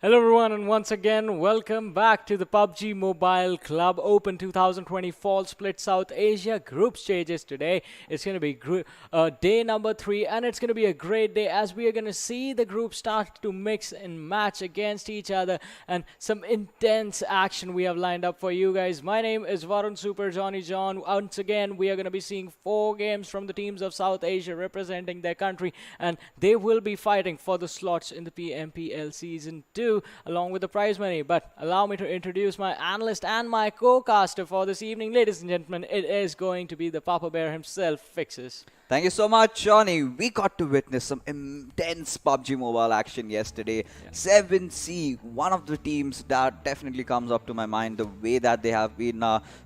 Hello everyone, and once again welcome back to the PUBG Mobile Club Open 2020 Fall Split South Asia group stages. Today it's going to be day number 3, and it's going to be a great day as we are going to see the group start to mix and match against each other, and some intense action we have lined up for you guys. My name is Varun Super Johnny John. Once again we are going to be seeing 4 games from the teams of South Asia representing their country, and they will be fighting for the slots in the PMPL Season 2 along with the prize money. But allow me to introduce my analyst and my co-caster for this evening. Ladies and gentlemen, it is going to be the Papa Bear himself, Fixes. Thank you so much, Johnny. We got to witness some intense PUBG Mobile action yesterday. 7C, one of the teams that definitely comes up to my mind, the way that they have been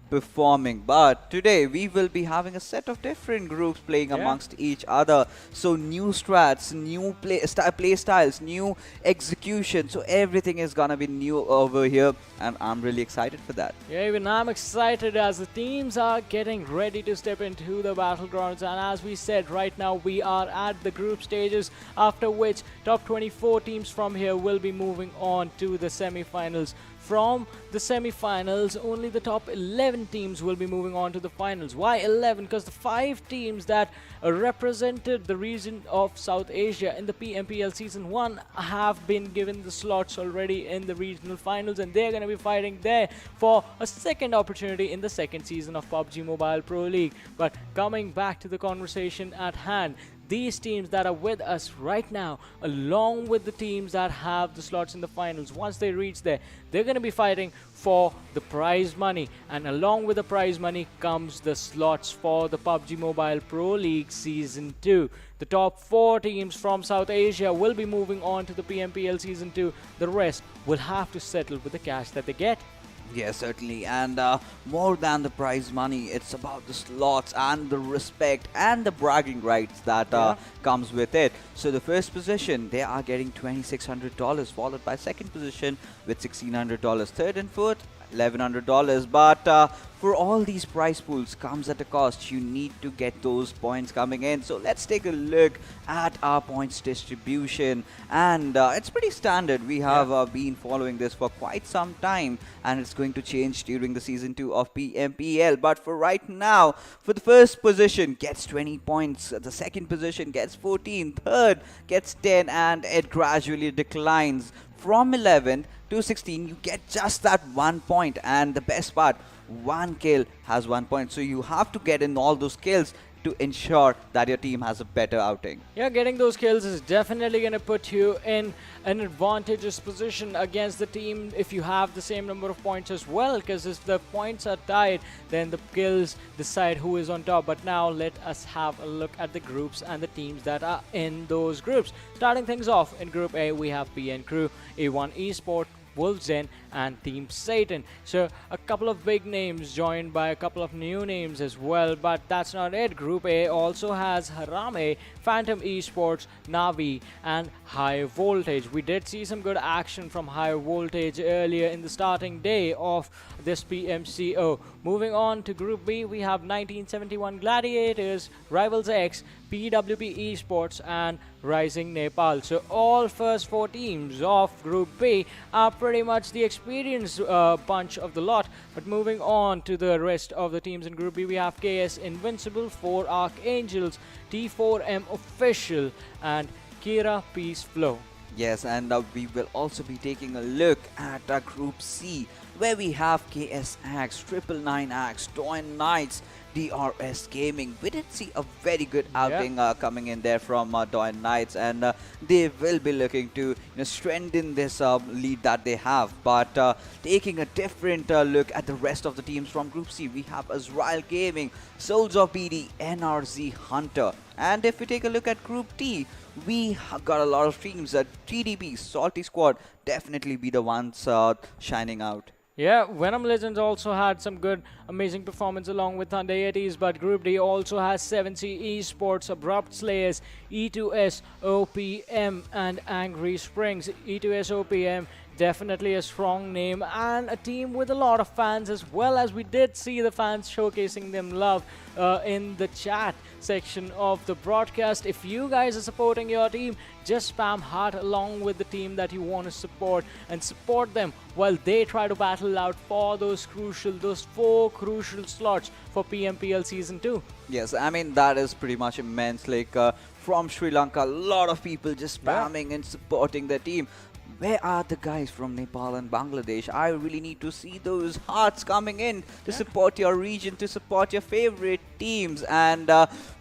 performing. But today, we will be having a set of different groups playing amongst each other. So new strats, new play styles, new execution. So everything is gonna be new over here, and I'm really excited for that. Yeah, even I'm excited as the teams are getting ready to step into the battlegrounds, and as we said, right now we are at the group stages, after which top 24 teams from here will be moving on to the semi-finals. From the semi-finals, only the top 11 teams will be moving on to the finals. Why 11? Because the 5 teams that represented the region of South Asia in the PMPL Season 1 have been given the slots already in the regional finals, and they're going to be fighting there for a second opportunity in the second season of PUBG Mobile Pro League. But coming back to the conversation at hand, these teams that are with us right now, along with the teams that have the slots in the finals, once they reach there, they're going to be fighting for the prize money, and along with the prize money comes the slots for the PUBG Mobile Pro League Season 2. The top 4 teams from South Asia will be moving on to the PMPL Season 2. The rest will have to settle with the cash that they get. Yes, certainly, and more than the prize money, it's about the slots and the respect and the bragging rights that comes with it. So the first position, they are getting $2,600, followed by second position with $1,600, third and fourth, $1,100. But for all these prize pools comes at a cost. You need to get those points coming in. So let's take a look at our points distribution, and it's pretty standard. We have been following this for quite some time, and it's going to change during the Season 2 of PMPL. But for right now, for the first position gets 20 points, the second position gets 14, third gets 10, and it gradually declines from 11 to 16. You get just that 1 point, and the best part, 1 kill has 1 point. So you have to get in all those kills to ensure that your team has a better outing. Yeah, getting those kills is definitely going to put you in an advantageous position against the team if you have the same number of points as well, because if the points are tied, then the kills decide who is on top. But now let us have a look at the groups and the teams that are in those groups. Starting things off in Group A, we have PN Crew, A1 Esports, Wolfzen, and Team Satan. So a couple of big names joined by a couple of new names as well, but that's not it. Group A also has HARAME, Phantom Esports, NAVI, and High Voltage. We did see some good action from High Voltage earlier in the starting day of this PMCO. Moving on to Group B, we have 1971 Gladiators, Rivals X, PWP Esports, and RisingNepal. So all first 4 teams of Group B are pretty much the experienced bunch of the lot. But moving on to the rest of the teams in Group B, we have KS Invincibile, 4 Archangels, T4M Official, and Kira Peace Flow. Yes, and we will also be taking a look at Group C, where we have KSX, 999X, DoyenKnightSs, AzraelGaming. We did see a very good outing coming in there from DoyenKnightSs, and they will be looking to strengthen this lead that they have. But taking a different look at the rest of the teams from Group C, we have AzraelGaming, Soulz of BD, NRZ Hunter. And if we take a look at Group D, we got a lot of teams. TDP, Salty Squad, definitely be the ones shining out. Yeah, Venom Legends also had some good, amazing performance along with Thunder Yetis, but Group D also has 7C Esports, Abrupt Slayers, E2S, OPM, and Angry Springs. E2S, OPM Definitely a strong name and a team with a lot of fans, as well as we did see the fans showcasing them love in the chat section of the broadcast. If you guys are supporting your team, just spam heart along with the team that you want to support and support them while they try to battle out for those 4 crucial slots for PMPL Season 2. Yes, I mean, that is pretty much immense. Like, from Sri Lanka, a lot of people just spamming and supporting their team. Where are the guys from Nepal and Bangladesh? I really need to see those hearts coming in to support your region, to support your favorite teams. And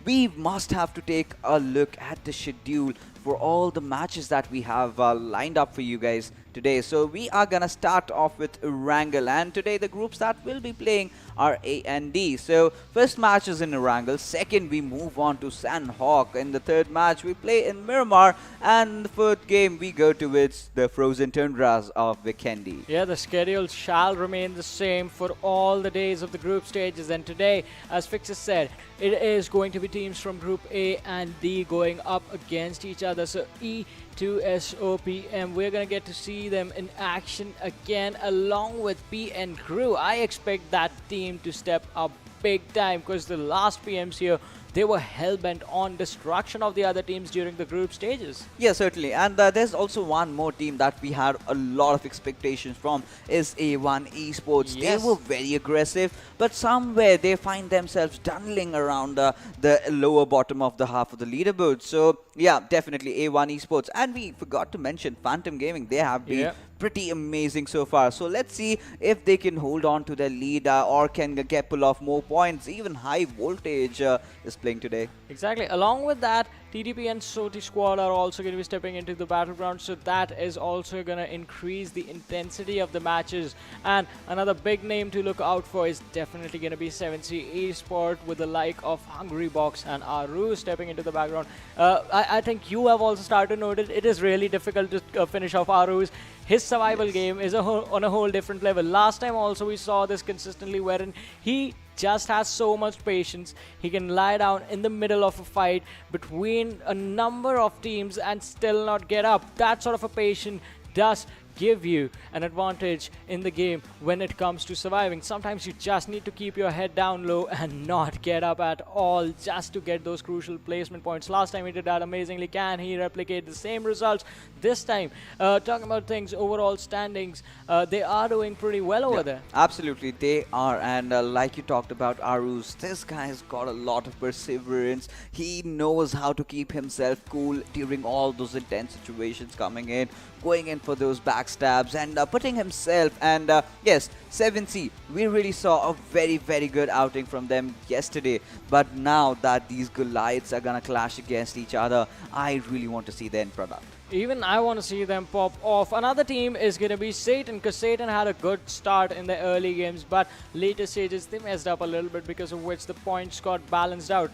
we must have to take a look at the schedule for all the matches that we have lined up for you guys today. So we are gonna start off with Erangel, and today the groups that will be playing are A and D. So first match is in Erangel, second we move on to Sanhok, in the third match we play in Miramar, and the fourth game we go towards the frozen tundras of Vikendi. Yeah, the schedule shall remain the same for all the days of the group stages, and today, as Fixer said, it is going to be teams from Group A and D going up against each other. So E2SOPM, we're going to get to see them in action again along with PN Crew. I expect that team to step up big time because the last PMCO, they were hell-bent on destruction of the other teams during the group stages. Yeah, certainly. And there's also one more team that we had a lot of expectations from is A1 Esports. Yes. They were very aggressive, but somewhere they find themselves tunneling around the lower bottom of the half of the leaderboard. So, yeah, definitely A1 Esports. And we forgot to mention Phantom Gaming. They have been pretty amazing so far. So let's see if they can hold on to their lead or can get pull off more points. Even High Voltage is playing today. Exactly. Along with that, TDP and Soti Squad are also going to be stepping into the battleground, so that is also going to increase the intensity of the matches. And another big name to look out for is definitely going to be 7C Esport, with the like of Hungry Box and Aru stepping into the background. I think you have also started to notice it is really difficult to finish off Aru's. His survival game is on a whole different level. Last time also we saw this consistently, wherein he just has so much patience. He can lie down in the middle of a fight between a number of teams and still not get up. That sort of a patience does give you an advantage in the game when it comes to surviving. Sometimes you just need to keep your head down low and not get up at all just to get those crucial placement points. Last time he did that amazingly. Can he replicate the same results this time? Talking about things, overall standings, they are doing pretty well over there. Absolutely, they are. And like you talked about Arus, this guy's got a lot of perseverance. He knows how to keep himself cool during all those intense situations coming in, going in for those backstabs and putting himself. And yes, 7C, we really saw a very, very good outing from them yesterday. But now that these Goliaths are gonna clash against each other, I really want to see the end product. Even I want to see them pop off. Another team is going to be Satan, because Satan had a good start in the early games, but later stages they messed up a little bit, because of which the points got balanced out.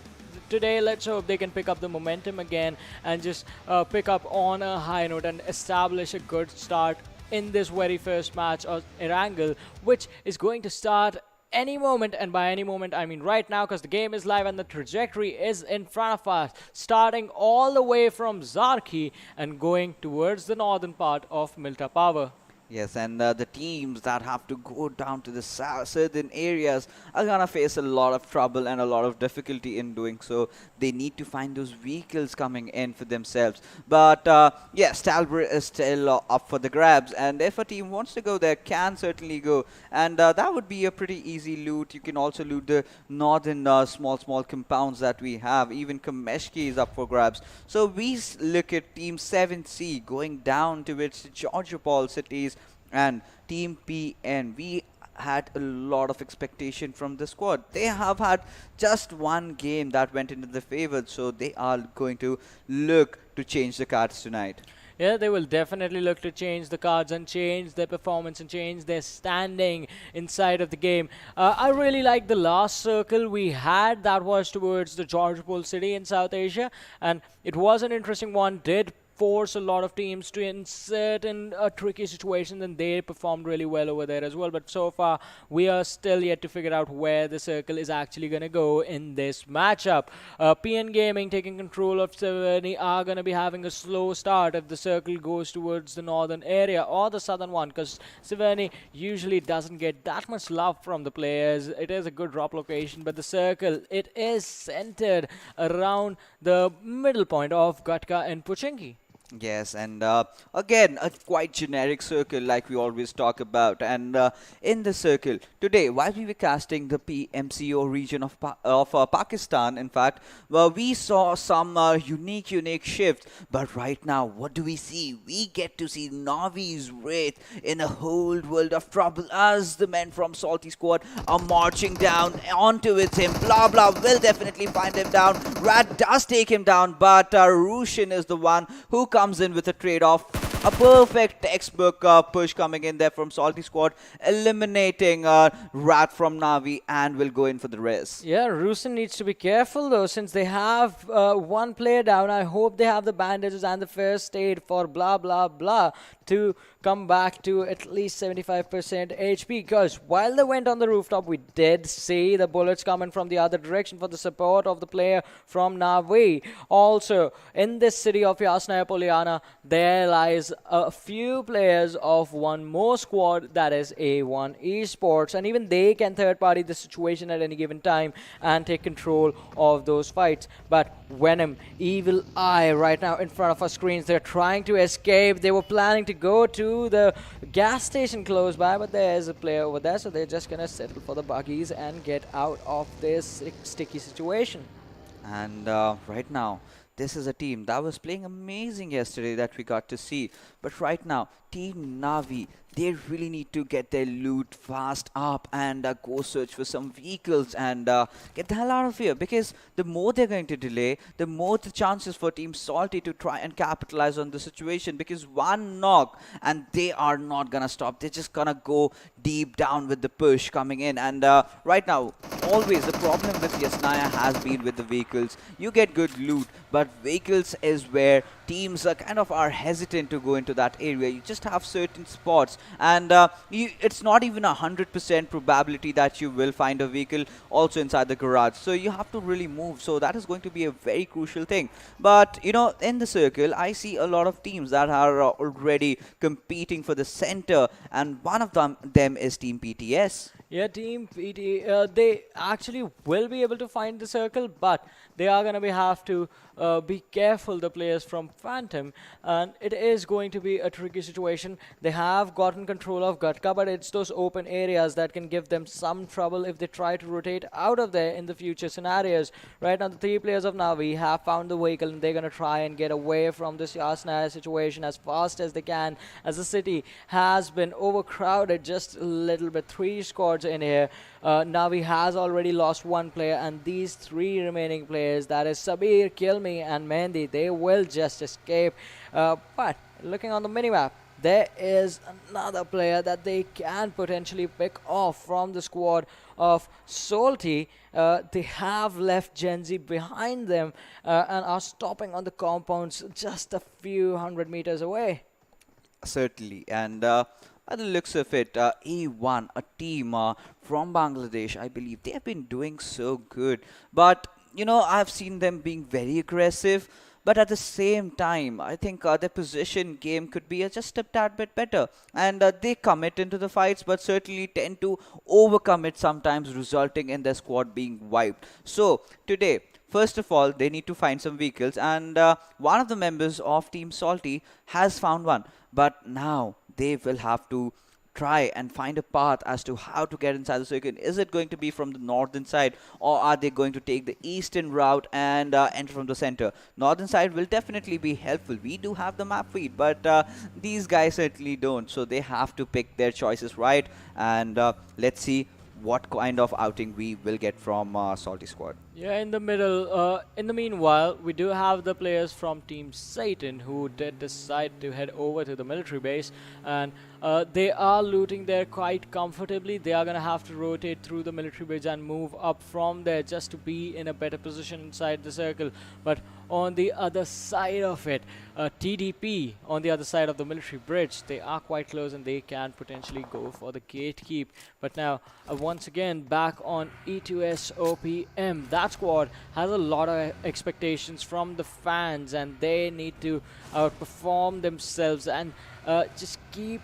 Today, let's hope they can pick up the momentum again and just pick up on a high note and establish a good start in this very first match of Erangel, which is going to start any moment, and by any moment I mean right now, because the game is live and the trajectory is in front of us, starting all the way from Zarki and going towards the northern part of Milta Power. Yes, and the teams that have to go down to the southern areas are gonna face a lot of trouble and a lot of difficulty in doing so. They need to find those vehicles coming in for themselves. But yes, Talbot is still up for the grabs, and if a team wants to go there, can certainly go. And that would be a pretty easy loot. You can also loot the northern small compounds that we have. Even Kameshki is up for grabs. So we look at Team 7C going down towards the Georgiopol cities. And Team PN, we had a lot of expectation from the squad. They have had just one game that went into the favor, so they are going to look to change the cards tonight. Yeah, they will definitely look to change the cards and change their performance and change their standing inside of the game. I really like the last circle we had that was towards the Georgiopol city in South Asia, and it was an interesting one. Did force a lot of teams to insert in a tricky situation, then they performed really well over there as well. But so far, we are still yet to figure out where the circle is actually going to go in this matchup. PN Gaming taking control of Severny are going to be having a slow start if the circle goes towards the northern area or the southern one, because Severny usually doesn't get that much love from the players. It is a good drop location, but the circle, it is centered around the middle point of Gatka and Pochinki. Yes, and again, a quite generic circle like we always talk about. And in the circle, today, while we were casting the PMCO region of Pakistan, in fact, we saw some unique shifts. But right now, what do we see? We get to see Navi's Wraith in a whole world of trouble as the men from Salty Squad are marching down onto with him. Blah blah will definitely find him down. Rat does take him down, but Rushin is the one who comes in with a trade-off. A perfect textbook push coming in there from Salty Squad, eliminating Rat from Navi, and will go in for the rest. Yeah, Rusin needs to be careful though, since they have one player down. I hope they have the bandages and the first aid for blah blah blah to come back to at least 75% HP, because while they went on the rooftop, we did see the bullets coming from the other direction for the support of the player from Navi. Also, in this city of Yasnaya Poliana, there lies a few players of one more squad, that is A1 Esports, and even they can third party the situation at any given time and take control of those fights. But Venom, Evil Eye right now in front of our screens, they're trying to escape. They were planning to go to the gas station close by, but there's a player over there, so they're just gonna settle for the buggies and get out of this sticky situation. And right now, this is a team that was playing amazing yesterday that we got to see. But right now, Team Navi, they really need to get their loot fast up and go search for some vehicles and get the hell out of here. Because the more they're going to delay, the more the chances for Team Salty to try and capitalize on the situation. Because one knock and they are not gonna stop. They're just gonna go deep down with the push coming in. And right now, always the problem with Yasnaya has been with the vehicles. You get good loot, but vehicles is where teams are hesitant to go into that area. You just have certain spots, and it's not even 100% probability that you will find a vehicle also inside the garage. So you have to really move. So that is going to be a very crucial thing. But you know, in the circle, I see a lot of teams that are already competing for the center, and one of them is Team PTS. Yeah, Team PT, they actually will be able to find the circle, but they are going to have to be careful, the players from Phantom, and it is going to be a tricky situation. They have gotten control of Gatka, but it's those open areas that can give them some trouble if they try to rotate out of there in the future scenarios. Right now, the three players of Navi have found the vehicle, and they're going to try and get away from this Yasnaya situation as fast as they can, as the city has been overcrowded just a little bit. 3 squads in here. Navi has already lost 1 player, and these 3 remaining players, that is Sabir, Kilmi and Mehndi, they will just escape. But looking on the minimap, there is another player that they can potentially pick off from the squad of Salty. They have left Gen Z behind them and are stopping on the compounds just a few hundred meters away. Certainly, and by the looks of it, A1, a team from Bangladesh, I believe they have been doing so good. But, you know, I've seen them being very aggressive. But at the same time, I think their position game could be just a tad bit better. And they commit into the fights, but certainly tend to overcommit sometimes, resulting in their squad being wiped. So, today, first of all, they need to find some vehicles. And one of the members of Team Salty has found one. But now, they will have to try and find a path as to how to get inside the circuit. Is it going to be from the northern side, or are they going to take the eastern route and enter from the center? Northern side will definitely be helpful. We do have the map feed, but these guys certainly don't. So they have to pick their choices right, and let's see what kind of outing we will get from Salty Squad. Yeah, in the middle. In the meanwhile, we do have the players from Team Satan who did decide to head over to the military base, and they are looting there quite comfortably. They are going to have to rotate through the military base and move up from there just to be in a better position inside the circle. But on the other side of it. TDP on the other side of the military bridge. They are quite close and they can potentially go for the gatekeep. But now, once again, back on E2S OPM. That squad has a lot of expectations from the fans and they need to perform themselves and just keep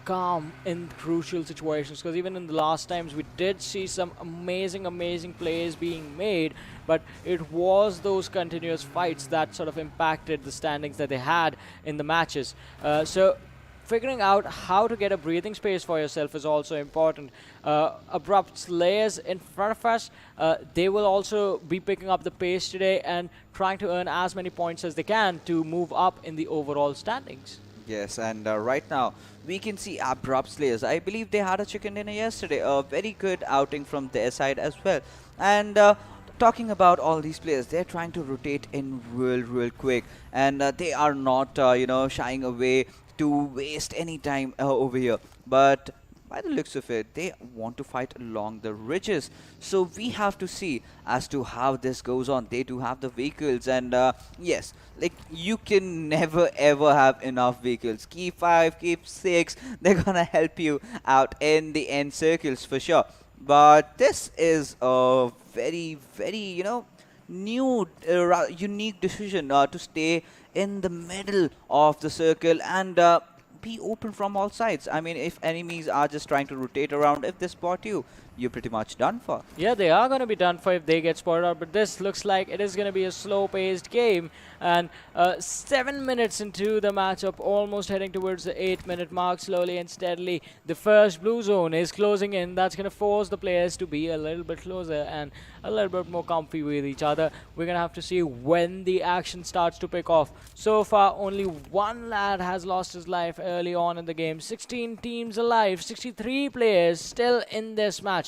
calm in crucial situations, because even in the last times we did see some amazing plays being made, but it was those continuous fights that sort of impacted the standings that they had in the matches. So figuring out how to get a breathing space for yourself is also important. Abrupt Slayers in front of us, they will also be picking up the pace today and trying to earn as many points as they can to move up in the overall standings. Yes, and right now we can see Abrupt Slayers. I believe they had a chicken dinner yesterday. A very good outing from their side as well. And talking about all these players, they're trying to rotate in real quick, and they are not shying away to waste any time over here. But by the looks of it, they want to fight along the ridges. So we have to see as to how this goes on. They do have the vehicles, and yes, like, you can never ever have enough vehicles. Keep 5, keep 6. They're gonna help you out in the end circles for sure. But this is a very new, unique decision to stay in the middle of the circle and be open from all sides. I mean, if enemies are just trying to rotate around, if they spot you, you're pretty much done for. Yeah, they are going to be done for if they get spotted out, but this looks like it is going to be a slow-paced game. And 7 minutes into the matchup, almost heading towards the 8-minute mark, slowly and steadily. The first blue zone is closing in. That's going to force the players to be a little bit closer and a little bit more comfy with each other. We're going to have to see when the action starts to pick off. So far, only one lad has lost his life early on in the game. 16 teams alive, 63 players still in this matchup.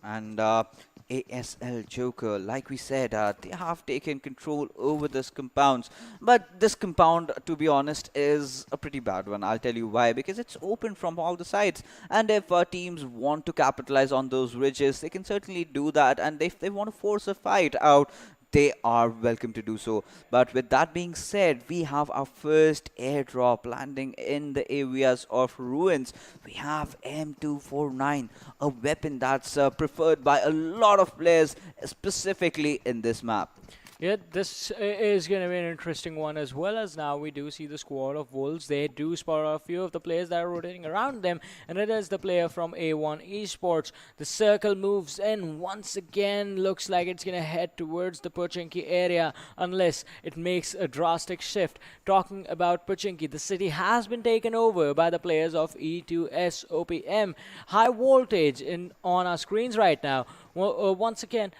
And ASL Joker, like we said, they have taken control over this compounds. But this compound, to be honest, is a pretty bad one. I'll tell you why. Because it's open from all the sides. And if teams want to capitalize on those ridges, they can certainly do that. And if they want to force a fight out, they are welcome to do so. But with that being said, we have our first airdrop landing in the areas of ruins. We have M249, a weapon that's preferred by a lot of players, specifically in this map. Yeah, this is going to be an interesting one, as well as now we do see the squad of Wolves. They do spot a few of the players that are rotating around them, and it is the player from A1 Esports. The circle moves in once again. Looks like it's going to head towards the Pochinki area unless it makes a drastic shift. Talking about Pochinki, the city has been taken over by the players of E2S OPM. High voltage on our screens right now. Well, once again,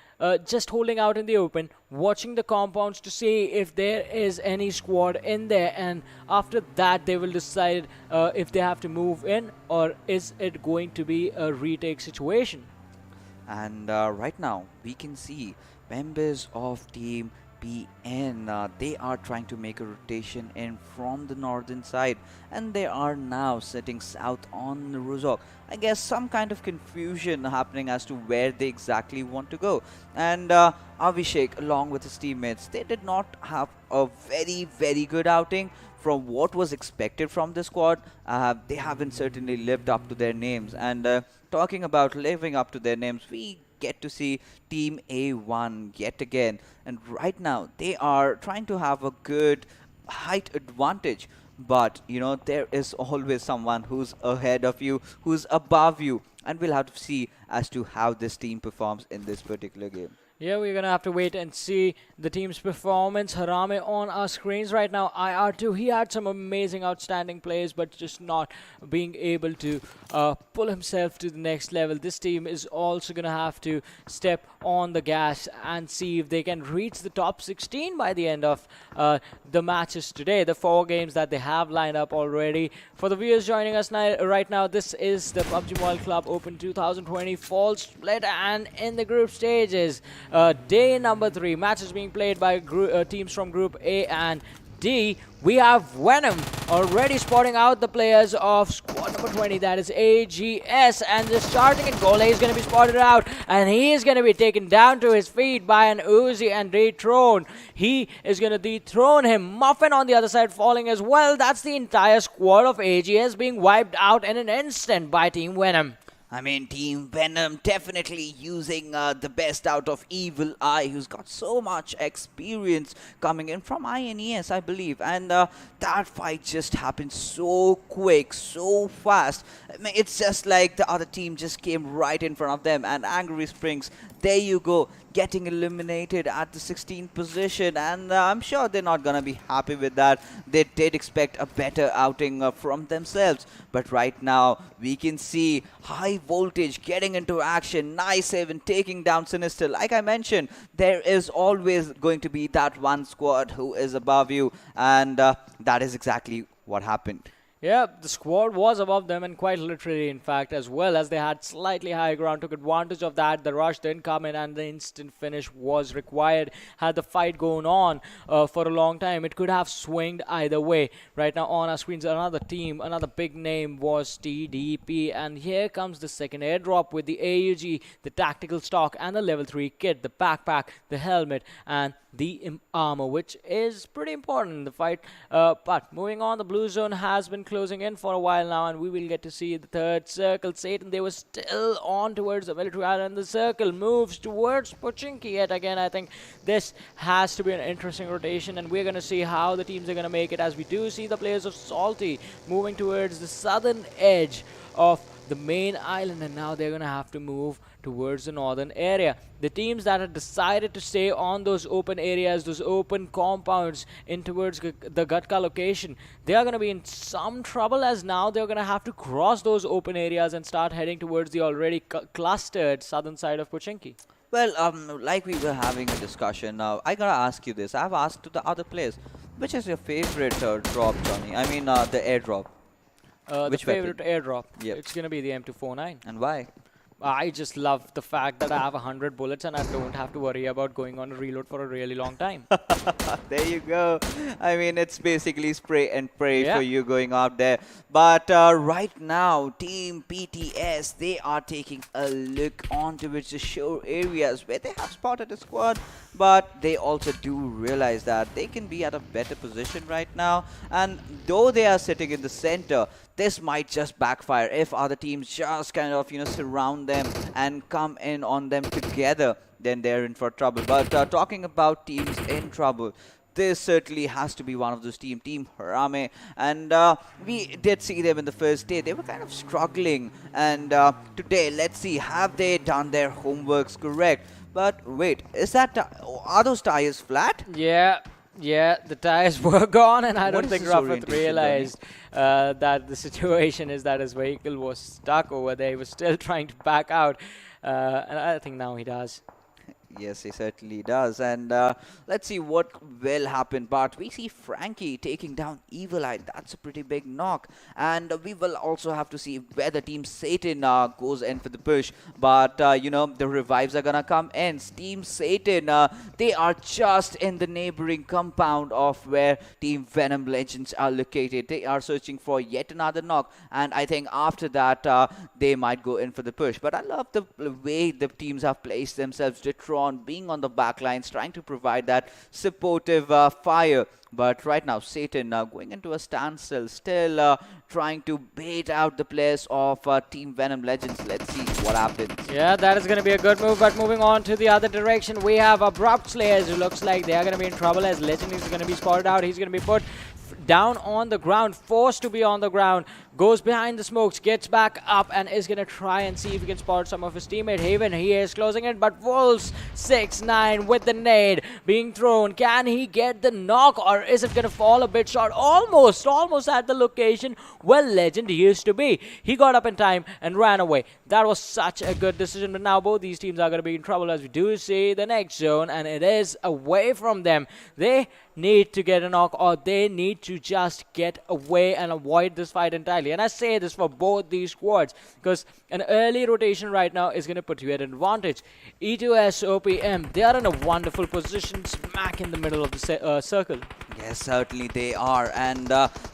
just holding out in the open, watching the compounds to see if there is any squad in there, and after that they will decide if they have to move in or is it going to be a retake situation. And right now we can see members of team PN, they are trying to make a rotation in from the northern side, and they are now sitting south on the Rozhok. I guess some kind of confusion happening as to where they exactly want to go. And Avishek, along with his teammates, they did not have a very good outing from what was expected from the squad. They haven't certainly lived up to their names. And talking about living up to their names, we get to see Team A1 yet again, and right now they are trying to have a good height advantage, but there is always someone who's ahead of you, who's above you, and we'll have to see as to how this team performs in this particular game. Yeah, we're going to have to wait and see the team's performance. HARAME on our screens right now. IR2, he had some amazing, outstanding plays, but just not being able to pull himself to the next level. This team is also going to have to step on the gas and see if they can reach the top 16 by the end of the matches today, the 4 games that they have lined up already. For the viewers joining us right now, this is the PUBG Mobile Club Open 2020 Fall Split, and in the group stages, day number 3, matches being played by teams from Group A and D. We have Venom already spotting out the players of squad number 20, that is AGS, and just starting it, Gole is going to be spotted out, and he is going to be taken down to his feet by an Uzi and dethroned. He is going to dethrone him. Muffin on the other side falling as well. That's the entire squad of AGS being wiped out in an instant by Team Venom. I mean, Team Venom definitely using the best out of Evil Eye, who's got so much experience coming in from INES, I believe. And that fight just happened so quick, so fast. I mean, it's just like the other team just came right in front of them. And Angry Springs, there you go, getting eliminated at the 16th position, and I'm sure they're not gonna be happy with that. They did expect a better outing from themselves, but right now we can see high voltage getting into action. Nice even taking down Sinister. Like I mentioned, there is always going to be that one squad who is above you, and that is exactly what happened. Yeah, the squad was above them, and quite literally, in fact, as well, as they had slightly higher ground, took advantage of that. The rush didn't come in, and the instant finish was required. Had the fight going on for a long time, it could have swinged either way. Right now on our screens, another team, another big name was TDP, and here comes the second airdrop with the AUG, the tactical stock, and the level 3 kit, the backpack, the helmet, and the armor, which is pretty important in the fight. But moving on, the blue zone has been closing in for a while now, and we will get to see the third circle. Satan, they were still on towards the military island. The circle moves towards Pochinki yet again. I think this has to be an interesting rotation, and we're going to see how the teams are going to make it, as we do see the players of Salty moving towards the southern edge of the main island, and now they're going to have to move towards the northern area. The teams that have decided to stay on those open areas, those open compounds in towards the Gatka location, they are going to be in some trouble, as now they're going to have to cross those open areas and start heading towards the already clustered southern side of Pochinki. Well, like we were having a discussion, I gotta ask you this. I've asked to the other players, which is your favorite drop, Johnny? I mean, the airdrop. Which favorite airdrop? Yep. It's going to be the M249. And why? I just love the fact that I have 100 bullets and I don't have to worry about going on a reload for a really long time. There you go. I mean, it's basically spray and pray for you going out there. But right now, Team PTS, they are taking a look onto the shore areas where they have spotted a squad, but they also do realize that they can be at a better position right now. And though they are sitting in the center, this might just backfire if other teams just kind of, surround them and come in on them together. Then they're in for trouble. But talking about teams in trouble, this certainly has to be one of those teams, Team HARAME. And we did see them in the first day. They were kind of struggling. And today, let's see, have they done their homeworks correct? But wait, are those tires flat? Yeah, the tires were gone, and I don't think this Rafath orientation, realized that the situation is that his vehicle was stuck over there. He was still trying to back out, and I think now he does. Yes, he certainly does. And let's see what will happen. But we see Frankie taking down Evil Eye. That's a pretty big knock. And we will also have to see whether Team Satan goes in for the push. But, the revives are going to come in. Team Satan, they are just in the neighboring compound of where Team Venom Legends are located. They are searching for yet another knock. And I think after that, they might go in for the push. But I love the way the teams have placed themselves. Detroit being on the back lines, trying to provide that supportive fire. But right now, Satan going into a standstill, still trying to bait out the players of Team Venom Legends. Let's see what happens. Yeah, that is going to be a good move. But moving on to the other direction, we have Abrupt Slayers, who looks like they are going to be in trouble, as Legend is going to be spotted out. He's going to be put down on the ground, forced to be on the ground, goes behind the smokes, gets back up, and is going to try and see if he can spot some of his teammate Haven. He is closing it, but Wolves 6-9 with the nade being thrown. Can he get the knock, or is it going to fall a bit short? Almost at the location where Legend used to be. He got up in time and ran away. That was such a good decision, but now both these teams are going to be in trouble, as we do see the next zone, and it is away from them. They need to get a knock, or they need to just get away and avoid this fight entirely. And I say this for both these squads because an early rotation right now is going to put you at an advantage. E2S, OPM, they are in a wonderful position smack in the middle of the circle. Yes, certainly they are. And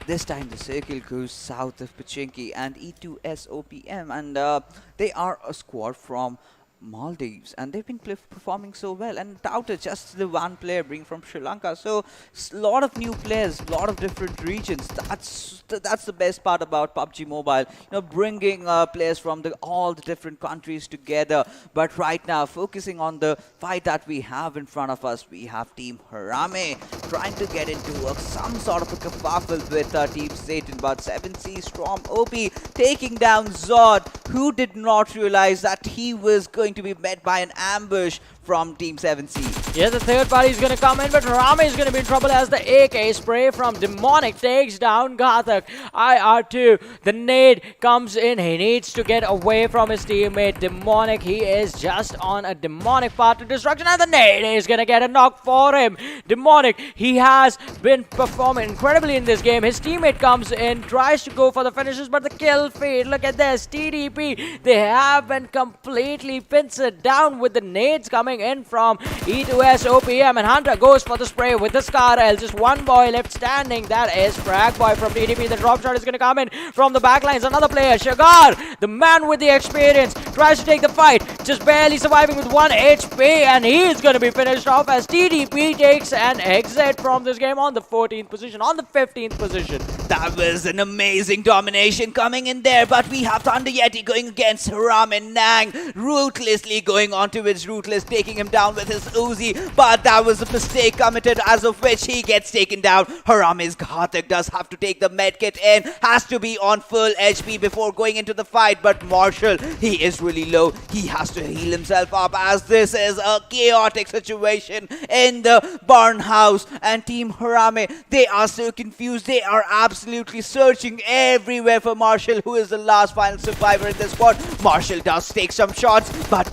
this time the circle goes south of Pachinki and E2S OPM. And they are a squad from Maldives, and they've been performing so well. And Touter, just the one player bring from Sri Lanka. So a lot of new players, a lot of different regions. That's the best part about PUBG Mobile. Bringing players from all the different countries together. But right now, focusing on the fight that we have in front of us, we have Team HARAME trying to get into some sort of a kerfuffle with Team Satan. But 7C Storm OP taking down Zod, who did not realize that he was going to be met by an ambush from Team 7C. Yeah, the third party is going to come in, but HARAME is going to be in trouble as the AK spray from Demonic takes down Ghatak. IR2, the nade comes in. He needs to get away from his teammate Demonic. He is just on a Demonic path to destruction, and the nade is going to get a knock for him. Demonic, he has been performing incredibly in this game. His teammate comes in, tries to go for the finishes, but the kill feed, look at this, TDP, they have been completely pincered down with the nades coming in from E2S OPM, and Hunter goes for the spray with the Scarel. Just one boy left standing. That is Frag Boy from TDP. The drop shot is going to come in from the backlines. Another player, Shagar, the man with the experience, tries to take the fight, just barely surviving with 1 HP, and he is going to be finished off as TDP takes an exit from this game on the 14th position, on the 15th position. That was an amazing domination coming in there, but we have Thunder Yeti going against HARAME. Nang ruthlessly going onto his Ruthless, taking him down with his Uzi, but that was a mistake committed, as of which he gets taken down. HARAME's Ghatak does have to take the medkit in, has to be on full HP before going into the fight, but Marshall, he is really low. He has to heal himself up as this is a chaotic situation in the barn house, and Team HARAME, they are so confused. They are absolutely searching everywhere for Marshall, who is the last final survivor in this squad. Marshall does take some shots, but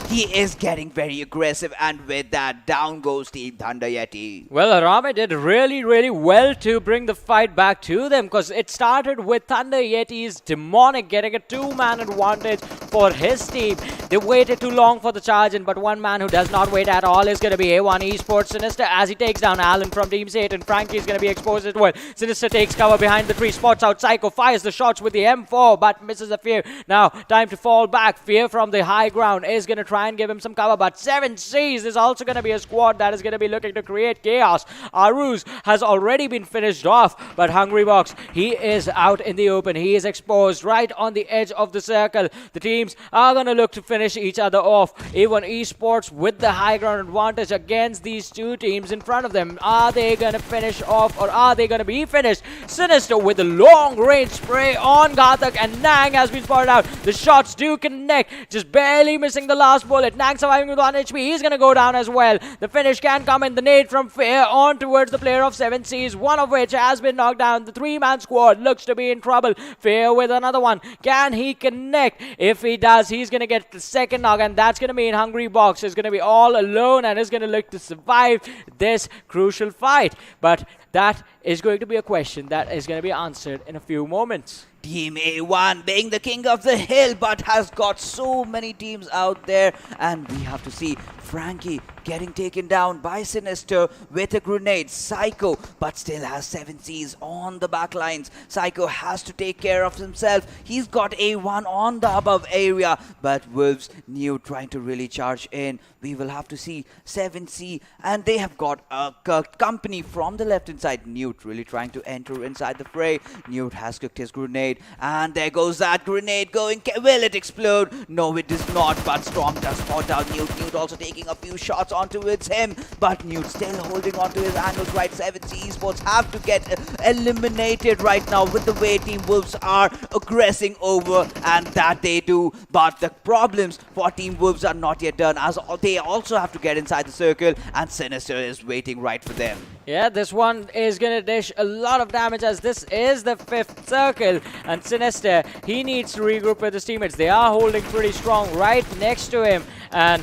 he is getting very aggressive, and with that, down goes Team Thunder Yeti. Well, HARAME did really well to bring the fight back to them, because it started with Thunder Yeti's Demonic getting a 2-man advantage for his team. They waited too long for the charge in, but one man who does not wait at all is going to be A1 Esports. Sinister, as he takes down Alan from Team Satan. Frankie is going to be exposed as well. Sinister takes cover behind the tree, spots out Psycho, fires the shots with the M4, but misses a few. Now, time to fall back. Fear from the high ground is going to try and give him some cover, but 7Cs is also going to be a squad that is going to be looking to create chaos. Aruz has already been finished off, but Hungry Box, he is out in the open. He is exposed right on the edge of the circle. The teams are going to look to finish each other off. A1 Esports with the high ground advantage against these two teams in front of them. Are they going to finish off, or are they going to be finished? Sinister with the long range spray on Ghatak, and Nang has been spotted out. The shots do connect, just barely missing the last bullet. Nang surviving with 1 HP. He's going to go down as well. The finish can come in. The nade from Fear on towards the player of 7Cs, one of which has been knocked down. The 3-man squad looks to be in trouble. Fear with another one. Can he connect? If he does, he's going to get the second knock, and that's going to mean Hungry Box is going to be all alone and is going to look to survive this crucial fight. But that is going to be a question that is going to be answered in a few moments. Team A1 being the king of the hill, but has got so many teams out there, and we have to see Frankie getting taken down by Sinister with a grenade. Psycho, but still has 7Cs on the back lines. Psycho has to take care of himself. He's got A1 on the above area, but Wolves New trying to really charge in. We will have to see 7C, and they have got a company from the left inside. Newt really trying to enter inside the fray. Newt has cooked his grenade, and there goes that grenade going. Will it explode? No, it does not, but Storm does spot out Newt. Newt also taking a few shots on towards him, but Newt still holding on to his angles. Right, 7C Esports have to get eliminated right now with the way Team Wolves are aggressing over, and that they do. But the problems for Team Wolves are not yet done, as they also have to get inside the circle, and Sinister is waiting right for them. Yeah, this one is going to dish a lot of damage, as this is the 5th circle, and Sinister, he needs to regroup with his teammates. They are holding pretty strong right next to him, and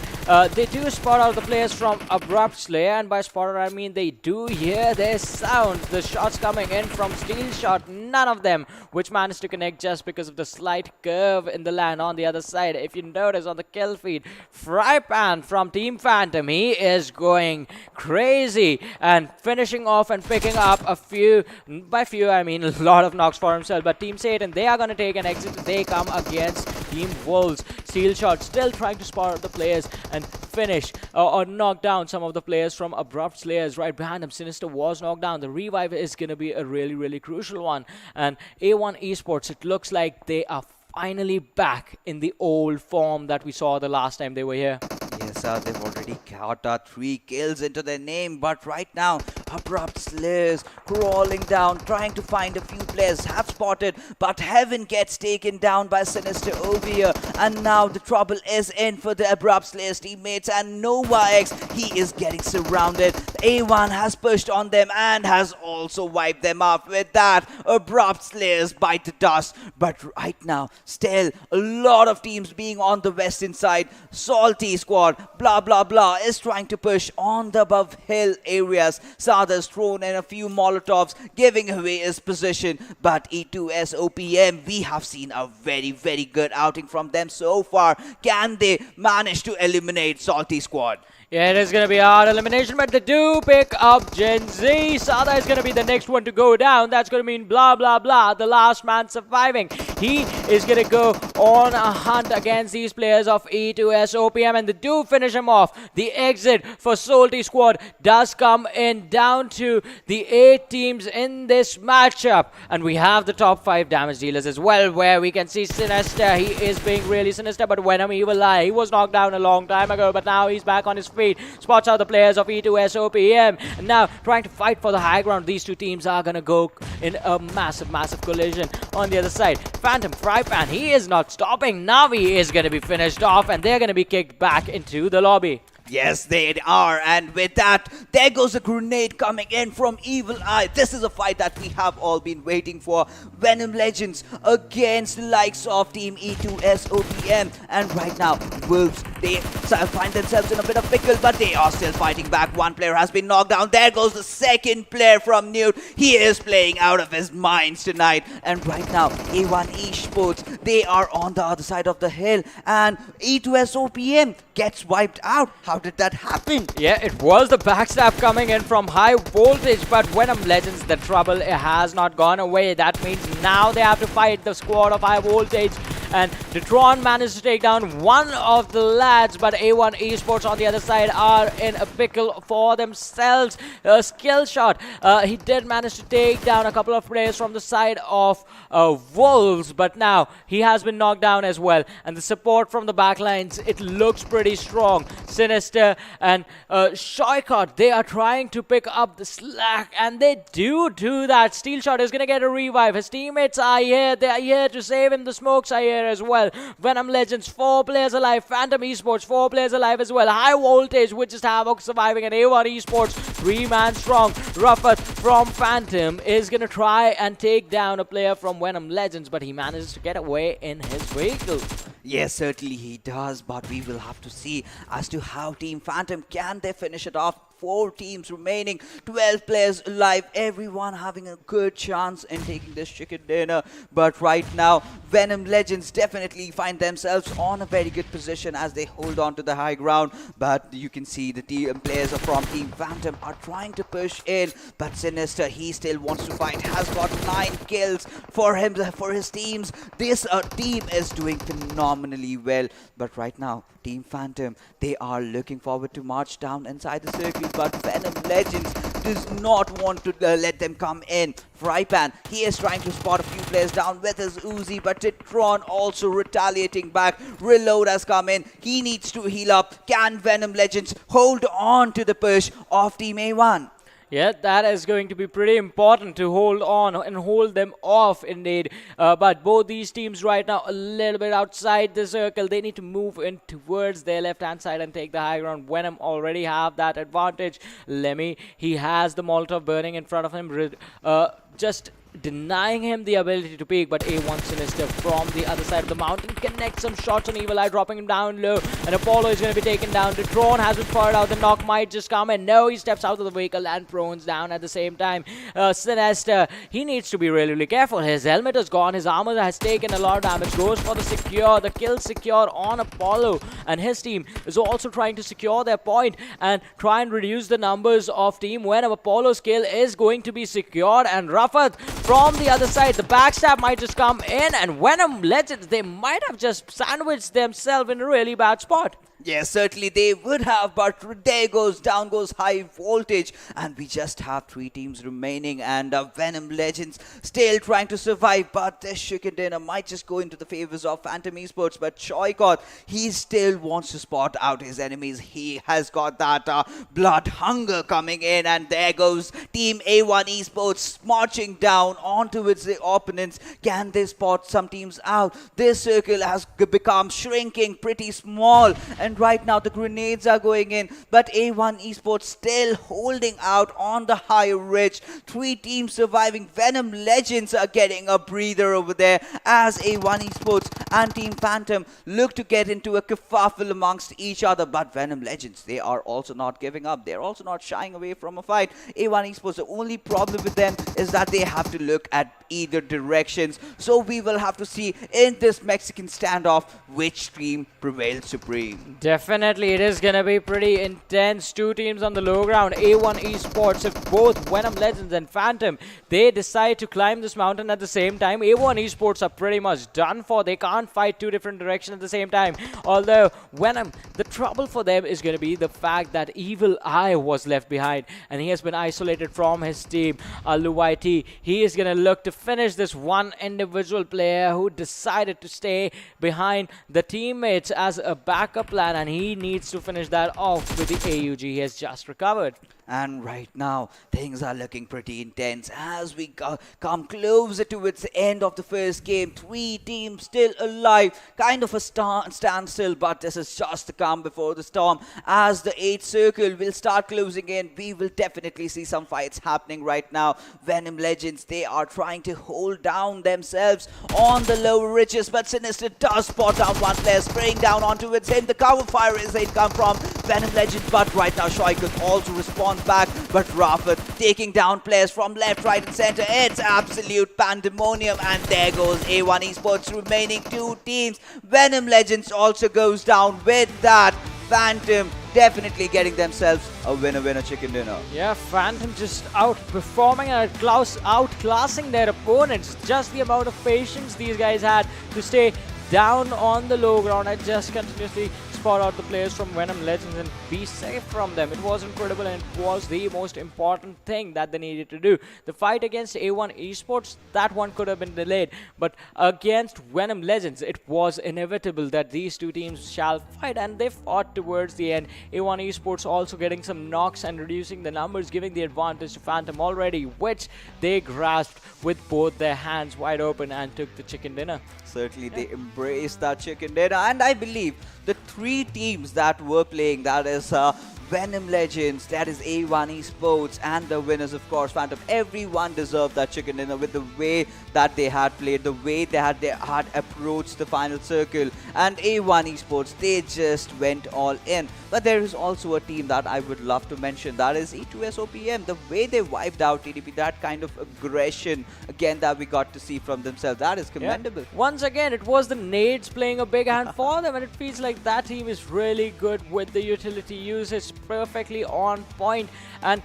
they do spot out the players from Abrupt Slayer, and by spot out I mean they do hear their sound. The shots coming in from Steel Shot, none of them which managed to connect just because of the slight curve in the land on the other side. If you notice on the kill feed, Frypan from Team Phantom, he is going crazy and finishing off and picking up a few, by few I mean a lot of knocks for himself. But Team Satan, they are going to take an exit. They come against Team Wolves. Steel Shot still trying to spot the players and finish or knock down some of the players from Abrupt Slayers. Right behind him, Sinister was knocked down. The revive is going to be a really crucial one. And A1 Esports, it looks like they are finally back in the old form that we saw the last time they were here. Yes, they've already got 3 kills into their name, but right now, Abrupt Slayers crawling down, trying to find a few players, have spotted, but Heaven gets taken down by Sinister over here, and now the trouble is in for the Abrupt Slayers teammates, and Nova X, he is getting surrounded. A1 has pushed on them and has also wiped them up. With that, Abrupt Slayers bite the dust, but right now, still a lot of teams being on the western side. Salty Squad, blah blah blah, is trying to push on the above hill areas. Sada's thrown in a few Molotovs, giving away his position, but E2S OPM, we have seen a very good outing from them so far. Can they manage to eliminate Salty Squad? Yeah, it is going to be a hard elimination, but they do pick up Gen Z. Sada is going to be the next one to go down. That's going to mean blah, blah, blah, the last man surviving. He is going to go on a hunt against these players of E2S OPM, and they do finish him off. The exit for Salty Squad does come in down to the 8 teams in this matchup. And we have the top 5 damage dealers as well, where we can see Sinister. He is being really sinister, but Venom Evil Eye, he was knocked down a long time ago, but now he's back on his feet. Spots out the players of E2S OPM, and now trying to fight for the high ground. These two teams are gonna go in a massive collision on the other side. Phantom Frypan, he is not stopping. Navi is gonna be finished off, and they're gonna be kicked back into the lobby. Yes, they are, and with that, there goes a grenade coming in from Evil Eye. This is a fight that we have all been waiting for. Venom Legends against the likes of Team E2S OPM, and right now, Wolves, they find themselves in a bit of pickle, but they are still fighting back. One player has been knocked down. There goes the second player from Newt. He is playing out of his minds tonight, and right now, A1 Esports, they are on the other side of the hill, and E2S OPM gets wiped out. How did that happen? Yeah, it was the backstab coming in from High Voltage, but Venom Legends, the trouble has not gone away. That means now they have to fight the squad of High Voltage, and Detron managed to take down one of the lads, but A1 Esports on the other side are in a pickle for themselves. Skill shot, he did manage to take down a couple of players from the side of Wolves, but now he has been knocked down as well, and the support from the backlines, it looks pretty strong. Sinister and Shoykot, they are trying to pick up the slack, and they do that. Steel Shot is going to get a revive. His teammates are here. They are here to save him. The smokes are here as well. Venom Legends, 4 players alive. Phantom Esports, 4 players alive as well. High Voltage, which is Havoc surviving, and A1 Esports, 3-man strong. Ruffat from Phantom is going to try and take down a player from Venom Legends, but he manages to get away in his vehicle. Yes, certainly he does, but we will have to see as to how Team Phantom, can they finish it off? 4 teams remaining, 12 players alive, everyone having a good chance in taking this chicken dinner. But right now, Venom Legends definitely find themselves on a very good position as they hold on to the high ground. But you can see the team players from Team Phantom are trying to push in, but Sinister, he still wants to fight, has got 9 kills for him, for his teams. This team is doing phenomenally well, but right now, Team Phantom, they are looking forward to march down inside the circle, but Venom Legends does not want to let them come in. Frypan, he is trying to spot a few players down with his Uzi, but Titron also retaliating back. Reload has come in. He needs to heal up. Can Venom Legends hold on to the push of Team A1? Yeah, that is going to be pretty important to hold on and hold them off indeed. But both these teams right now a little bit outside the circle. They need to move in towards their left-hand side and take the high ground. Venom already have that advantage. Lemmy, he has the Molotov burning in front of him. Just denying him the ability to peek, but A1 Sinister from the other side of the mountain connects some shots on Evil Eye, dropping him down low, and Apollo is going to be taken down. The drone has been fired out, the knock might just come, and no, he steps out of the vehicle and Prone's down at the same time. Sinister, he needs to be really, really careful. His helmet is gone, his armor has taken a lot of damage, goes for the kill secure on Apollo, and his team is also trying to secure their point and try and reduce the numbers of Team Venom. Apollo's kill is going to be secured, and Rafat from the other side, the backstab might just come in, and Venom Legends, they might have just sandwiched themselves in a really bad spot. Yes, certainly they would have, but there goes, down goes high voltage, and we just have 3 teams remaining, and Venom Legends still trying to survive, but this chicken dinner might just go into the favors of Phantom Esports, but Choikot, he still wants to spot out his enemies. He has got that blood hunger coming in, and there goes Team A1 Esports marching down onto its opponents. Can they spot some teams out? This circle has become shrinking pretty small, and right now the grenades are going in, but A1 Esports still holding out on the high ridge. 3 teams surviving. Venom Legends are getting a breather over there as A1 Esports and Team Phantom look to get into a kerfuffle amongst each other, but Venom Legends, they are also not giving up. They're also not shying away from a fight. A1 Esports, the only problem with them is that they have to look at either directions, so we will have to see in this Mexican standoff which team prevails supreme. Definitely, it is going to be pretty intense. 2 teams on the low ground. A1 Esports, if both Venom Legends and Phantom, they decide to climb this mountain at the same time, A1 Esports are pretty much done for. They can't fight 2 different directions at the same time. Although, Venom, the trouble for them is going to be the fact that Evil Eye was left behind, and he has been isolated from his team. Luwaiti, he is going to look to finish this one individual player who decided to stay behind the teammates as a backup plan, and he needs to finish that off with the AUG he has just recovered. And right now, things are looking pretty intense as we come closer to its end of the first game. 3 teams still alive. Kind of a standstill, but this is just the calm before the storm. As the 8th circle will start closing in, we will definitely see some fights happening right now. Venom Legends, they are trying to hold down themselves on the lower ridges, but Sinister does spot down one player, spraying down onto its him. The cover fire is income from Venom Legends, but right now Shoy could also respond back, but Rafat taking down players from left, right and center. It's absolute pandemonium, and there goes A1 Esports, remaining 2 teams. Venom Legends also goes down with that. Phantom definitely getting themselves a winner chicken dinner. Yeah, Phantom just outperforming and outclassing their opponents. Just the amount of patience these guys had to stay down on the low ground and just continuously spot out the players from Venom Legends and be safe from them. It was incredible, and it was the most important thing that they needed to do. The fight against A1 Esports, that one could have been delayed, but against Venom Legends, it was inevitable that these 2 teams shall fight, and they fought towards the end. A1 Esports also getting some knocks and reducing the numbers, giving the advantage to Phantom already, which they grasped with both their hands wide open and took the chicken dinner. Certainly, they embraced that chicken dinner, and I believe the 3 teams that were playing, that is Venom Legends, that is A1 Esports, and the winners, of course, Phantom, everyone deserved that chicken dinner with the way that they had played, the way they had approached the final circle. And A1 Esports, they just went all in. But there is also a team that I would love to mention, that is E2SOPM. The way they wiped out TDP, that kind of aggression again that we got to see from themselves, that is commendable. Yeah. Once again, it was the nades playing a big hand for them, and it feels like that team is really good with the utility usage, perfectly on point, and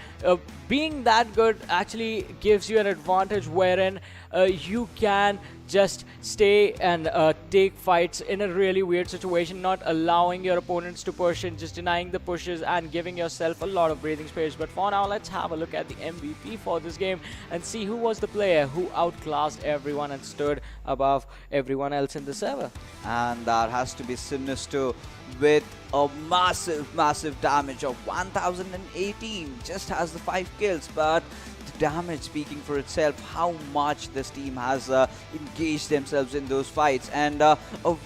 being that good actually gives you an advantage wherein you can just stay and take fights in a really weird situation, not allowing your opponents to push and just denying the pushes and giving yourself a lot of breathing space. But for now, let's have a look at the MVP for this game and see who was the player who outclassed everyone and stood above everyone else in the server. And that has to be Sinister with a massive damage of 1018. Just has the 5 kills, but the damage speaking for itself, how much this team has engaged themselves in those fights. And a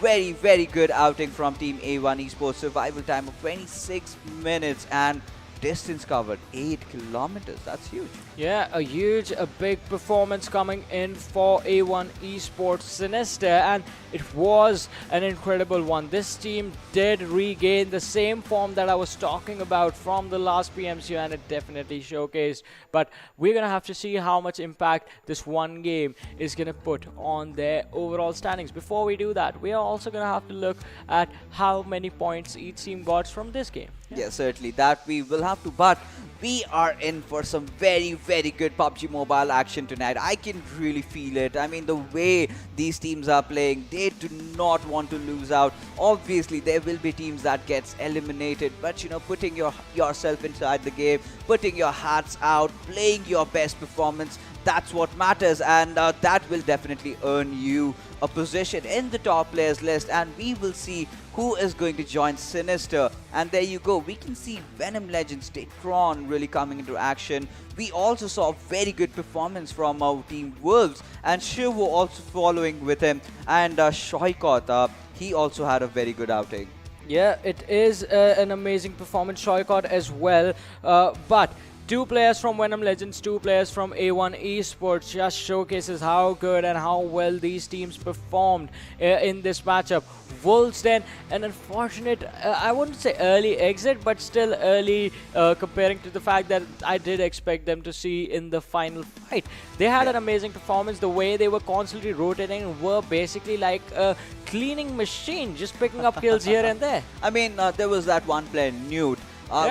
very good outing from Team A1 Esports. Survival time of 26 minutes and distance covered 8 kilometers. That's huge. Yeah, a big performance coming in for A1 Esports Sinister, and it was an incredible one. This team did regain the same form that I was talking about from the last PMCO, and it definitely showcased. But we're going to have to see how much impact this one game is going to put on their overall standings. Before we do that, we are also going to have to look at how many points each team got from this game. Yeah, certainly that we will have to, but we are in for some very, very good PUBG Mobile action tonight. I can really feel it. I mean, the way these teams are playing, they do not want to lose out. Obviously, there will be teams that gets eliminated, but you know, putting yourself inside the game, putting your hats out, playing your best performance, that's what matters, and that will definitely earn you a position in the top players list, and we will see who is going to join Sinister. And there you go, we can see Venom Legends, Datron really coming into action. We also saw a very good performance from our team Wolves, and Shivu also following with him, and Shoykot, he also had a very good outing. Yeah, it is an amazing performance, Shoykot as well, but 2 players from Venom Legends, 2 players from A1 Esports just showcases how good and how well these teams performed in this matchup. Wolves then, an unfortunate, I wouldn't say early exit, but still early comparing to the fact that I did expect them to see in the final fight. They had an amazing performance. The way they were constantly rotating were basically like a cleaning machine, just picking up kills here and there. I mean, there was that one player, Newt.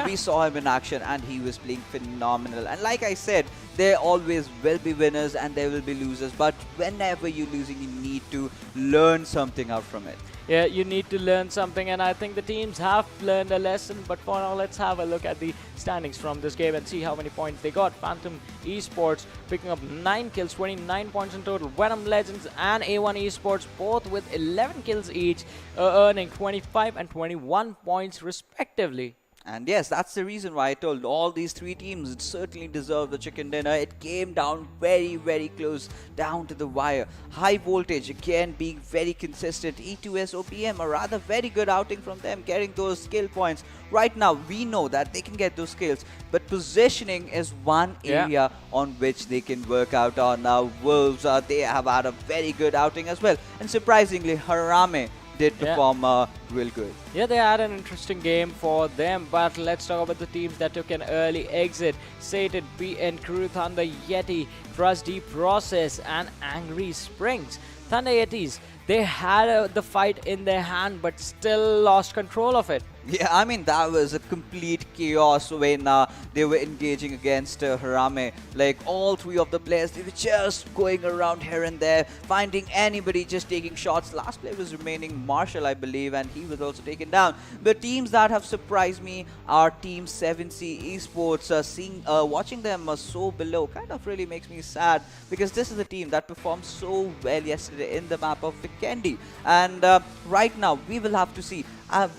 We saw him in action and he was playing phenomenal. And like I said, there always will be winners and there will be losers. But whenever you're losing, you need to learn something out from it. Yeah, you need to learn something, and I think the teams have learned a lesson. But for now, let's have a look at the standings from this game and see how many points they got. Phantom Esports picking up 9 kills, 29 points in total. Venom Legends and A1 Esports both with 11 kills each, earning 25 and 21 points respectively. And yes, that's the reason why I told all these 3 teams certainly deserve the chicken dinner. It came down very, very close, down to the wire. High voltage, again, being very consistent. E2S OPM, a rather very good outing from them, getting those skill points. Right now, we know that they can get those skills, but positioning is one area on which they can work out on. Now, Wolves, they have had a very good outing as well. And surprisingly, Harame did perform real good. Yeah, they had an interesting game for them, but let's talk about the teams that took an early exit. Sated, BN Crew, Thunder Yeti, Trusty Process, and Angry Springs. Thunder Yetis, they had the fight in their hand, but still lost control of it. Yeah, I mean, that was a complete chaos when they were engaging against Harame. Like, all 3 of the players, they were just going around here and there, finding anybody, just taking shots. Last player was remaining Marshall, I believe, and he was also taken down. The teams that have surprised me are Team 7C Esports. Watching them so below kind of really makes me sad, because this is a team that performed so well yesterday in the map of Vikendi. And right now, we will have to see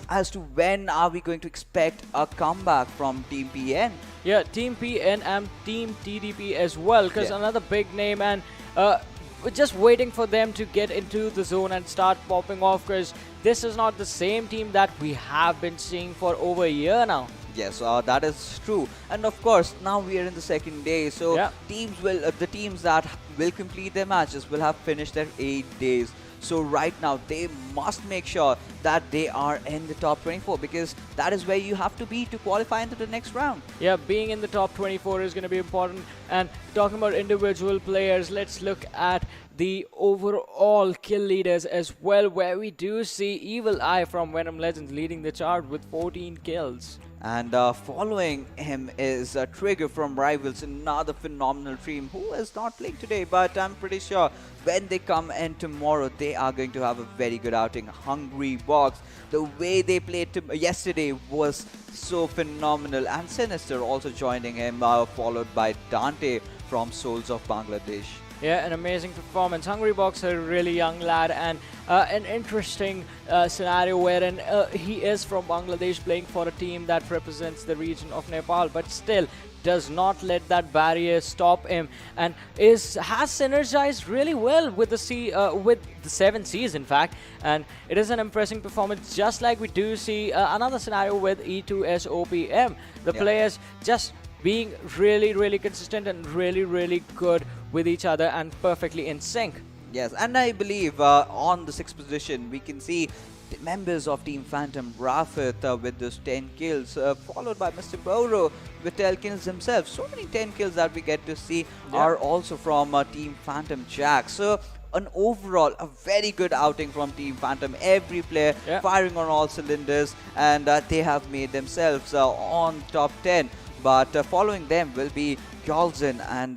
as to when are we going to expect a comeback from Team PN. Yeah, Team PN and Team TDP as well, because another big name, and we're just waiting for them to get into the zone and start popping off, because this is not the same team that we have been seeing for over a year now. Yes, that is true. And of course, now we are in the second day, so teams will, the teams that will complete their matches will have finished their 8 days. So right now, they must make sure that they are in the top 24, because that is where you have to be to qualify into the next round. Yeah, being in the top 24 is going to be important. And talking about individual players, let's look at the overall kill leaders as well, where we do see Evil Eye from Venom Legends leading the chart with 14 kills. And following him is Trigger from Rivals, another phenomenal team who is not playing today, but I'm pretty sure when they come in tomorrow, they are going to have a very good outing. Hungry Box, the way they played yesterday was so phenomenal. And Sinister also joining him, followed by Dante from Soulz of Bangladesh. Yeah, an amazing performance. Hungry Box, a really young lad, and an interesting scenario wherein he is from Bangladesh, playing for a team that represents the region of Nepal, but still does not let that barrier stop him, and has synergized really well with the with the 7 Cs, in fact. And it is an impressive performance, just like we do see another scenario with E2S OPM. The players just being really consistent and really good with each other and perfectly in sync. Yes, and I believe on the 6th position, we can see the members of Team Phantom, Rafit with those 10 kills, followed by Mr. Boro with 10 kills himself. So many 10 kills that we get to see are also from Team Phantom Jack. So an overall, a very good outing from Team Phantom. Every player firing on all cylinders, and they have made themselves on top 10. But following them will be Yolzin and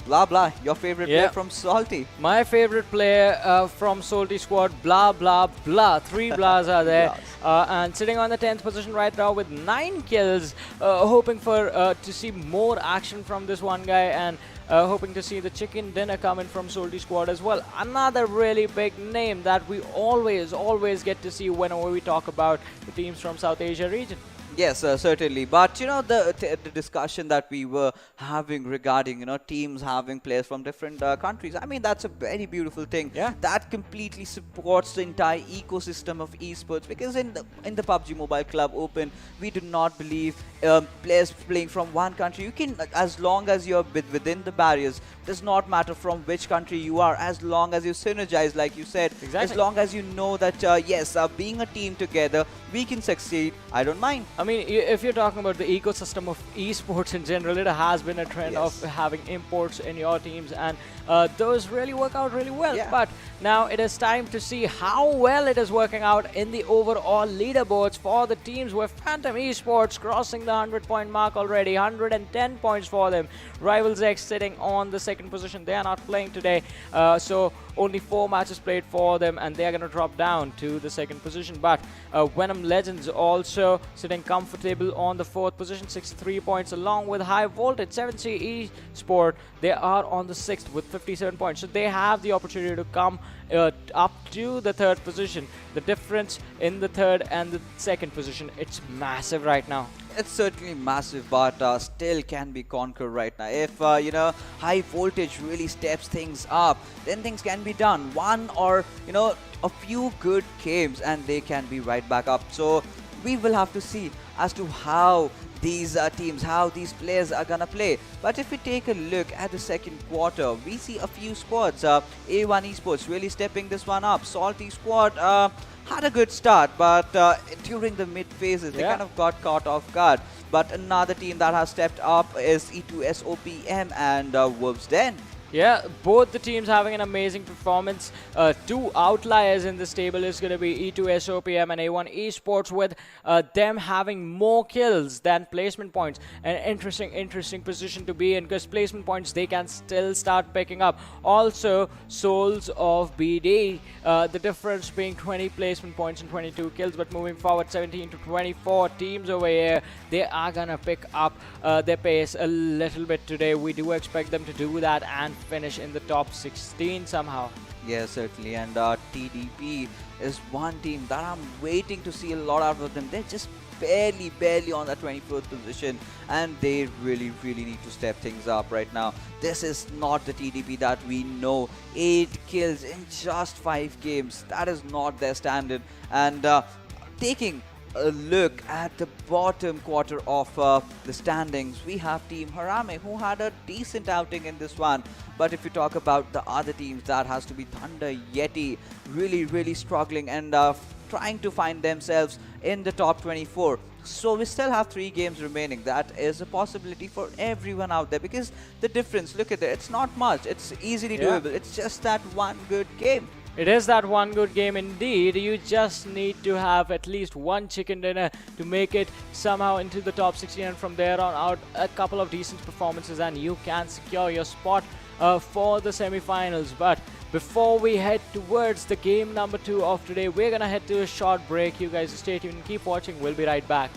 Blah Blah, your favorite player from Salty. My favorite player from Salty squad, Blah Blah Blah. 3 Blahs are there. And sitting on the 10th position right now with 9 kills, hoping for to see more action from this one guy, and hoping to see the chicken dinner coming from Salty squad as well. Another really big name that we always get to see whenever we talk about the teams from South Asia region. Yes, certainly. But you know, the discussion that we were having regarding, you know, teams having players from different countries, I mean, that's a very beautiful thing. That completely supports the entire ecosystem of esports, because in the PUBG Mobile Club Open, we do not believe players playing from one country. You can, as long as you're within the barriers, does not matter from which country you are, as long as you synergize, like you said, as long as you know that yes, being a team together, we can succeed. I don't mind. I mean, if you're talking about the ecosystem of esports in general, it has been a trend of having imports in your teams, and those really work out really well. But now it is time to see how well it is working out in the overall leaderboards for the teams, with Phantom Esports crossing the 100-point mark already, 110 points for them. Rivals X sitting on the 2nd position. They are not playing today, so only 4 matches played for them, and they are going to drop down to the 2nd position. But Venom Legends also sitting comfortable on the 4th position, 63 points, along with High Voltage 7C Esport. They are on the 6th with 57 points, so they have the opportunity to come up to the 3rd position. The difference in the 3rd and the 2nd position, it's massive right now. It's certainly massive, but still can be conquered right now. If you know, High Voltage really steps things up, then things can be done. One or, you know, a few good games and they can be right back up. So we will have to see as to how these teams, how these players are gonna play. But if we take a look at the 2nd quarter, we see a few squads. A1 Esports really stepping this one up. Salty squad had a good start, but during the mid phases, they kind of got caught off guard. But another team that has stepped up is E2SOPM and Wolves Den. Yeah, both the teams having an amazing performance. 2 outliers in this table is going to be E2SOPM and A1 Esports, with them having more kills than placement points. An interesting position to be in, because placement points, they can still start picking up. Also, Soulz of BD, the difference being 20 placement points and 22 kills, but moving forward 17 to 24 teams over here, they are going to pick up their pace a little bit today. We do expect them to do that and finish in the top 16 somehow. Yeah, certainly. And TDP is one team that I'm waiting to see a lot out of them. They're just barely on the 24th position, and they really need to step things up right now. This is not the TDP that we know. 8 kills in just 5 games. That is not their standard. And taking a look at the bottom quarter of the standings, we have Team HARAME, who had a decent outing in this one. But if you talk about the other teams, that has to be Thunder Yeti, really struggling and trying to find themselves in the top 24. So we still have 3 games remaining. That is a possibility for everyone out there, because the difference, look at it, it's not much. It's easily doable. It's just that one good game. It is that one good game indeed. You just need to have at least one chicken dinner to make it somehow into the top 16, and from there on out, a couple of decent performances and you can secure your spot for the semi-finals. But before we head towards the game number 2 of today, we're gonna head to a short break. You guys stay tuned and keep watching. We'll be right back.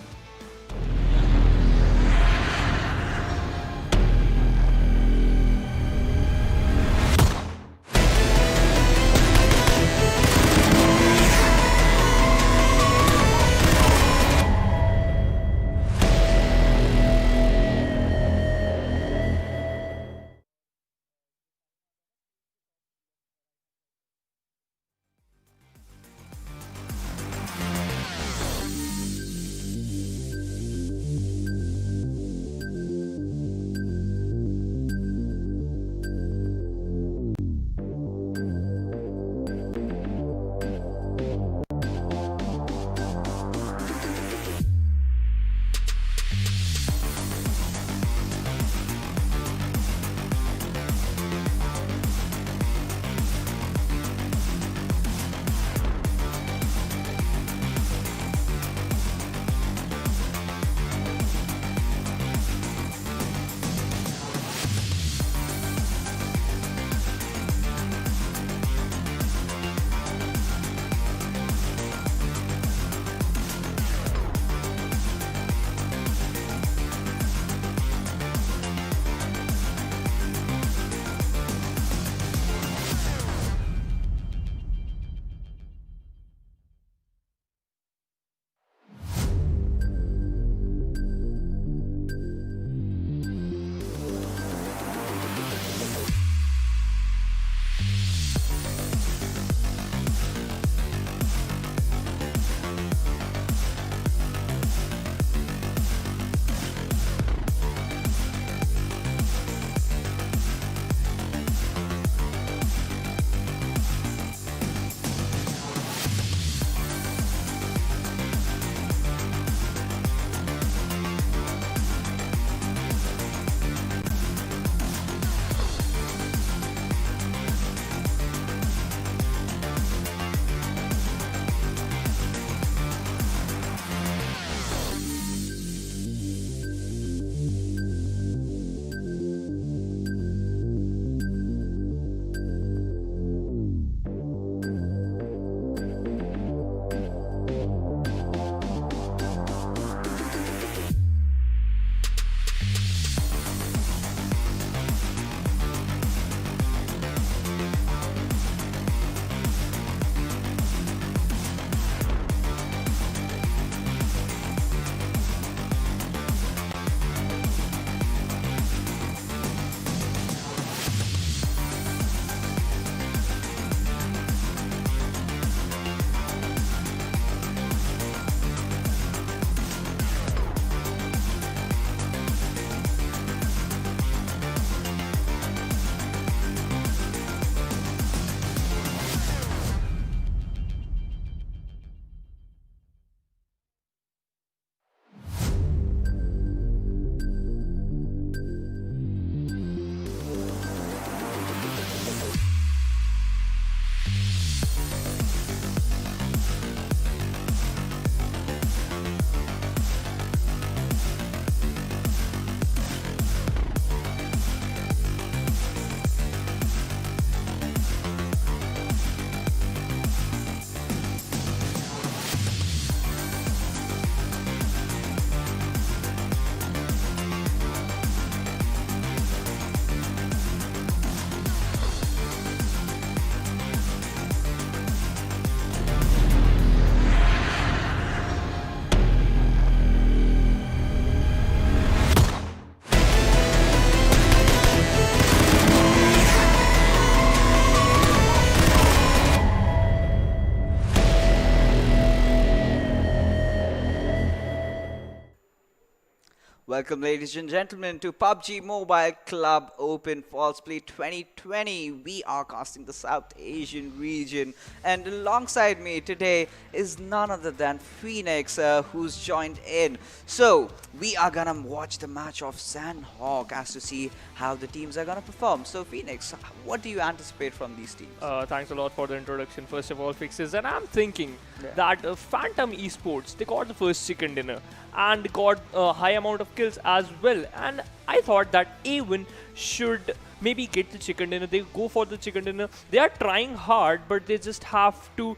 Welcome, ladies and gentlemen, to PUBG Mobile Club Open Falls Play 2020. We are casting the South Asian region, and alongside me today is none other than Phoenix, who's joined in. So, we are gonna watch the match of Sanhok as to see how the teams are gonna perform. So, Phoenix, what do you anticipate from these teams? Thanks a lot for the introduction, first of all, Fixes. And I'm thinking that Phantom Esports, they got the first chicken dinner and got a high amount of kills as well. And I thought that A1 should maybe get the chicken dinner. They go for the chicken dinner. They are trying hard, but they just have to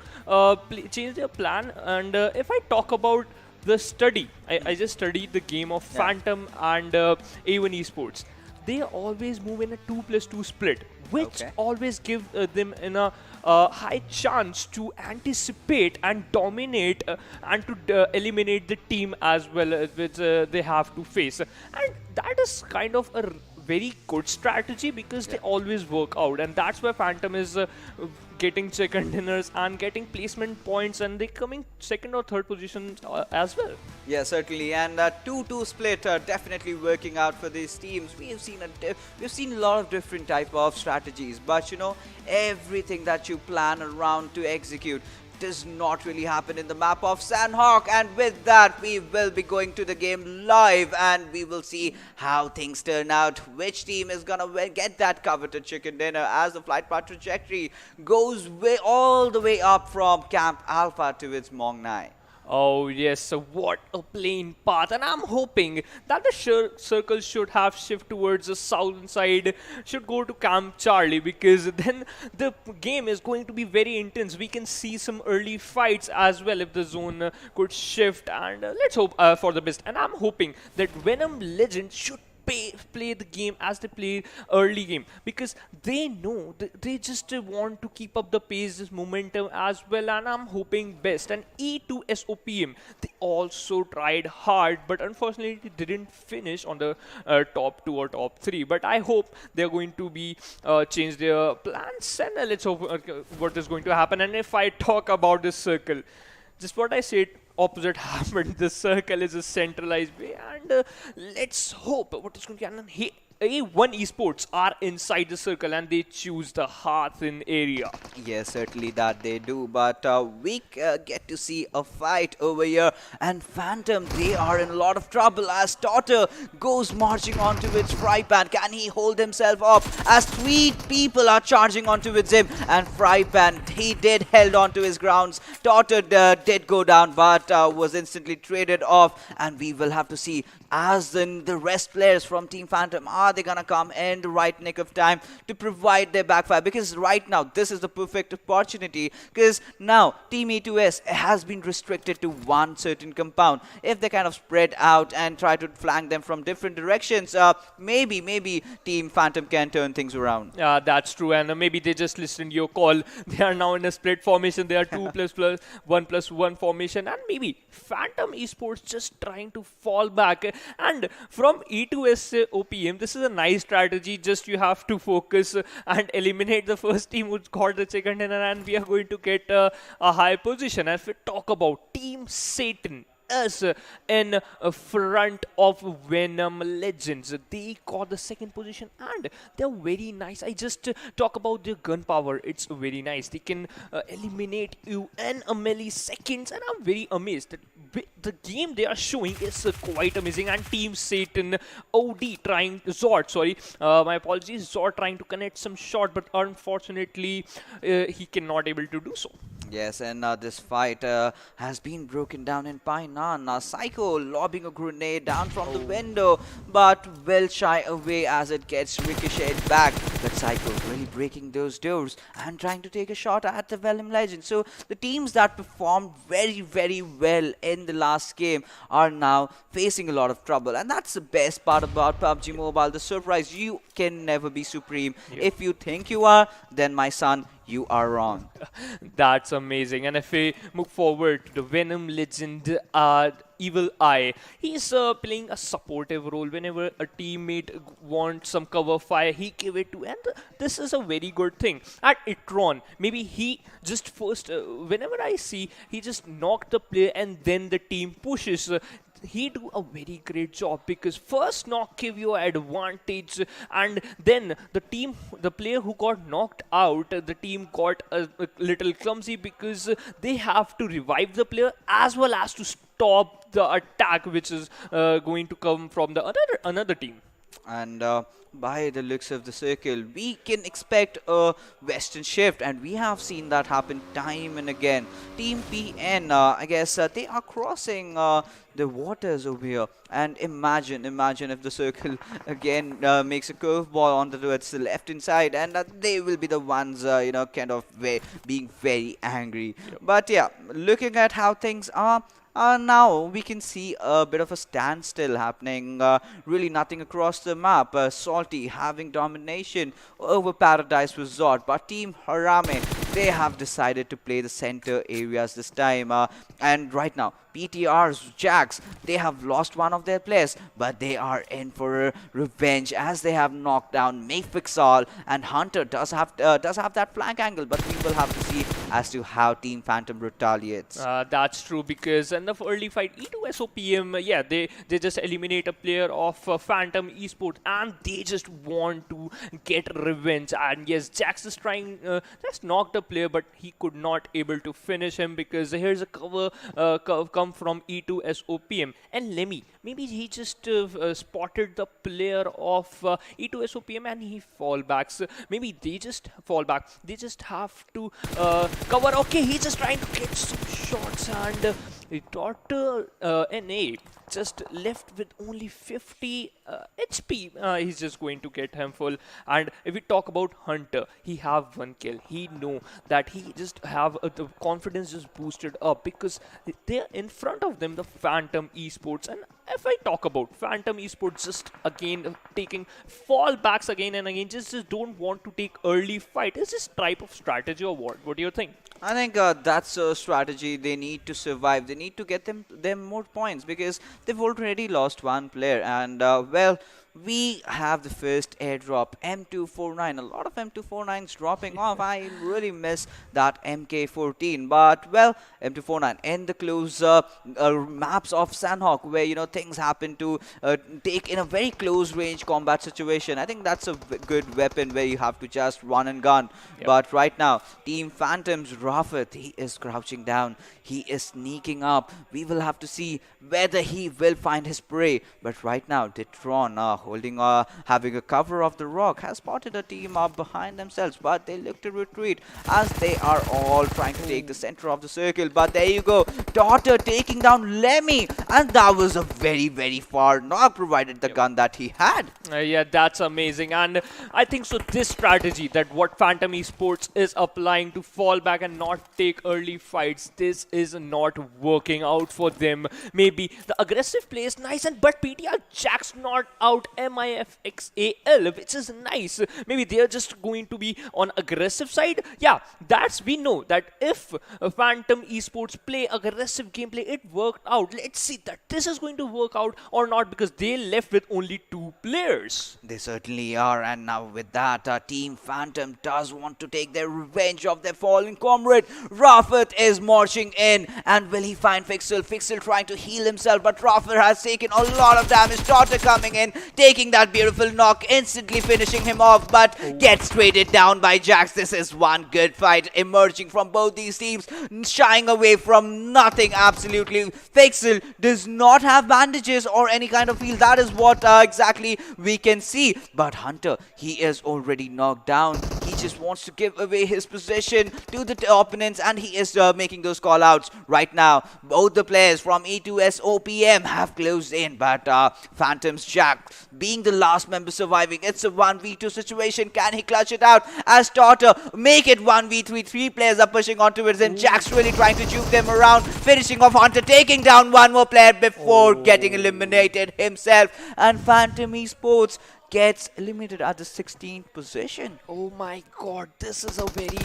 change their plan. And if I talk about the study, I just studied the game of Phantom and A1 Esports. They always move in a 2+2 split, which always give them in a high chance to anticipate and dominate and to eliminate the team as well, which they have to face. And that is kind of a very good strategy because they always work out, and that's why Phantom is getting chicken dinners and getting placement points, and they coming second or third position as well. Yeah, certainly, and 2-2 split definitely working out for these teams. We've seen a lot of different type of strategies, but you know, everything that you plan around to execute does not really happen in the map of Sanhok. And with that, we will be going to the game live, and we will see how things turn out. Which team is gonna get that coveted chicken dinner as the flight path trajectory goes all the way up from Camp Alpha to its Mongnai. Oh yes, so what a plain path, and I'm hoping that the circle should have shift towards the southern side, should go to Camp Charlie, because then the game is going to be very intense. We can see some early fights as well if the zone could shift, and let's hope for the best. And I'm hoping that Venom Legend should play the game as they play early game, because they know they just want to keep up the pace, this momentum as well, and I'm hoping best. And E2 SOPM, they also tried hard, but unfortunately didn't finish on the top 2 or top 3, but I hope they're going to be change their plans, and let's hope what is going to happen. And if I talk about this circle, just what I said, opposite happened. The circle is a centralized way, and let's hope what is going to happen. A1 Esports are inside the circle, and they choose the Hearthen area. Yes, certainly that they do, but we get to see a fight over here, and Phantom, they are in a lot of trouble as Daughter goes marching onto its fry pan. Can he hold himself up as 3 people are charging onto him? And fry pan, he did held onto his grounds. Daughter did go down, but was instantly traded off, and we will have to see as the rest players from Team Phantom, are they gonna come in the right nick of time to provide their backfire? Because right now this is the perfect opportunity, because now Team E2S has been restricted to one certain compound. If they kind of spread out and try to flank them from different directions, maybe Team Phantom can turn things around. Yeah, that's true, and maybe they just listened to your call. They are now in a split formation. They are 2+1 formation, and maybe Phantom Esports just trying to fall back. And from E2S OPM, this is a nice strategy. Just you have to focus and eliminate the first team who's got the chicken dinner, and we are going to get a high position. As we talk about Team Satan is in front of Venom Legends, they got the second position, and they're very nice. I just talk about their gun power. It's very nice. They can eliminate you in a milliseconds, and I'm very amazed that the game they are showing is quite amazing. And Team Satan OD trying my apologies, Zord trying to connect some shot, but unfortunately he cannot able to do so. Yes, and this fight has been broken down in Painan. Psycho lobbing a grenade down from the window, but will shy away as it gets ricocheted back. But Psycho really breaking those doors and trying to take a shot at the Venom Legend. So the teams that performed very, very well in the last game are now facing a lot of trouble. And that's the best part about PUBG Mobile, the surprise. You can never be supreme. If you think you are, then my son, you are wrong. That's amazing. And if we move forward to the Venom Legend, Evil Eye, he's playing a supportive role. Whenever a teammate wants some cover fire, he give it to, and this is a very good thing. At Itron, maybe he just first, whenever I see, he just knocked the player and then the team pushes. he do a very great job, because first knock give you advantage, and then the player who got knocked out, the team got a little clumsy, because they have to revive the player as well as to stop the attack which is going to come from the another team. And by the looks of the circle, we can expect a western shift, and we have seen that happen time and again. Team PN, I guess they are crossing the waters over here, and imagine if the circle again makes a curveball onto its left hand side, and they will be the ones kind of being very angry. Yep. But yeah, looking at how things are, now we can see a bit of a standstill happening. Really nothing across the map. Salty having domination over Paradise Resort, but Team HARAME, they have decided to play the center areas this time. And right now, PTR's Jax, they have lost one of their players, but they are in for revenge as they have knocked down Mayfixal, and Hunter does have that flank angle, but we will have to see as to how Team Phantom retaliates. That's true, because in the early fight, E2SOPM, yeah, they just eliminate a player of Phantom Esports, and they just want to get revenge. And yes, Jax is trying, just knocked a player, but he could not able to finish him, because here's a cover come from E2SOPM. And Lemmy, maybe he just spotted the player of E2SOPM and he fall backs. Maybe they just fall back. They just have to cover. Okay, he's just trying to get some shots, and Dr. NA just left with only 50 HP. He's just going to get him full. And if we talk about Hunter, he have one kill. He know that he just have the confidence just boosted up, because they're in front of them, the Phantom Esports. And if I talk about Phantom Esports, just again taking fallbacks again and again, just don't want to take early fight. Is this type of strategy or what? What do you think? I think that's a strategy. They need to survive. They need to get them more points, because they've already lost one player. And well, we have the first airdrop, M249. A lot of M249s dropping off. I really miss that MK14. But well, M249 in the close maps of Sanhok, where things happen to take in a very close range combat situation. I think that's a good weapon where you have to just run and gun. Yep. But right now, Team Phantoms, Rafat, he is crouching down. He is sneaking up. We will have to see whether he will find his prey. But right now, Detron having a cover of the rock, has spotted a team up behind themselves, but they look to retreat as they are all trying to take the center of the circle. But there you go, Daughter taking down Lemmy, and that was a very, very far knock, provided the gun that he had. Yeah, that's amazing. And I think so this strategy that what Phantom Esports is applying to fall back and not take early fights, this is not working out for them. Maybe the aggressive play is nice, but PTR Jax not out MIFXAL, which is nice. Maybe they're just going to be on aggressive side. Yeah, we know that if Phantom Esports play aggressive gameplay, it worked out. Let's see that this is going to work out or not, because they left with only 2 players. They certainly are, and now with that, Team Phantom does want to take their revenge of their fallen comrade. Rafat is marching in, and will he find Fixel? Fixel trying to heal himself, but Rafat has taken a lot of damage. Daughter coming in, taking that beautiful knock, instantly finishing him off, but gets traded down by Jax. This is one good fight emerging from both these teams, shying away from nothing, absolutely. Fixel does not have bandages or any kind of heal. That is what exactly we can see. But Hunter, he is already knocked down. He just wants to give away his position to the opponents, and he is making those call outs right now. Both the players from E2SOPM have closed in, but Phantom's Jack being the last member surviving. It's a 1v2 situation. Can he clutch it out as Daughter make it 1v3? 3 players are pushing onto it, and Jack's really trying to juke them around, finishing off Hunter, taking down one more player before getting eliminated himself. And Phantom Esports gets eliminated at the 16th position. Oh my god, this is a very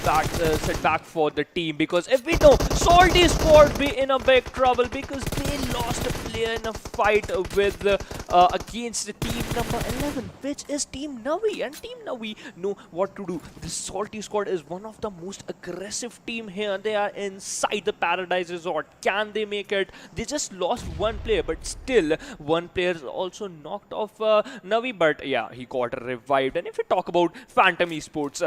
bad setback for the team, because if we know, Salty Squad be in a big trouble, because they lost a player in a fight with against the team number 11, which is Team NAVI. And Team NAVI know what to do. The Salty squad is one of the most aggressive team here. They are inside the Paradise Resort. Can they make it? They just lost one player, but still one player is also knocked off NAVI. But yeah, he got revived. And if you talk about Phantom Esports,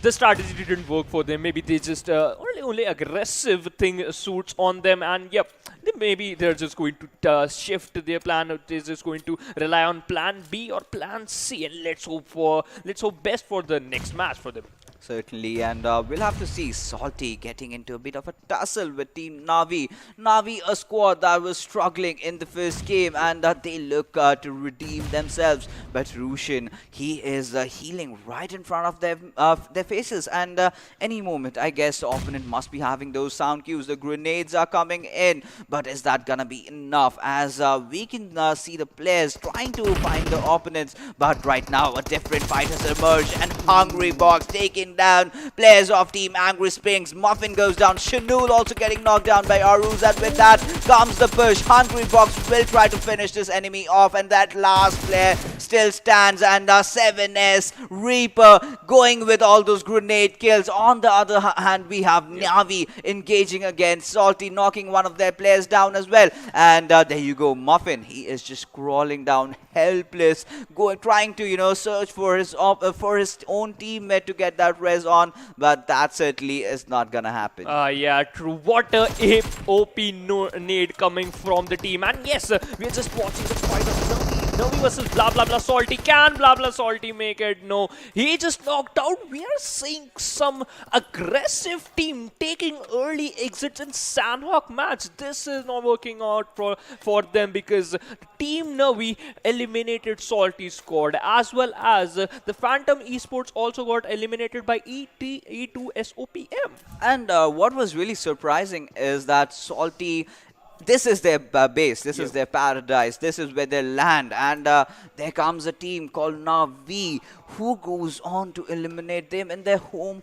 the strategy didn't work for them. Maybe they just only aggressive thing suits on them, and yep, maybe they're just going to shift their plan. Or they're just going to rely on Plan B or Plan C, and let's hope best for the next match for them. Certainly, and we'll have to see Salty getting into a bit of a tussle with Team NAVI. NAVI, a squad that was struggling in the first game, and they look to redeem themselves. But Rushin, he is healing right in front of their faces, and any moment, I guess, the opponent must be having those sound cues. The grenades are coming in, but is that gonna be enough? As we can see the players trying to find the opponents, but right now a different fight has emerged, and Hungry Box taking down players of Team Angry Springs. Muffin goes down. Shanul also getting knocked down by Aruz, and with that comes the push. Hungry Box will try to finish this enemy off, and that last player still stands, and 7S Reaper going with all those grenade kills. On the other hand, we have NAVI engaging against Salty, knocking one of their players down as well. And there you go, Muffin. He is just crawling down, helpless, trying to search for his own teammate to get that res on, but that certainly is not gonna happen. Yeah, true. What a OP nade coming from the team. And yes, we're just watching the fight of NAVI versus blah blah blah Salty. Can blah blah Salty make it? No, he just knocked out. We are seeing some aggressive team taking early exits in Sanhok match. This is not working out for them, because Team NAVI eliminated Salty squad, as well as the Phantom Esports also got eliminated by E2SOPM. And what was really surprising is that Salty, this is their base, this is their paradise, this is where they land, and there comes a team called NAVI who goes on to eliminate them in their own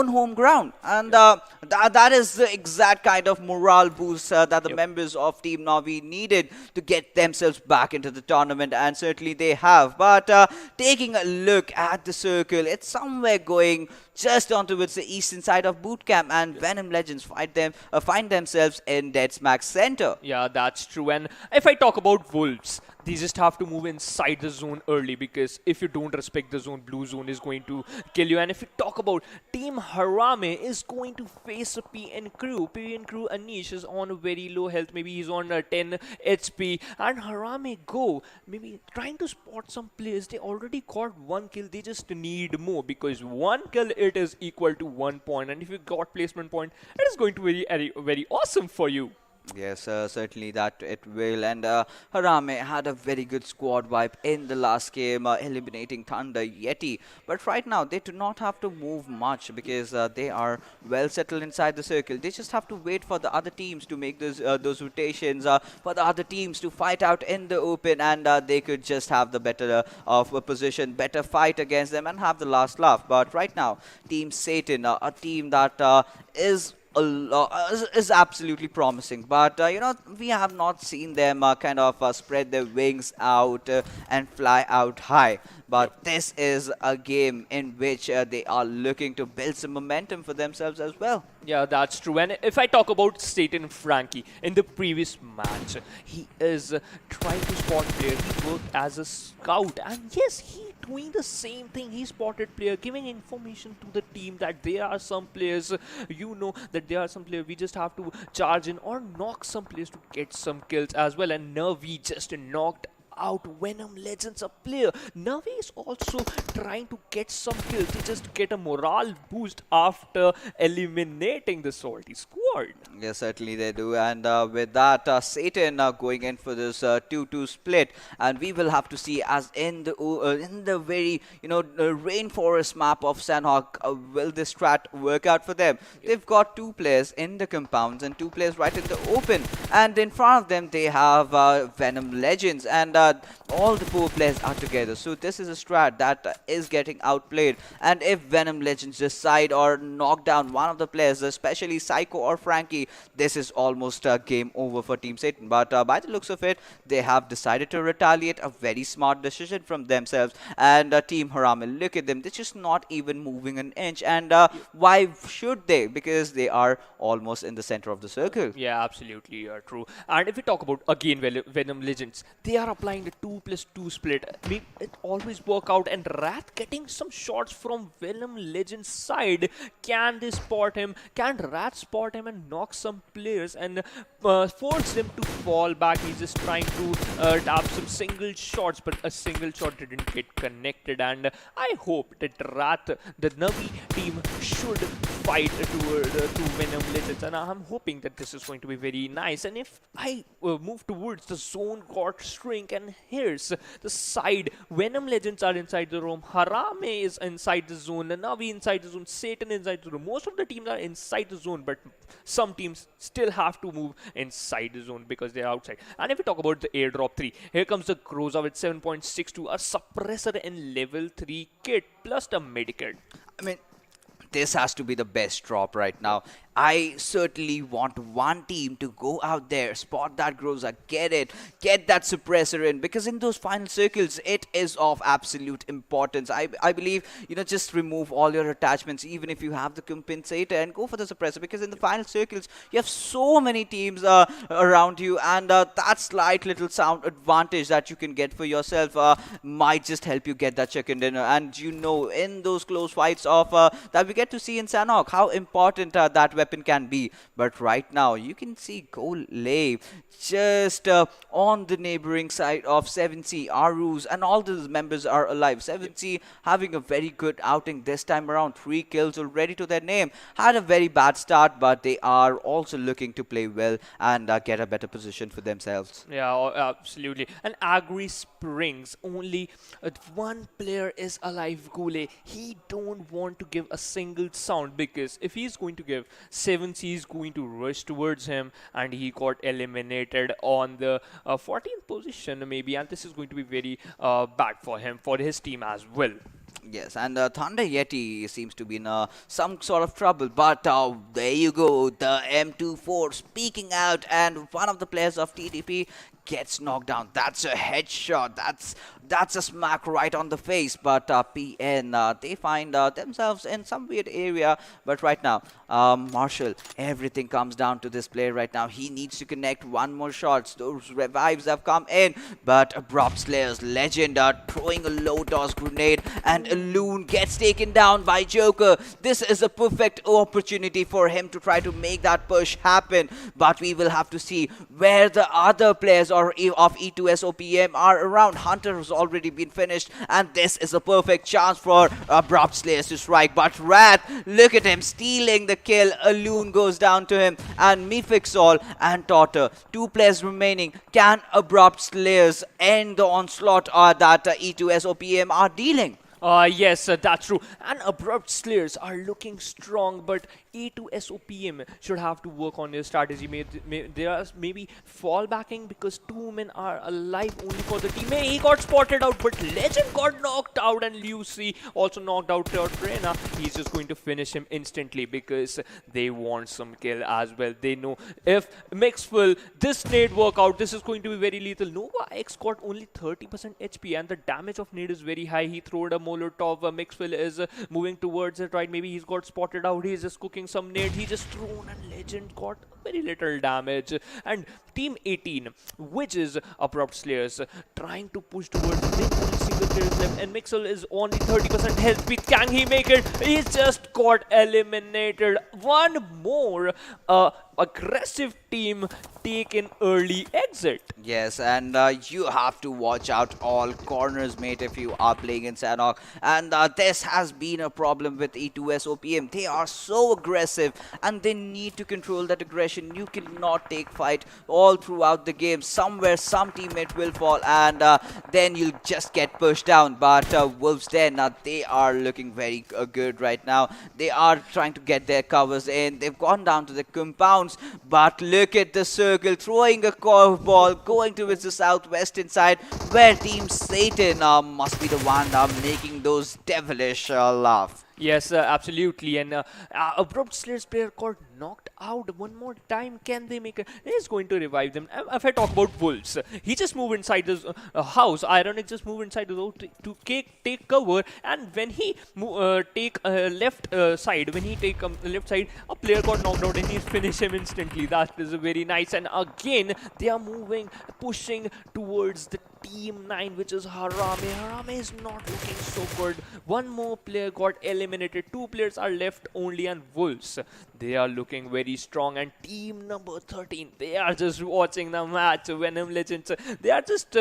home ground, and that is the exact kind of morale boost that the members of Team NAVI needed to get themselves back into the tournament, and certainly they have. But taking a look at the circle, it's somewhere going just onto the eastern side of bootcamp, and Venom Legends find themselves in Dead Smack's center. Yeah, that's true. And if I talk about Wolves, they just have to move inside the zone early, because if you don't respect the zone, blue zone is going to kill you. And if you talk about Team HARAME is going to face a PN crew. PN crew Anish is on very low health. Maybe he's on 10 HP. And HARAME go, maybe trying to spot some players. They already got one kill. They just need more, because one kill, it is equal to 1 point. And if you got placement point, it is going to be very, very awesome for you. Yes, certainly that it will. And HARAME had a very good squad wipe in the last game, eliminating Thunder Yeti. But right now, they do not have to move much, because they are well settled inside the circle. They just have to wait for the other teams to make those rotations, for the other teams to fight out in the open, and they could just have the better of a position, better fight against them, and have the last laugh. But right now, Team Satan, a team that is absolutely promising, but we have not seen them kind of spread their wings out and fly out high. But this is a game in which they are looking to build some momentum for themselves as well. Yeah, that's true. And if I talk about Satan Frankie, in the previous match, he is trying to spot player. He worked as a scout, and yes, he doing the same thing. He spotted player, giving information to the team that there are some players, that there are some players, we just have to charge in or knock some players to get some kills as well. And NAVI just knocked out Venom Legends, a player. NAVI is also trying to get some kills. They just get a morale boost after eliminating the Salty squad. Yes, certainly they do. And with that, Satan going in for this 2-2 split, and we will have to see, as in the very rainforest map of Sanhok, will this strat work out for them? They've got 2 players in the compounds and 2 players right in the open, and in front of them they have Venom Legends, and all the 4 players are together. So this is a strat that is getting outplayed, and if Venom Legends decide or knock down one of the players, especially Psycho or Frankie, this is almost a game over for Team Satan. But by the looks of it, they have decided to retaliate. A very smart decision from themselves. And Team Harame, look at them. They're just not even moving an inch. And why should they? Because they are almost in the center of the circle. Yeah, absolutely true. And if we talk about again Venom Legends, they are applying the 2+2 split. I mean, it always work out. And Wrath getting some shots from Venom Legends side. Can they spot him? Can Wrath spot him and knock some players and force them to fall back? He's just trying to tap some single shots, but a single shot didn't get connected. And I hope that Wrath, the NAVI team, should fight to Venom Legends, and I'm hoping that this is going to be very nice. And if I move towards the zone got shrink, and here's the side, Venom Legends are inside the room, Harame is inside the zone, the NAVI inside the zone, Satan inside the room. Most of the teams are inside the zone, but some teams still have to move inside the zone because they're outside. And if we talk about the airdrop 3, here comes the Groza with 7.62, a suppressor in level 3 kit plus the medikit. I mean, this has to be the best drop right now. I certainly want one team to go out there, spot that Groza, get it, get that suppressor in, because in those final circles, it is of absolute importance. I believe, just remove all your attachments, even if you have the compensator, and go for the suppressor, because in the final circles, you have so many teams around you, and that slight little sound advantage that you can get for yourself might just help you get that chicken dinner. And in those close fights of that we get to see in Sanhok, how important that weapon can be. But right now you can see Golay just on the neighboring side of 7C. Arus and all those members are alive. 7C having a very good outing this time around. 3 kills already to their name. Had a very bad start, but they are also looking to play well and get a better position for themselves. Yeah, absolutely. And Agri Springs, only one player is alive, Golay. He don't want to give a single sound, because if he's going to give, 7C is going to rush towards him, and he got eliminated on the 14th position maybe, and this is going to be very bad for him, for his team as well. Yes, and Thunder Yeti seems to be in some sort of trouble, but there you go, the M24 speaking out, and one of the players of TTP gets knocked down. That's a headshot. That's a smack right on the face. But PN, they find themselves in some weird area. But right now, Marshall, everything comes down to this player right now. He needs to connect one more shots. Those revives have come in, but Abrupt Slayers, Legend, throwing a low toss grenade, and Loon gets taken down by Joker. This is a perfect opportunity for him to try to make that push happen. But we will have to see where the other players of E2S OPM are around. Hunter has already been finished, and this is a perfect chance for Abrupt Slayers to strike. But Wrath, look at him stealing the kill. A Loon goes down to him, and Mifixol and Totter, 2 players remaining. Can Abrupt Slayers end the onslaught that E2S OPM are dealing? Yes, that's true. And Abrupt Slayers are looking strong, but A2SOPM should have to work on their strategy. They are maybe fall backing because 2 men are alive only for the team. He got spotted out, but Legend got knocked out, and Lucy also knocked out Trena. He's just going to finish him instantly because they want some kill as well. They know if Mixful, this nade work out, this is going to be very lethal. Nova X got only 30% HP, and the damage of nade is very high. He threw a Molotov. Mixful is moving towards it, right? Maybe he's got spotted out. He's just cooking some nade. He just thrown, and Legend got very little damage. And Team 18, which is Abrupt Slayers, trying to push towards the only single player is left, and Mixel is only 30% health. Can he make it? He's just got eliminated. One more aggressive team take an early exit. Yes, and you have to watch out all corners, mate, if you are playing in Sanhok. And this has been a problem with E2S OPM. They are so aggressive, and they need to control that aggression. You cannot take fight all throughout the game. Somewhere some teammate will fall, and then you'll just get pushed down. But Wolves Den, they are looking very good right now. They are trying to get their covers in. They've gone down to the compounds, but look at the circle, throwing a curveball, going towards the southwestern side, where Team Satan must be the one making those devilish laugh. Yes, absolutely. And Abrupt Slayers player got knocked out one more time. Can they make it? He's going to revive them. If I talk about Wolves, he just moved inside his house. Ironic just moved inside the road to take cover, and when he take left side, when he take left side, a player got knocked out and he finished him instantly. That is very nice. And again, they are moving, pushing towards the Team 9, which is HARAME. HARAME is not looking so good. One more player got eliminated. 2 players are left only, and Wolves, they are looking very strong. And team number 13, they are just watching the match. Venom Legends, they are just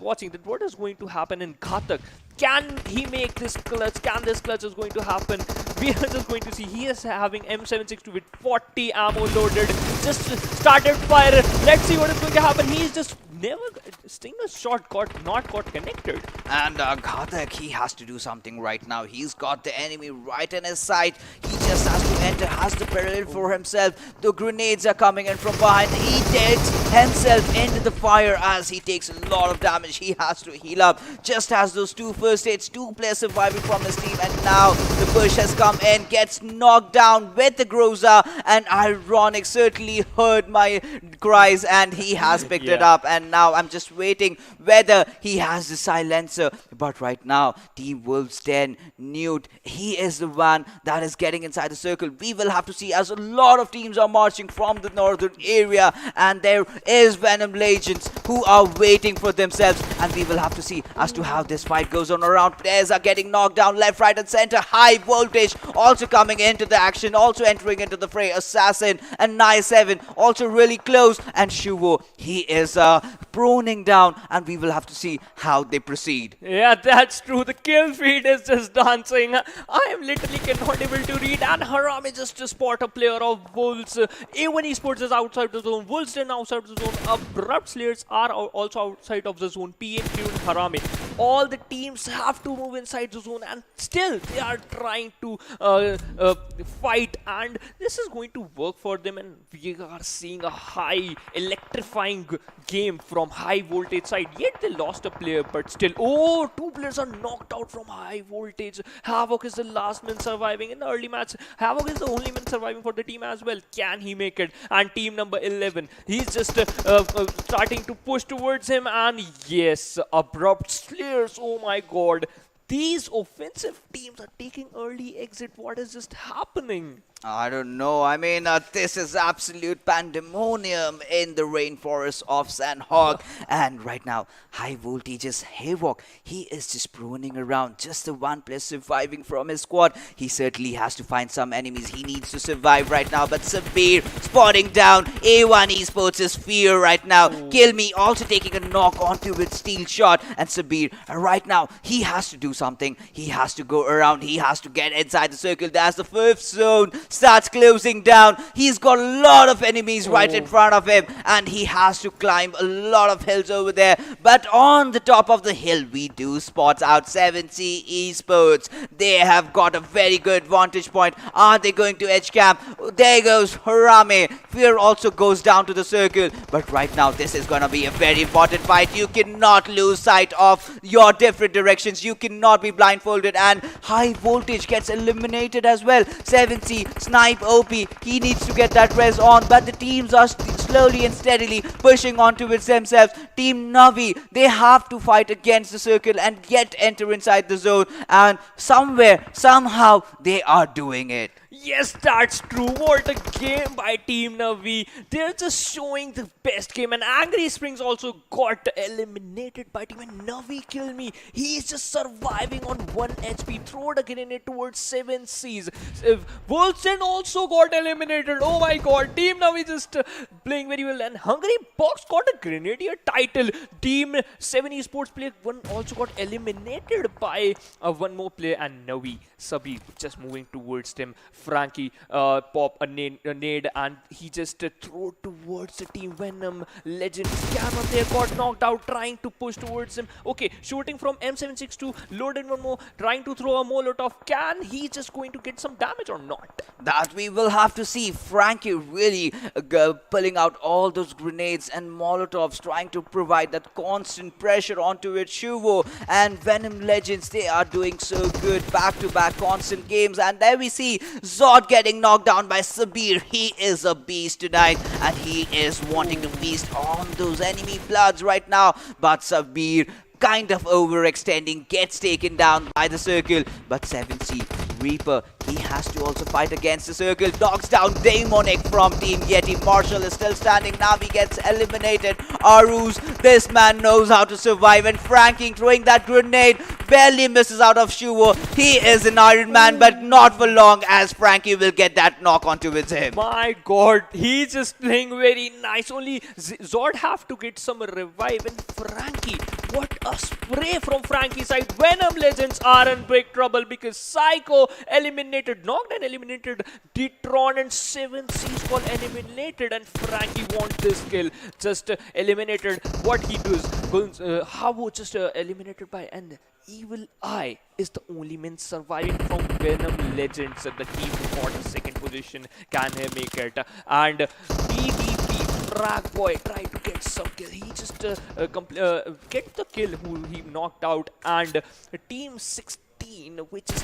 watching that what is going to happen in Ghatak. Can he make this clutch? Can this clutch is going to happen? We are just going to see. He is having M762 with 40 ammo loaded. Just started fire. Let's see what is going to happen. He is just never single shot not got connected. And Ghatak, he has to do something right now. He's got the enemy right in his sight. He just has to enter, has to parallel for himself. The grenades are coming in from behind. He takes himself into the fire as he takes a lot of damage. He has to heal up. Just has those 2 first aids, 2 players surviving from his team, and now the push has come in, gets knocked down with the Groza, and Ironic certainly heard my cries and he has picked it up, and now I'm just waiting whether he has the silencer. But right now, Team Wolves 10, Newt, he is the one that is getting inside the circle. We will have to see as a lot of teams are marching from the northern area, and there is Venom Legends who are waiting for themselves, and we will have to see as to how this fight goes on around. Players are getting knocked down left, right and center. High voltage also coming into the action, also entering into the fray. Assassin and 9-7 also really close, and Shuvo, he is proning down, and we will have to see how they proceed. Yeah, that's true. The kill feed is just dancing. I am literally cannot able to read, and HARAME just to spot a player of Wolves. A1 Esports is outside the zone. Wolves then outside the zone. Abrupt Slayers are also outside of the zone. PMCO and HARAME. All the teams have to move inside the zone, and still they are trying to fight, and this is going to work for them, and we are seeing a high electrifying game from high voltage side. Yet they lost a player, but still, 2 players are knocked out from high voltage. Havoc is the last man surviving in the early match. Havoc is the only man surviving for the team as well. Can he make it? And team number 11, he's just starting to push towards him, and yes, Abrupt Slayers, oh my god. These offensive teams are taking early exit. What is just happening? I don't know. I mean, this is absolute pandemonium in the rainforest of Sanhok. And right now, high voltage is Havoc. He is just proning around. Just the 1 player surviving from his squad. He certainly has to find some enemies. He needs to survive right now. But Sabir spotting down A1 Esports' fear right now. Kill Me also taking a knock onto with steel shot. And Sabir, right now, he has to do something. He has to go around. He has to get inside the circle. That's the 5th zone. Starts closing down. He's got a lot of enemies right in front of him, and he has to climb a lot of hills over there. But on the top of the hill, we do spot out 7C Esports. They have got a very good vantage point. Are they going to edge camp? There goes HARAME. Fear also goes down to the circle. But right now, this is going to be a very important fight. You cannot lose sight of your different directions. You cannot be blindfolded, and high voltage gets eliminated as well. 7C Snipe OP, he needs to get that res on, but the teams are slowly and steadily pushing onto it themselves. Team NAVI, they have to fight against the circle and enter inside the zone, and somehow they are doing it. Yes, that's true. What a game by Team NAVI. They're just showing the best game, and Angry Springs also got eliminated by Team NAVI. Kill Me. He is just surviving on 1 HP. Throwed a grenade towards 7Cs. Wolfson also got eliminated. Oh my god. Team NAVI just playing very well, and Hungry Box got a Grenadier title. Team 7 Esports player 1 also got eliminated by 1 more player, and NAVI, Sabi just moving towards them. Frankie pop a nade, and he just threw towards the Team Venom. Legend Scammer there got knocked out, trying to push towards him. Okay, shooting from M762, loaded 1 more, trying to throw a Molotov. Can he just going to get some damage or not? That we will have to see. Frankie really pulling out out all those grenades and molotovs, trying to provide that constant pressure onto it. Shuvo and Venom Legends, they are doing so good, back-to-back constant games. And there we see Zod getting knocked down by Sabir. He is a beast tonight, and he is wanting to feast on those enemy bloods right now. But Sabir, kind of overextending, gets taken down by the circle. But 7C Reaper, he has to also fight against the circle. Knocks down Demonic from Team Yeti. Marshall is still standing. Navi gets eliminated. Aruz, this man knows how to survive. And Frankie throwing that grenade barely misses out of Shuvo. He is an Iron Man, but not for long, as Frankie will get that knock onto him. My god, he's just playing very nice. Only Zod have to get some revive. And Frankie, what a spray from Frankie's side. Venom Legends are in big trouble because Psycho eliminated, knocked and eliminated Detron, and 7C's got eliminated, and Frankie wants this kill. Just eliminated. What he does, Havo just eliminated by an Evil Eye is the only man surviving from Venom Legends. The team who got the second position, can he make it? And PDP Frag Boy tried to get some kill. He just get the kill who he knocked out. And Team 16, which is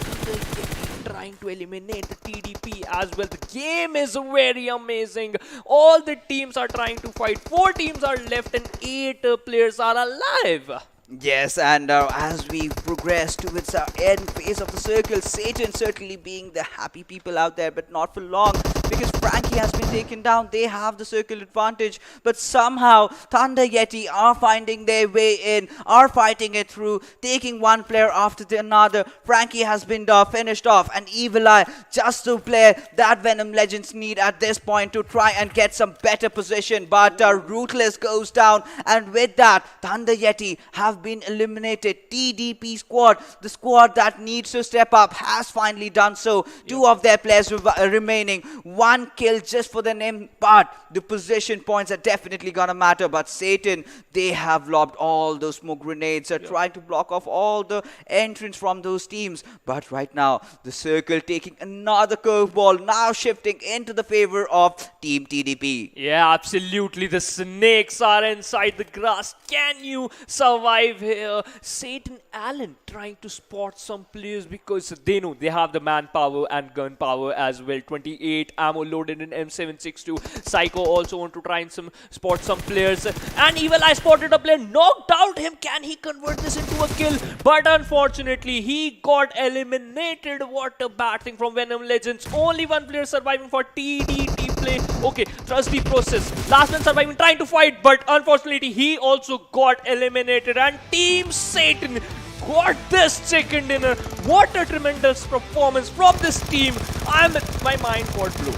trying to eliminate the TDP as well. The game is very amazing. All the teams are trying to fight. 4 teams are left and 8 players are alive. Yes, and as we progress towards our end phase of the circle, Satan certainly being the happy people out there, but not for long, because Frankie has been taken down. They have the circle advantage, but somehow Thunder Yeti are finding their way in, are fighting it through, taking one player after the another. Frankie has been finished off, and Evil Eye just the player that Venom Legends need at this point to try and get some better position. But Ruthless goes down, and with that, Thunder Yeti have been eliminated. TDP squad, the squad that needs to step up, has finally done so. 2 of their players remaining. 1 kill just for the name, but the position points are definitely gonna matter. But Satan, they have lobbed all those smoke grenades, are trying to block off all the entrance from those teams. But right now, the circle taking another curveball, now shifting into the favor of Team TDP. Yeah, absolutely. The snakes are inside the grass. Can you survive here? Satan Allen trying to spot some players because they know they have the manpower and gun power as well. 28 ammo loaded in M762. Psycho also want to try and spot some players. And Evil Eye spotted a player, knocked out him. Can he convert this into a kill? But unfortunately, he got eliminated. What a bad thing from Venom Legends. Only 1 player surviving for TDT play. Okay, trust the process. Last man surviving, trying to fight, but unfortunately, he also got eliminated. And Team Satan got this chicken dinner. What a tremendous performance from this team. My mind got blown.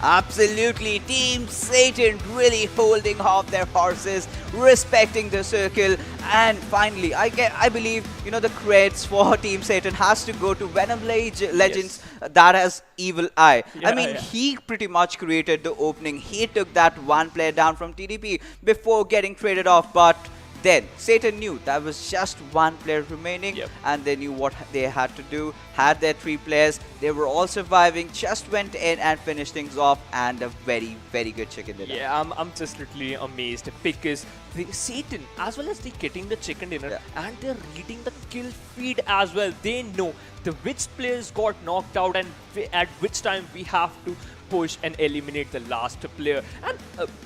Absolutely, Team Satan really holding off their horses, respecting the circle, and finally, I believe, you know, the credits for Team Satan has to go to Venom Legends. That has Evil Eye. I mean, he pretty much created the opening. He took that 1 player down from TDP before getting traded off, but then Satan knew that was just 1 player remaining, and they knew what they had to do. Had their 3 players, they were all surviving, just went in and finished things off, and a very, very good chicken dinner. Yeah, I'm just literally amazed because Satan, as well as they getting the chicken dinner, and they're reading the kill feed as well. They know which players got knocked out and at which time we have to push and eliminate the last player. And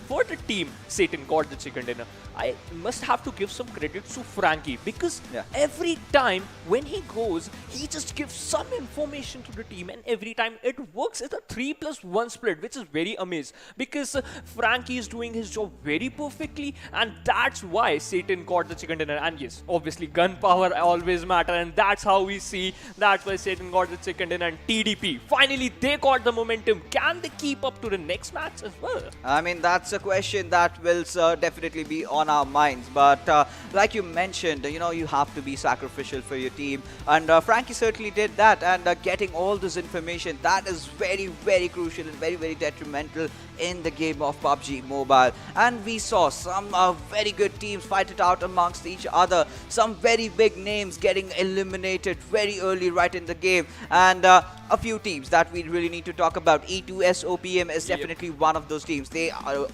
for the team, Satan got the chicken dinner. I must have to give some credit to Frankie because every time when he goes, he just gives some information to the team, and every time it works. It's a 3+1 split, which is very amazing because Frankie is doing his job very perfectly, and that's why Satan got the chicken dinner. And yes, obviously gun power always matter, and that's how we see. That's why Satan got the chicken dinner. And TDP, finally they got the momentum. Can they keep up to the next match as well? I mean, that's a question that will definitely be on our minds, but like you mentioned, you know, you have to be sacrificial for your team, and Frankie certainly did that, and getting all this information, that is very, very crucial and very, very detrimental in the game of PUBG Mobile. And we saw some very good teams fight it out amongst each other, some very big names getting eliminated very early right in the game, and a few teams that we really need to talk about. E2SOPM is definitely one of those teams. They are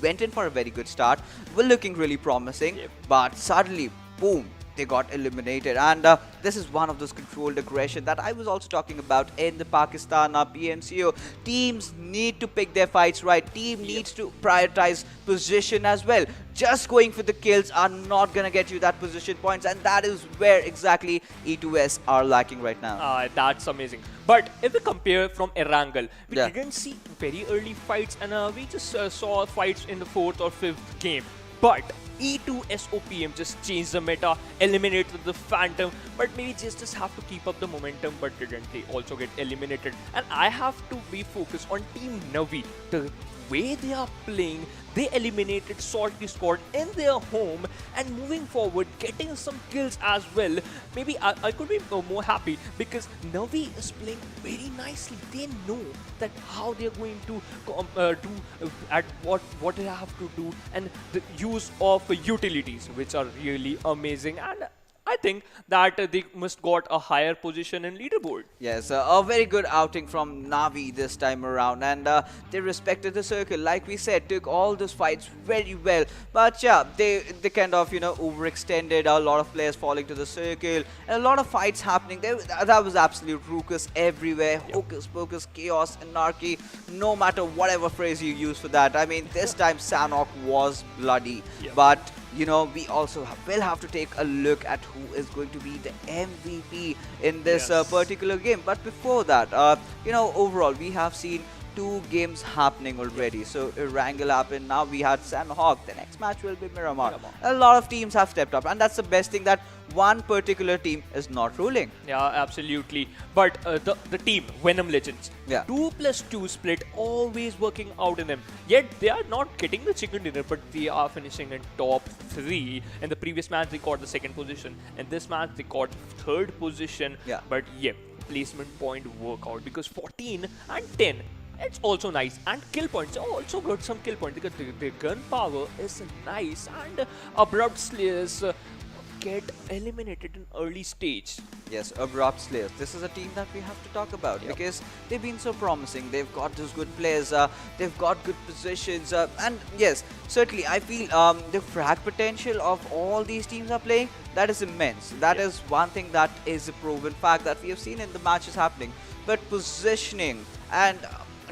went in for a very good start, were looking really promising, but suddenly, boom, they got eliminated. And this is one of those controlled aggression that I was also talking about in the Pakistan PMCO. Teams need to pick their fights right. Team needs to prioritize position as well. Just going for the kills are not going to get you that position points, and that is where exactly E2S are lacking right now. That's amazing. But if we compare from Erangel, we Yeah. didn't see very early fights, and we just saw fights in the 4th or 5th game. But E2SOPM just changed the meta, eliminated the Phantom, but maybe just have to keep up the momentum, but didn't. They also get eliminated. And I have to be focused on Team NAVI. The way they are playing, they eliminated Salty Squad in their home, and moving forward, getting some kills as well. Maybe I could be more happy because NAVI is playing very nicely. They know that how they're going to do at what they have to do, and the use of utilities, which are really amazing. And I think that they must got a higher position in leaderboard. Yes, a very good outing from Navi this time around, and they respected the circle. Like we said, took all those fights very well. But yeah, they kind of overextended. A lot of players falling to the circle, and a lot of fights happening. That was absolute ruckus everywhere. Hocus pocus, chaos, anarchy. No matter whatever phrase you use for that. I mean, this time Sanhok was bloody, but we also will have to take a look at who is going to be the MVP in this particular game. But before that, overall, we have seen 2 games happening already. So Erangel happened, now we had Sanhok, the next match will be Miramar. A lot of teams have stepped up, and that's the best thing, that one particular team is not ruling. Yeah, absolutely. But the team, Venom Legends, 2+2 split, always working out in them. Yet they are not getting the chicken dinner, but they are finishing in top 3. In the previous match, they got the 2nd position. In this match, they got 3rd position. But placement point workout, because 14 and 10. It's also nice, and kill points also got some kill points because the gun power is nice, and Abrupt Slayers get eliminated in early stage. Yes, Abrupt Slayers. This is a team that we have to talk about because they've been so promising. They've got those good players, they've got good positions, and yes, certainly I feel the frag potential of all these teams are playing, that is immense. That is one thing that is a proven fact that we have seen in the matches happening. But positioning and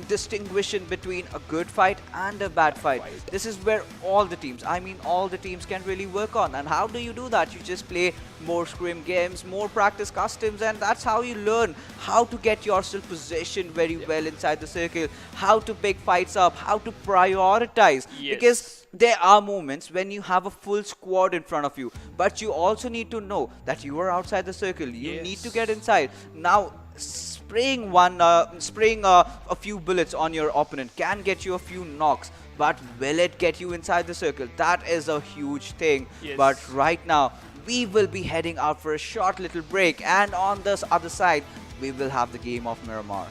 distinguishing between a good fight and a bad fight, this is where all the teams can really work on. And how do you do that? You just play more scrim games, more practice customs, and that's how you learn how to get yourself positioned very well inside the circle, how to pick fights up, how to prioritize, because there are moments when you have a full squad in front of you, but you also need to know that you are outside the circle. You need to get inside. Now spraying a few bullets on your opponent can get you a few knocks, but will it get you inside the circle? That is a huge thing. But right now we will be heading out for a short little break, and on this other side we will have the game of Miramar.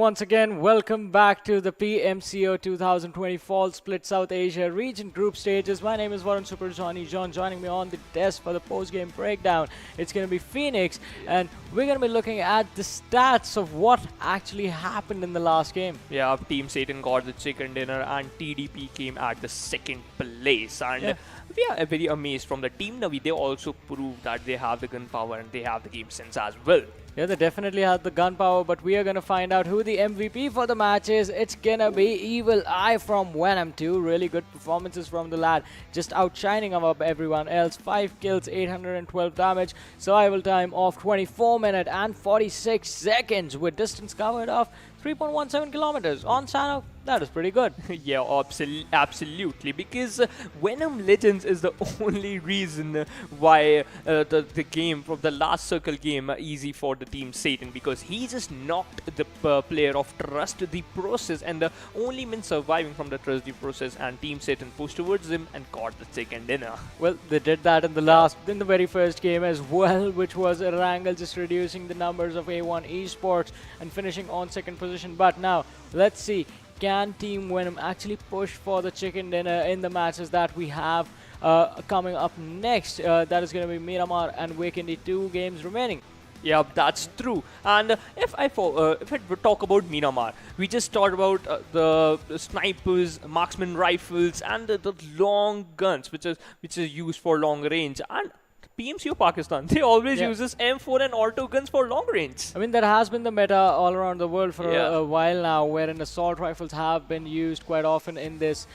once again, welcome back to the PMCO 2020 Fall Split South Asia Region Group Stages. My name is Varun Super Johnny John. Joining me on the desk for the post-game breakdown, it's going to be Phoenix, and we're going to be looking at the stats of what actually happened in the last game. Yeah, Team Satan got the chicken dinner and TDP came at the second place. And we are very amazed from the Team NAVI. They also proved that they have the gunpowder and they have the game sense as well. Yeah, they definitely have the gunpowder, but we are going to find out who the MVP for the match is. It's going to be Evil Eye from Venom 2. Really good performances from the lad, just outshining above everyone else. 5 kills, 812 damage, survival time of 24 minutes and 46 seconds with distance covered of 3.17 kilometers on Sanhok. That is pretty good. Yeah, absolutely. Because Venom Legends is the only reason why the game from the last circle game easy for the Team Satan, because he just knocked the player of Trust the Process, and the only man surviving from the Trust the Process, and Team Satan pushed towards him and caught the chicken dinner. Well, they did that in the very first game as well, which was Erangel just reducing the numbers of A1 Esports and finishing on second position. But now, let's see. Can Team Venom actually push for the chicken dinner in the matches that we have coming up next? That is going to be Miramar and Vikendi, 2 games remaining. Yeah, that's true. And if I talk about Miramar, we just talked about the snipers, marksman rifles, and the long guns, which is used for long range. And PMCO Pakistan, they always uses M4 and auto guns for long range. I mean, that has been the meta all around the world for a while now, wherein assault rifles have been used quite often in this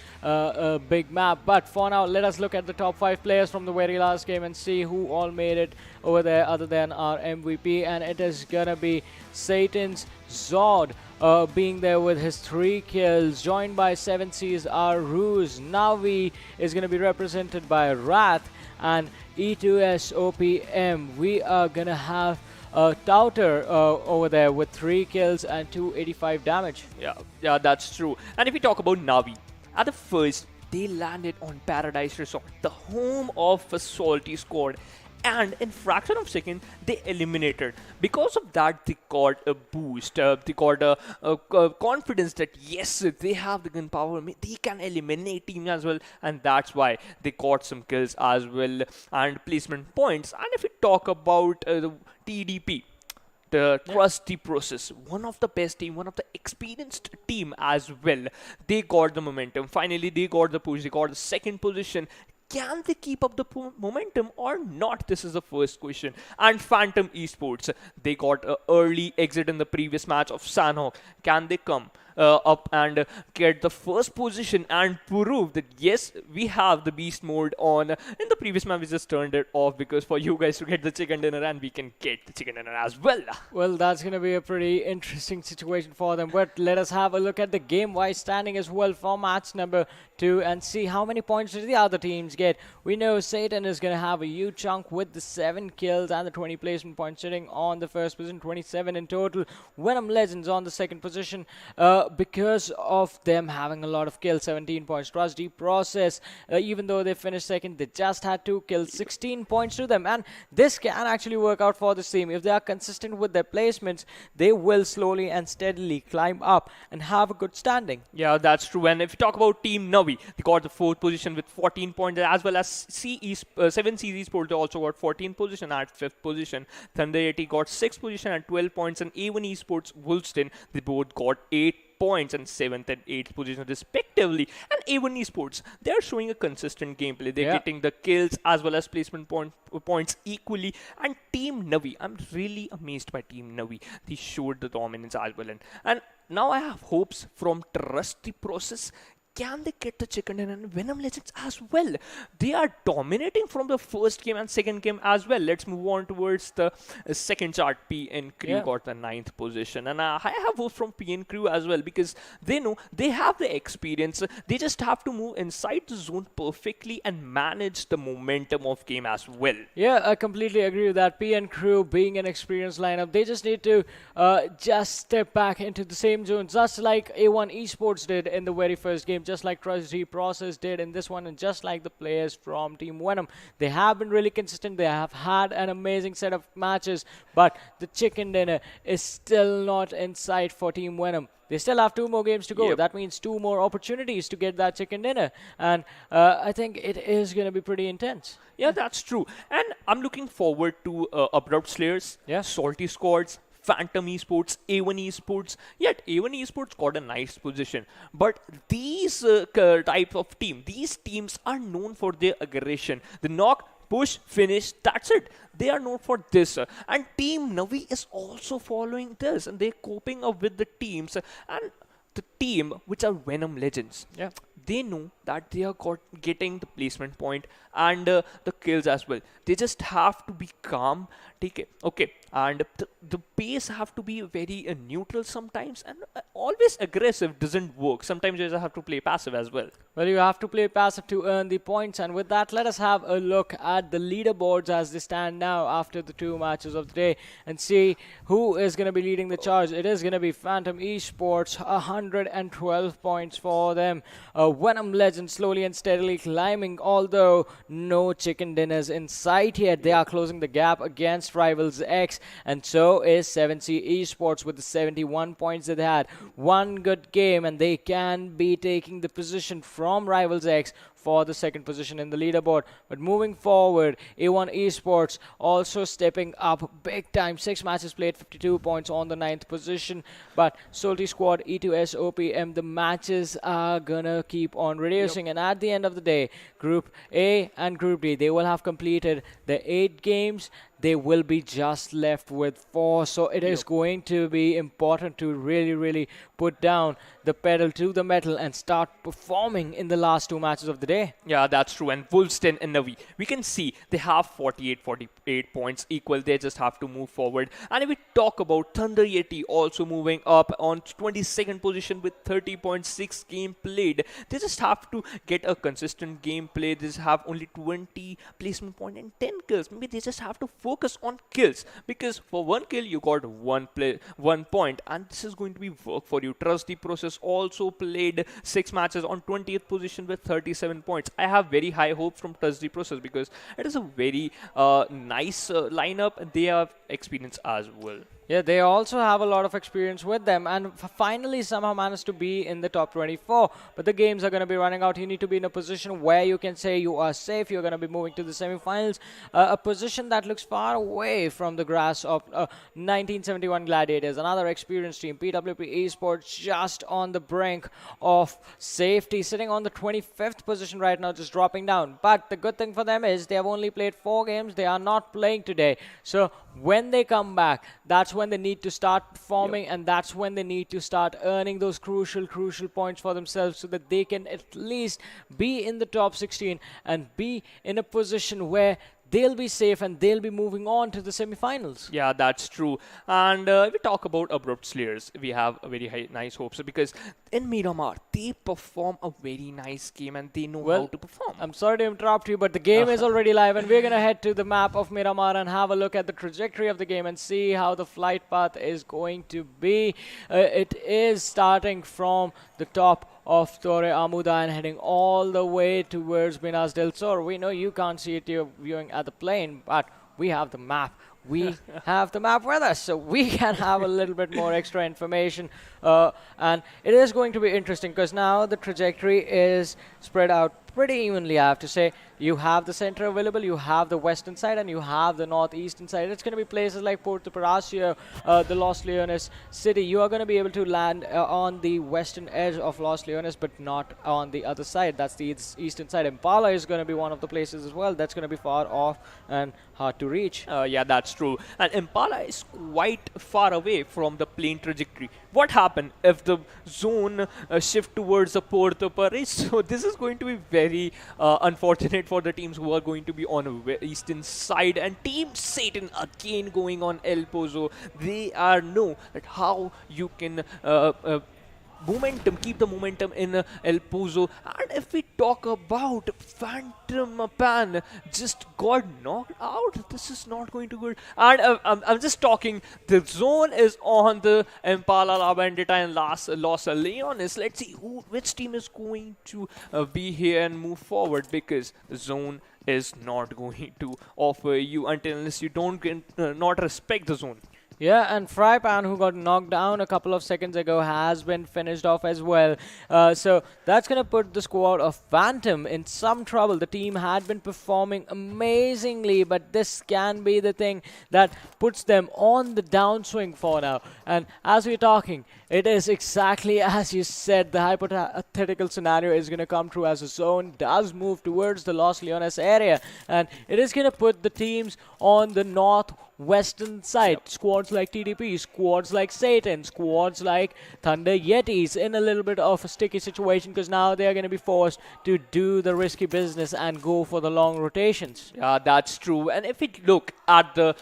big map. But for now, let us look at the top 5 players from the very last game and see who all made it over there other than our MVP. And it is gonna be Satan's Zod being there with his 3 kills, joined by 7 C's our Ruse. Navi is gonna be represented by Wrath, and E2S OPM. We are gonna have Touter over there with 3 kills and 285 damage. Yeah, that's true. And if we talk about Navi, at the first, they landed on Paradise Resort, the home of a salty squad. And in fraction of a second, they eliminated. Because of that, they got a boost. They got a confidence that yes, they have the gunpowder. They can eliminate team as well, and that's why they got some kills as well and placement points. And if we talk about the TDP, the Trust the Process, one of the best team, one of the experienced team as well. They got the momentum. Finally, they got the push. They got the second position. Can they keep up the momentum or not? This is the first question. And Phantom Esports, they got an early exit in the previous match of Sanhok. Can they come up and get the first position and prove that yes, we have the beast mode on? In the previous match, we just turned it off because for you guys to get the chicken dinner, and we can get the chicken dinner as well. Well, that's going to be a pretty interesting situation for them. But let us have a look at the game-wise standing as well for match number 2 and see how many points did the other teams get. We know Satan is going to have a huge chunk with the 7 kills and the 20 placement points, sitting on the first position, 27 in total. Venom Legends on the second position because of them having a lot of kills, 17 points. Trust the Process, even though they finished second, they just had 2 kills, 16 points to them. And this can actually work out for this team. If they are consistent with their placements, they will slowly and steadily climb up and have a good standing. Yeah, that's true. And if you talk about Team NAVI, they got the 4th position with 14 points, as well as 7 C's Esports, they also got 14 position at 5th position. Thunder 80 got 6th position at 12 points, and A1 Esports Wolfston, they both got 8 points and 7th and 8th position respectively. And A1 Esports, they're showing a consistent gameplay. They're getting the kills as well as placement points equally. And Team NAVI, I'm really amazed by Team NAVI. They showed the dominance as well. And now I have hopes from Trust the Process. Can they get the chicken dinner? And Venom Legends as well? They are dominating from the first game and second game as well. Let's move on towards the second chart. PN Crew got the 9th position. And I have hopes from PN Crew as well, because they know they have the experience. They just have to move inside the zone perfectly and manage the momentum of game as well. Yeah, I completely agree with that. PN Crew being an experienced lineup, they just need to just step back into the same zone, just like A1 Esports did in the very first game. just like Trusty Process did in this one, and just like the players from Team Venom. They have been really consistent. They have had an amazing set of matches, but the chicken dinner is still not in sight for Team Venom. They still have 2 more games to go. Yep. That means 2 more opportunities to get that chicken dinner. And I think it is going to be pretty intense. Yeah, that's true. And I'm looking forward to Abrupt Slayers, Yeah. Salty Squads, Phantom Esports, A1 Esports. Yet A1 Esports got a nice position. But these type of these teams are known for their aggression. The knock, push, finish, that's it. They are known for this. And Team NAVI is also following this. And they're coping up with the teams. And the team, which are Venom Legends, Yeah. they know that they are getting the placement point and the kills as well. They just have to be calm, take it, okay, and the pace have to be very neutral sometimes, and always aggressive doesn't work. Sometimes you just have to play passive as well. Well, you have to play passive to earn the points, and with that, let us have a look at the leaderboards as they stand now after the 2 matches of the day and see who is going to be leading the charge. It is going to be Phantom Esports, 112 points for them. Venom Legends slowly and steadily climbing, although no chicken dinners in sight yet. They are closing the gap against Rivals X, and so is 7C Esports with the 71 points that they had. One good game, and they can be taking the position from Rivals X for the 2nd position in the leaderboard. But moving forward, A1 Esports also stepping up big time. 6 matches played, 52 points on the 9th position. But Salty Squad, E2S, OPM, the matches are gonna keep on reducing. And at the end of the day, Group A and Group D, they will have completed the 8 games. They will be just left with 4. So it is going to be important to really put down the pedal to the metal and start performing in the last 2 matches of the day. Yeah, that's true. And Wolves 10 and NAVI, we can see they have 48 points equal. They just have to move forward. And if we talk about Thunder Yeti also moving up on 22nd position with 30.6 game played. They just have to get a consistent gameplay. They just have only 20 placement point and 10 kills. Maybe they just have to focus on kills, because for 1 kill you got 1 point, and this is going to be work for you. Trust the Process also played 6 matches on 20th position with 37 points. I have very high hope from Trust the Process because it is a very nice lineup, and they have experience as well. Yeah, they also have a lot of experience with them, and finally somehow managed to be in the top 24. But the games are going to be running out. You need to be in a position where you can say you are safe. You're going to be moving to the semi-finals, a position that looks far away from the grass of 1971 Gladiators, another experienced team. PWP Esports just on the brink of safety, sitting on the 25th position right now, just dropping down. But the good thing for them is they have only played 4 games. They are not playing today. So when they come back, that's when they need to start performing, and that's when they need to start earning those crucial points for themselves so that they can at least be in the top 16 and be in a position where they'll be safe and they'll be moving on to the semi-finals. Yeah, that's true. And if we talk about Abrupt Slayers, we have a very nice hopes, because in Miramar, they perform a very nice game and they know how to perform. I'm sorry to interrupt you, but the game is already live, and we're going to head to the map of Miramar and have a look at the trajectory of the game and see how the flight path is going to be. It is starting from the top of Torre Amuda and heading all the way towards Minas del Sur. We know you can't see it, you're viewing at the plane, but we have the map. We have the map with us, so we can have a little bit more extra information. And it is going to be interesting because now the trajectory is spread out pretty evenly, I have to say. You have the center available, you have the western side, and you have the northeastern side. It's going to be places like Puerto Paracio, the Los Leones city. You are going to be able to land on the western edge of Los Leones, but not on the other side. That's the eastern side. Impala is going to be one of the places as well. That's going to be far off and hard to reach. Yeah, that's true. And Impala is quite far away from the plane trajectory. What happened if the zone shift towards the Puerto Paris? So this is going to be very unfortunate for the teams who are going to be on the eastern side. And Team Satan again going on El Pozo. They are know that how you can momentum, keep the momentum in El Pozo. And if we talk about Phantom Pan, just got knocked out. This is not going to good. And I'm just talking. The zone is on the Impala La Bandita and Los Leones. Let's see which team is going to be here and move forward, because the zone is not going to offer you until unless you don't not respect the zone. Yeah, and Frypan, who got knocked down a couple of seconds ago, has been finished off as well. So that's going to put the squad of Phantom in some trouble. The team had been performing amazingly, but this can be the thing that puts them on the downswing for now. And as we're talking, it is exactly as you said. The hypothetical scenario is going to come true as the zone does move towards the Los Leones area. And it is going to put the teams on the northwestern side. Squads like TDP, squads like Satan, squads like Thunder Yetis in a little bit of a sticky situation, because now they are going to be forced to do the risky business and go for the long rotations. Yeah, that's true. And if we look at the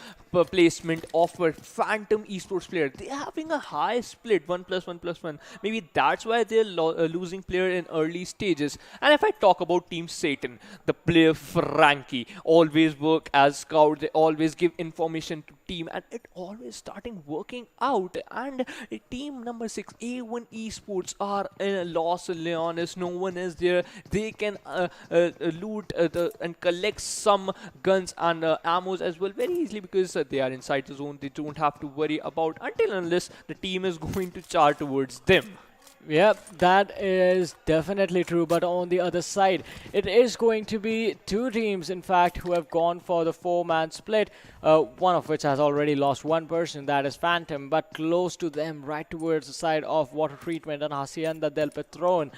placement of a Phantom Esports player, they're having a high split, 1+1+1. Maybe that's why they're losing player in early stages. And if I talk about Team Satan, the player Frankie always work as scout. They always give information to team, and it always starting working out. And team number 6, A1 Esports, are in Los Leones. No one is there. They can loot and collect some guns and ammos as well very easily, because they are inside the zone. They don't have to worry about until unless the team is going to charge towards them. Yep, that is definitely true. But on the other side, it is going to be two teams, in fact, who have gone for the 4-man split. One of which has already lost one person, that is Phantom, but close to them, right towards the side of Water Treatment and Hacienda del Patron,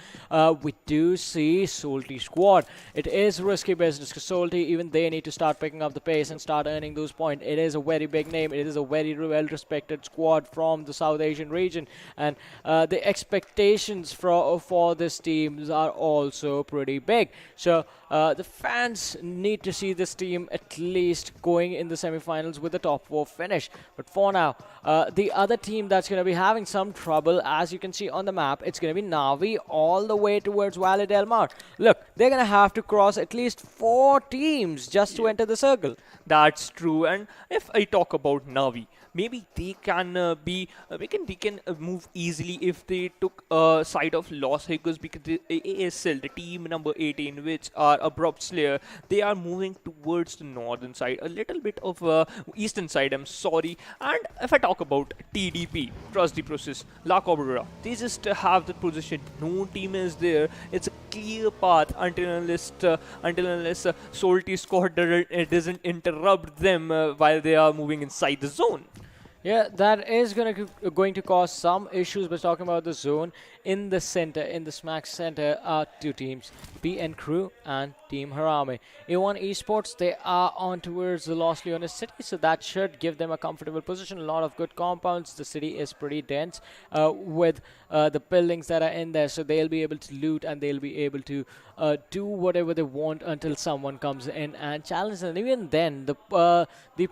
we do see Salty squad. It is risky business, because Salty, even they need to start picking up the pace and start earning those points. It is a very big name. It is a very well-respected squad from the South Asian region, and the expectations for this team are also pretty big. So the fans need to see this team at least going in the semi-finals with a top 4 finish. But for now, the other team that's going to be having some trouble, as you can see on the map, it's going to be NAVI all the way towards Valle del Mar. Look, they're going to have to cross at least 4 teams just to enter the circle. That's true. And if I talk about NAVI, maybe they can they can move easily if they took side of Los Higos, because the ASL, the team number 18, which are Abrupt Slayer, they are moving towards the northern side, a little bit of eastern side, I'm sorry. And if I talk about TDP, Trust the Process, La Cobra, they just have the position. No team is there. It's a clear path until unless Salty squad doesn't interrupt them while they are moving inside the zone. Yeah, that is going to cause some issues. But talking about the zone, in the center, in the smack center, are 2 teams, PN Crew and Team HARAME. A1 Esports, they are on towards the Los Leones city, so that should give them a comfortable position. A lot of good compounds. The city is pretty dense with the buildings that are in there, so they'll be able to loot and they'll be able to do whatever they want until someone comes in and challenges them. And even then, the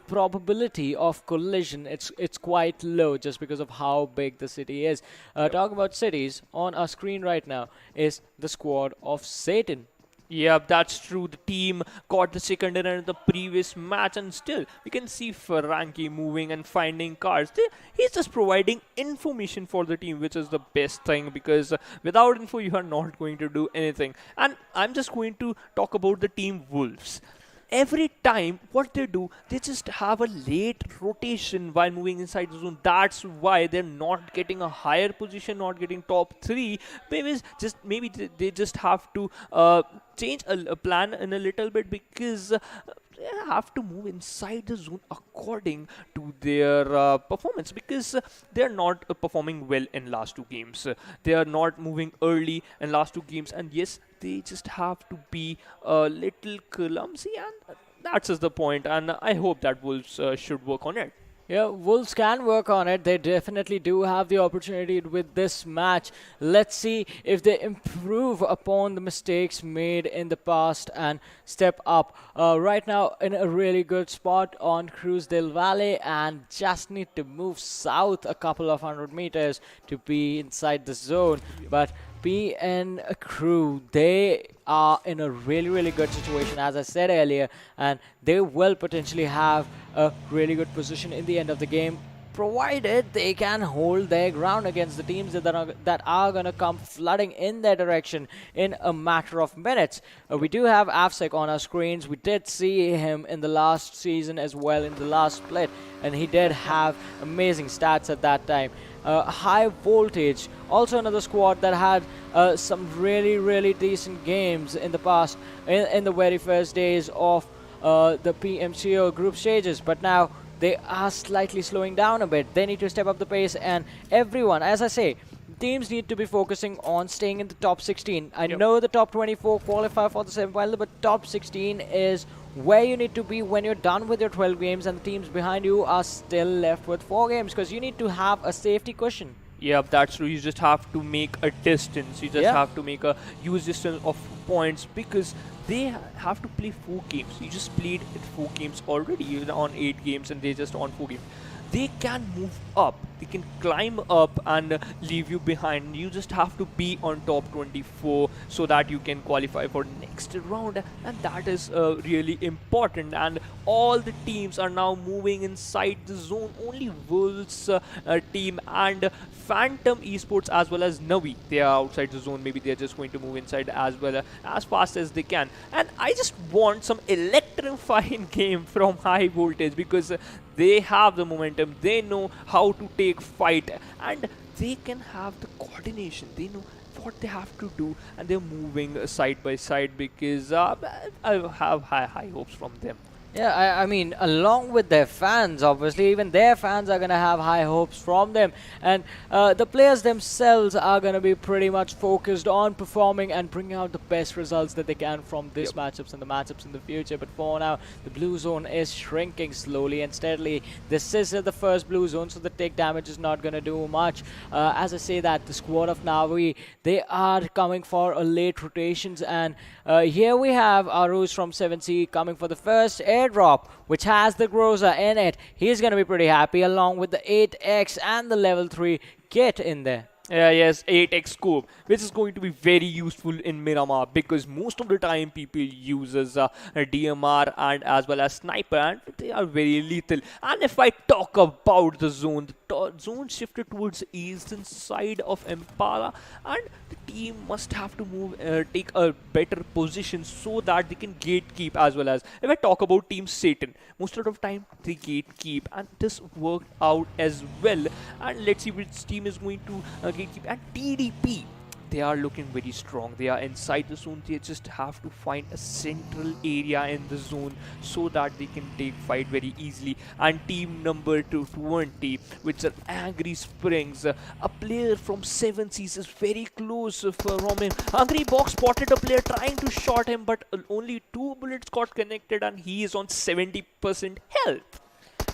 probability of collision, it's quite low, just because of how big the city is. Talking about cities, on our screen right now is the squad of Satan. Yeah, that's true. The team got the second in the previous match, and still we can see Frankie moving and finding cars. He's just providing information for the team, which is the best thing, because without info you are not going to do anything. And I'm just going to talk about the team Wolves. Every time what they do, they just have a late rotation while moving inside the zone. That's why they're not getting a higher position, not getting top 3. Maybe they just have to change a plan in a little bit, because they have to move inside the zone according to their performance, because they're not performing well in last 2 games. They are not moving early in last 2 games, and yes, they just have to be a little clumsy, and that's just the point. And I hope that Wolves should work on it. Yeah, Wolves can work on it. They definitely do have the opportunity with this match. Let's see if they improve upon the mistakes made in the past and step up. Right now, in a really good spot on Cruz del Valle, and just need to move south a couple of 100 meters to be inside the zone. But PN Crew, they are in a really, really good situation, as I said earlier, and they will potentially have a really good position in the end of the game, provided they can hold their ground against the teams that are going to come flooding in their direction in a matter of minutes. We do have Afsec on our screens. We did see him in the last season as well, in the last split, and he did have amazing stats at that time. High Voltage, also another squad that had some really, really decent games in the past, in the very first days of the PMCO group stages, but now they are slightly slowing down a bit. They need to step up the pace, and everyone, as I say, teams need to be focusing on staying in the top 16. I know the top 24 qualify for the semi-final, but top 16 is where you need to be when you're done with your 12 games and the teams behind you are still left with 4 games, because you need to have a safety cushion. Yeah, that's true. You just have to make a distance. You just have to make a huge distance of points, because they have to play 4 games. You just played 4 games already. You're on 8 games and they just on 4 games. They can move up. They can climb up and leave you behind. You just have to be on top 24 so that you can qualify for next round, and that is really important. And all the teams are now moving inside the zone. Only Wolves team and Phantom Esports as well as NAVI, they are outside the zone. Maybe they're just going to move inside as well as fast as they can. And I just want some electrifying game from High Voltage, because they have the momentum, they know how to take fight, and they can have the coordination, they know what they have to do, and they're moving side by side, because I have high hopes from them. Yeah, I mean, along with their fans, obviously, even their fans are going to have high hopes from them. And the players themselves are going to be pretty much focused on performing and bringing out the best results that they can from this matchups and the matchups in the future. But for now, the blue zone is shrinking slowly and steadily. This is the first blue zone, so the take damage is not going to do much. As I say that, the squad of Navi, they are coming for a late rotations. And here we have Aruz from 7C coming for the first airdrop, which has the Groza in it. He's going to be pretty happy, along with the 8x and the level 3 kit in there. Yes, 8x scope, which is going to be very useful in Miramar, because most of the time people uses DMR and as well as sniper, and they are very lethal. And if I talk about the zone, the zone shifted towards the eastern side of Impala, and the team must have to move, take a better position so that they can gatekeep as well as. If I talk about Team Satan, most of the time they gatekeep, and this worked out as well. And let's see which team is going to gatekeep. And TDP, they are looking very strong. They are inside the zone. They just have to find a central area in the zone so that they can take fight very easily. And team number 220, which are Angry Springs, a player from 7 Seas is very close from him. Angry Box spotted a player trying to shot him, but only 2 bullets got connected, and he is on 70% health.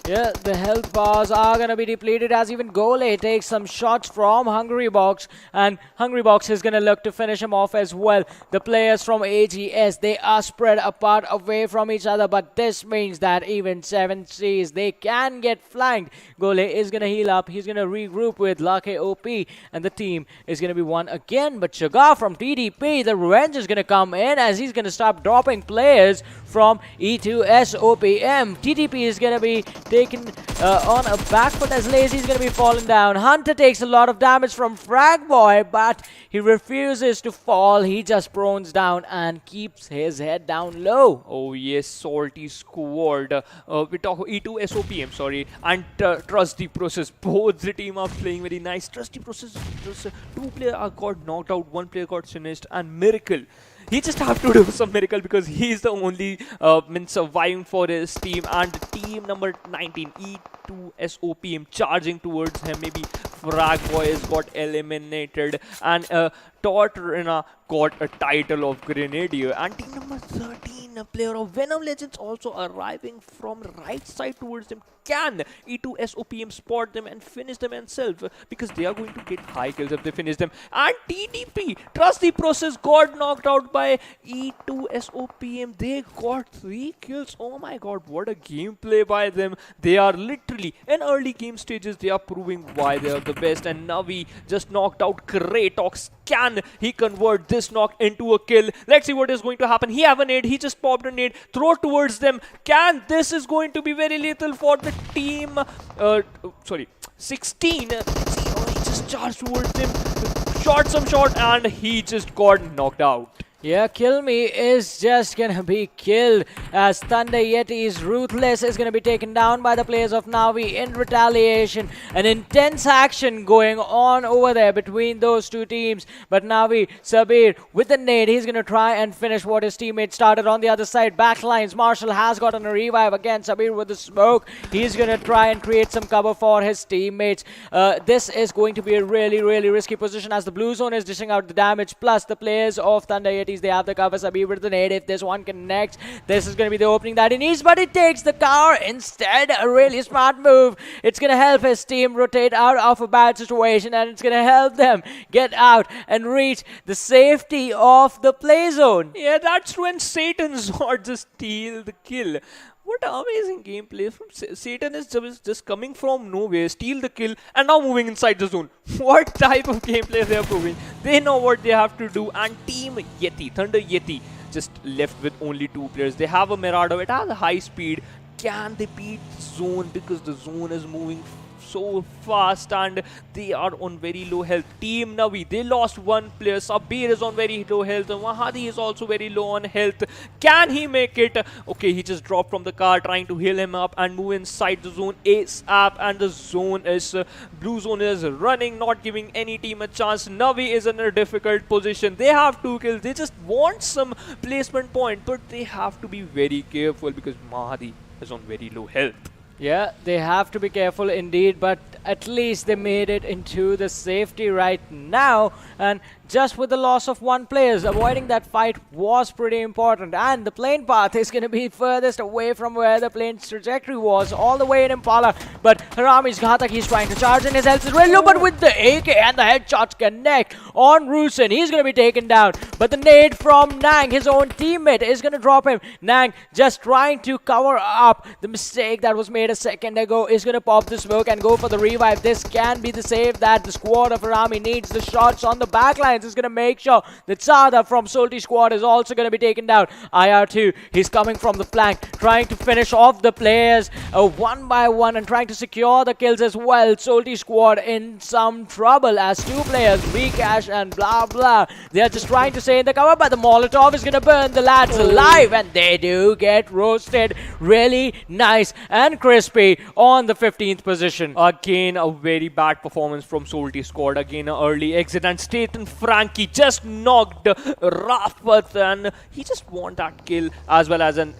Yeah, the health bars are going to be depleted, as even Gole takes some shots from Hungry Box, and Hungry Box is going to look to finish him off as well. The players from AGS, they are spread apart away from each other, but this means that even 7Cs, they can get flanked. Gole is going to heal up. He's going to regroup with Lucky OP, and the team is going to be won again. But Sugar from TDP, the revenge is going to come in, as he's going to start dropping players from E2S OPM. TDP is going to be taken on a back foot, as Lazy is going to be falling down. Hunter takes a lot of damage from Frag Boy, but he refuses to fall. He just prones down and keeps his head down low. Oh yes, Salty Squad. We talk E2 SOPM, sorry, and Trusty Process. Both the team are playing very nice. Trusty Process, 2 players got knocked out, 1 player got finished, and Miracle, he just have to do some miracle, because he is the only surviving for his team. And team number 19, E2 SOPM, charging towards him. Maybe Frag Boys got eliminated, and Tortorina got a title of Grenadier. And team number 13, a player of Venom Legends, also arriving from right side towards him. Can E2SOPM spot them and finish them themselves? Because they are going to get high kills if they finish them. And TDP, trust the process, got knocked out by E2SOPM. They got 3 kills. Oh my god, what a gameplay by them. They are literally in early game stages, they are proving why they are the best. And NAVI just knocked out Kratox. Can he convert this knock into a kill? Let's see what is going to happen. He have a nade, he just popped a nade, throw towards them. Can this is going to be very lethal for the team 16. See, oh, he just charged towards him, shot some shot, and he just got knocked out. Yeah, Kill Me is just gonna be killed as Thunder Yeti's Ruthless is gonna be taken down by the players of NAVI in retaliation. An intense action going on over there between those two teams. But NAVI, Sabir with the nade, he's gonna try and finish what his teammate started on the other side. Backlines, Marshall has gotten a revive again. Sabir with the smoke. He's gonna try and create some cover for his teammates. This is going to be a really, really risky position as the blue zone is dishing out the damage. Plus the players of Thunder Yeti, they have the cover. Sabir with the nade. If this one connects, this is going to be the opening that he needs, but he takes the cover instead. A really smart move. It's going to help his team rotate out of a bad situation, and it's going to help them get out and reach the safety of the play zone. Yeah, that's when Satan Zord just steal the kill. What amazing gameplay from Satan is just coming from nowhere, steal the kill, and now moving inside the zone. What type of gameplay they are proving? They know what they have to do. And Team Yeti, Thunder Yeti, just left with only 2 players. They have a Mirado, it has a high speed. Can they beat the zone? Because the zone is moving so fast and they are on very low health. Team NAVI, they lost 1 player. Sabir is on very low health and Mahadi is also very low on health. Can he make it? Okay, he just dropped from the car trying to heal him up and move inside the zone ASAP, and the zone is blue zone is running, not giving any team a chance. NAVI is in a difficult position. They have 2 kills. They just want some placement point, but they have to be very careful because Mahadi is on very low health. Yeah, they have to be careful indeed, but at least they made it into the safety right now. And just with the loss of 1 player, avoiding that fight was pretty important. And the plane path is going to be furthest away from where the plane's trajectory was, all the way in Impala. But Harame's Ghatak, he's trying to charge in his health is really low, but with the AK and the headshots connect on Rusin, he's going to be taken down. But the nade from Nang, his own teammate, is going to drop him. Nang just trying to cover up the mistake that was made a second ago, is going to pop the smoke and go for the revive. This can be the save that the squad of Harame needs. The shots on the backlines is going to make sure that Sada from Salty Squad is also going to be taken down. IR2, he's coming from the flank, trying to finish off the players one by one and trying to secure the kills as well. Salty Squad in some trouble as 2 players, Vcash and blah blah, they are just trying to stay in the cover, but the Molotov is going to burn the lads alive, and they do get roasted. Really nice and crispy on the 15th position. Again, a very bad performance from Salty Squad. Again, an early exit, and Staten Frankie just knocked Rafat, and he just won that kill as well as an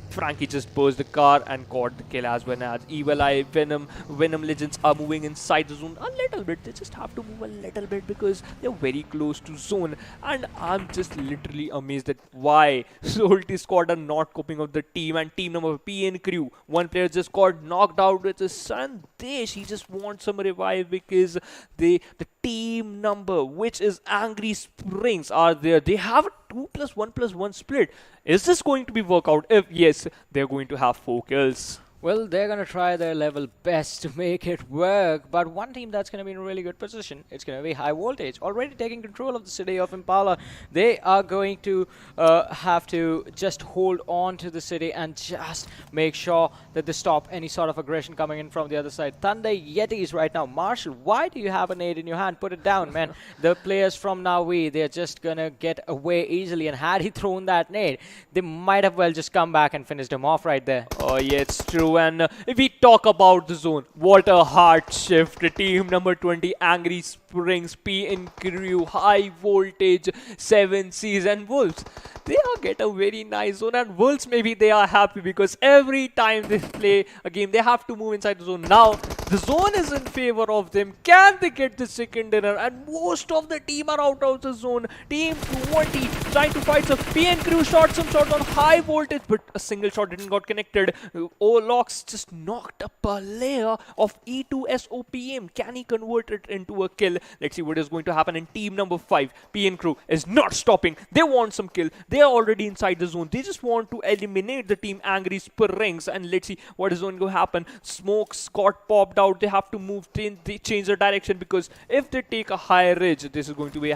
Frankie just burst the car and got the kill as well as Evil Eye, Venom Legends are moving inside the zone a little bit. They just have to move a little bit because they're very close to zone, and I'm just literally amazed at why Salty Squad are not coping up the team. And team number PN Crew, 1 player just got knocked out with his Sandesh. He just wants some revive because the team number, which is Angry Springs, are there. They have a 2+1+1 split. Is this going to be work out? If yes, they're going to have 4 kills. Well, they're going to try their level best to make it work, but one team that's going to be in a really good position, it's going to be High Voltage, already taking control of the city of Impala. They are going to have to just hold on to the city and just make sure that they stop any sort of aggression coming in from the other side. Thunder Yetis right now. Marshall, why do you have a nade in your hand? Put it down, man. The players from NAVI, they're just going to get away easily, and had he thrown that nade, they might have well just come back and finished him off right there. Oh, yeah, it's true. And if we talk about the zone, what a hard shift. Team number 20, Angry Springs, PN Crew, High Voltage, 7 Seas and Wolves. They are get a very nice zone, and Wolves, maybe they are happy because every time they play a game, they have to move inside the zone. Now, the zone is in favor of them. Can they get the second dinner? And most of the team are out of the zone. Team 20, trying to fight some PMCO shot, some shots on high voltage, but a single shot didn't got connected. Olox just knocked up a layer of E2SOPM. Can he convert it into a kill? Let's see what is going to happen in team number 5. PMCO is not stopping. They want some kill. They are already inside the zone. They just want to eliminate the team Angry Springs, and let's see what is going to happen. Smokes got popped out. They have to move, they change their direction, because if they take a high ridge, this is going to be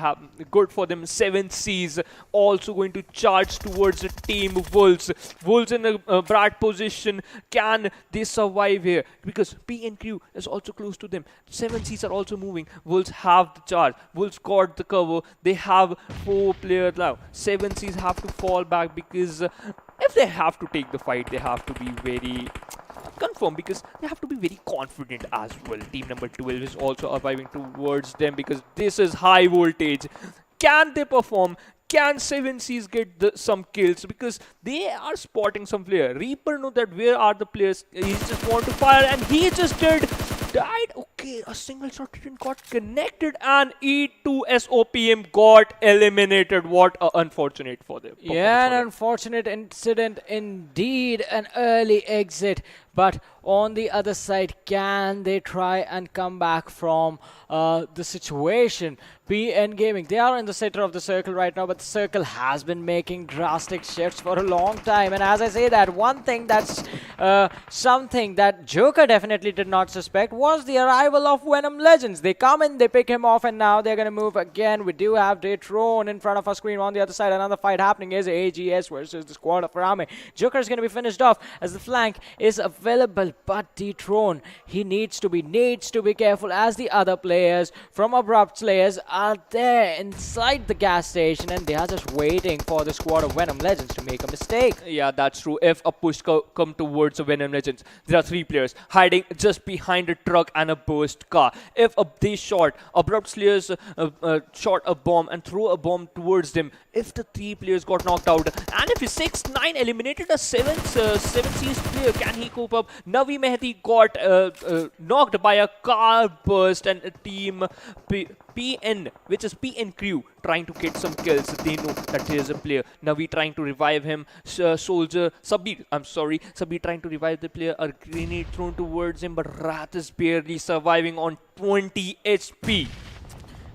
good for them. 7Cs also going to charge towards the team Wolves. Wolves in a bad position. Can they survive here? Because PMCO is also close to them. 7Cs are also moving. Wolves have the charge. Wolves got the cover. They have 4 players now. 7Cs have to fall back, because if they have to take the fight, they have to be very confirm, because they have to be very confident as well. Team number 12 is also arriving towards them, because this is high voltage. Can they perform? Can 7Cs get some kills? Because they are spotting some player. Reaper know that where are the players. He just want to fire, and he just died. Okay, a single shot didn't got connected, and E2SOPM got eliminated. What unfortunate for them. Yeah, an unfortunate incident indeed. An early exit. But on the other side, can they try and come back from the situation? PN Gaming, they are in the center of the circle right now, but the circle has been making drastic shifts for a long time. And as I say that, one thing that's something that Joker definitely did not suspect was the arrival of Venom Legends. They come in, they pick him off, and now they're going to move again. We do have Dethrone in front of our screen. On the other side, another fight happening is AGS versus the squad of HARAME. Joker is going to be finished off as the flank is available, but Dethrone, he needs to be careful, as the other players from Abrupt Slayers are there inside the gas station, and they are just waiting for the squad of Venom Legends to make a mistake. Yeah, that's true. If a push come towards the Venom Legends, there are 3 players hiding just behind a truck and a burst car. If they shot, Abrupt Slayers shot a bomb and throw a bomb towards them. If the 3 players got knocked out, and if 6-9 eliminated a 7Cs player, can he cope up? Navi Mehdi got knocked by a car burst, and a team PN, which is PMCO, trying to get some kills. They know that there is a player. Navi trying to revive him. Sabir trying to revive the player. A grenade thrown towards him, but Wrath is barely surviving on 20 HP.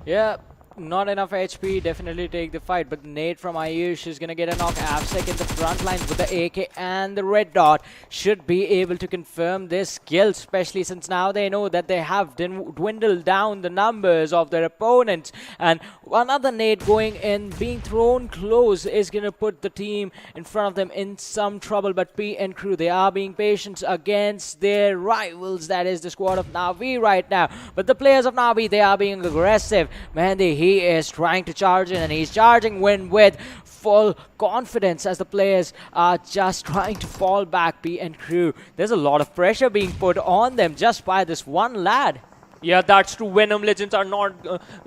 Yeah. Not enough HP, definitely take the fight, but Nate from Ayush is going to get a knock. Avsec in the front lines with the AK and the red dot should be able to confirm this kill, especially since now they know that they have dwindled down the numbers of their opponents. And another Nate going in, being thrown close, is going to put the team in front of them in some trouble. But PMCO, they are being patient against their rivals, that is the squad of NAVI right now. But the players of NAVI, they are being aggressive. Man, he is trying to charge in, and he's charging with full confidence, as the players are just trying to fall back. PMCO, there's a lot of pressure being put on them just by this one lad. Yeah, that's true. Venom Legends are not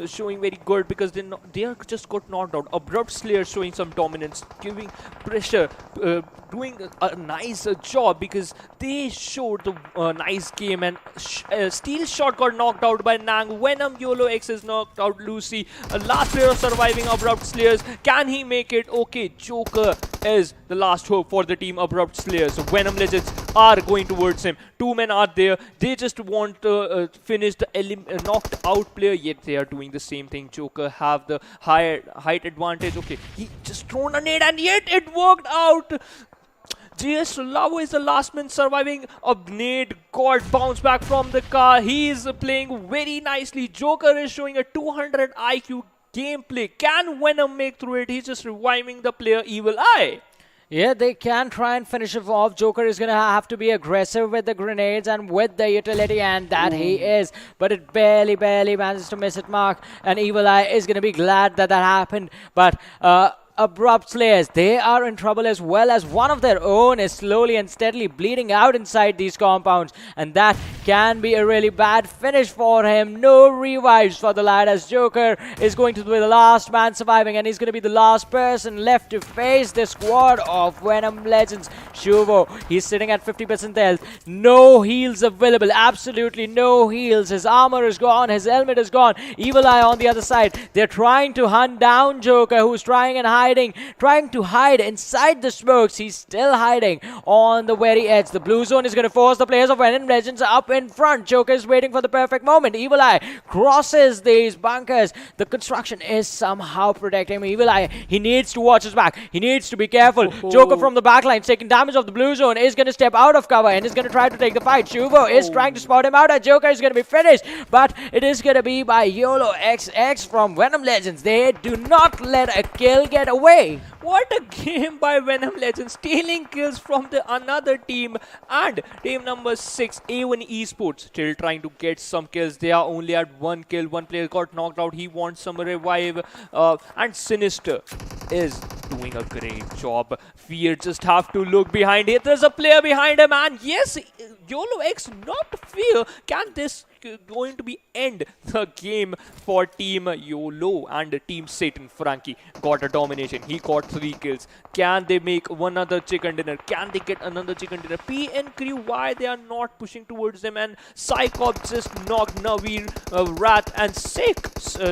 showing very good, because they are just got knocked out. Abrupt Slayer showing some dominance, giving pressure, doing a nice job, because they showed the nice game, and Steel Shot got knocked out by Nang. Venom YOLO X is knocked out Lucy. Last player surviving Abrupt Slayers. Can he make it? Okay, Joker is the last hope for the team Abrupt Slayers. So Venom Legends are going towards him. 2 men are there. They just want to finish the knocked out player, yet they are doing the same thing. Joker have the height advantage. Okay, he just thrown a nade, and yet it worked out. JS Lavo is the last man surviving. A nade got bounced back from the car. He is playing very nicely. Joker is showing a 200 IQ gameplay. Can Venom make through it? He's just reviving the player Evil Eye. Yeah, they can try and finish it off. Joker is going to have to be aggressive with the grenades and with the utility, and that he is. But it barely manages to miss it mark. And Evil Eye is going to be glad that happened. But Abrupt Slayers, they are in trouble as well, as one of their own is slowly and steadily bleeding out inside these compounds, and that can be a really bad finish for him. No revives for the lad, as Joker is going to be the last man surviving, and he's going to be the last person left to face the squad of Venom Legends. Shuvo, he's sitting at 50% health. No heals available. Absolutely no heals. His armor is gone. His helmet is gone. Evil Eye on the other side. They're trying to hunt down Joker, who's trying to hide inside the smokes. He's still hiding on the very edge. The blue zone is going to force the players of Venom Legends up in front. Joker is waiting for the perfect moment. Evil Eye crosses these bunkers. The construction is somehow protecting him. Evil Eye, he needs to watch his back. He needs to be careful. Joker from the backline taking damage of the blue zone is going to step out of cover and is going to try to take the fight. Shuvo is trying to spot him out. Joker is going to be finished, but it is going to be by YOLO XX from Venom Legends. They do not let a kill get away. What a game by Venom Legends, stealing kills from the another team. And team number 6, A1 Esports, still trying to get some kills. They are only at 1 kill. One player got knocked out. He wants some revive. And Sinister is doing a great job. Fear just have to look behind it. There's a player behind him, and yes, YOLO X, not Fear. Can this going to be end the game for Team YOLO? And Team Satan Frankie got a domination. He got 3 kills. Can they make one other chicken dinner? Can they get another chicken dinner? PN Crew, why they are not pushing towards them? And Psychop just knocked Navi, Wrath, and Sick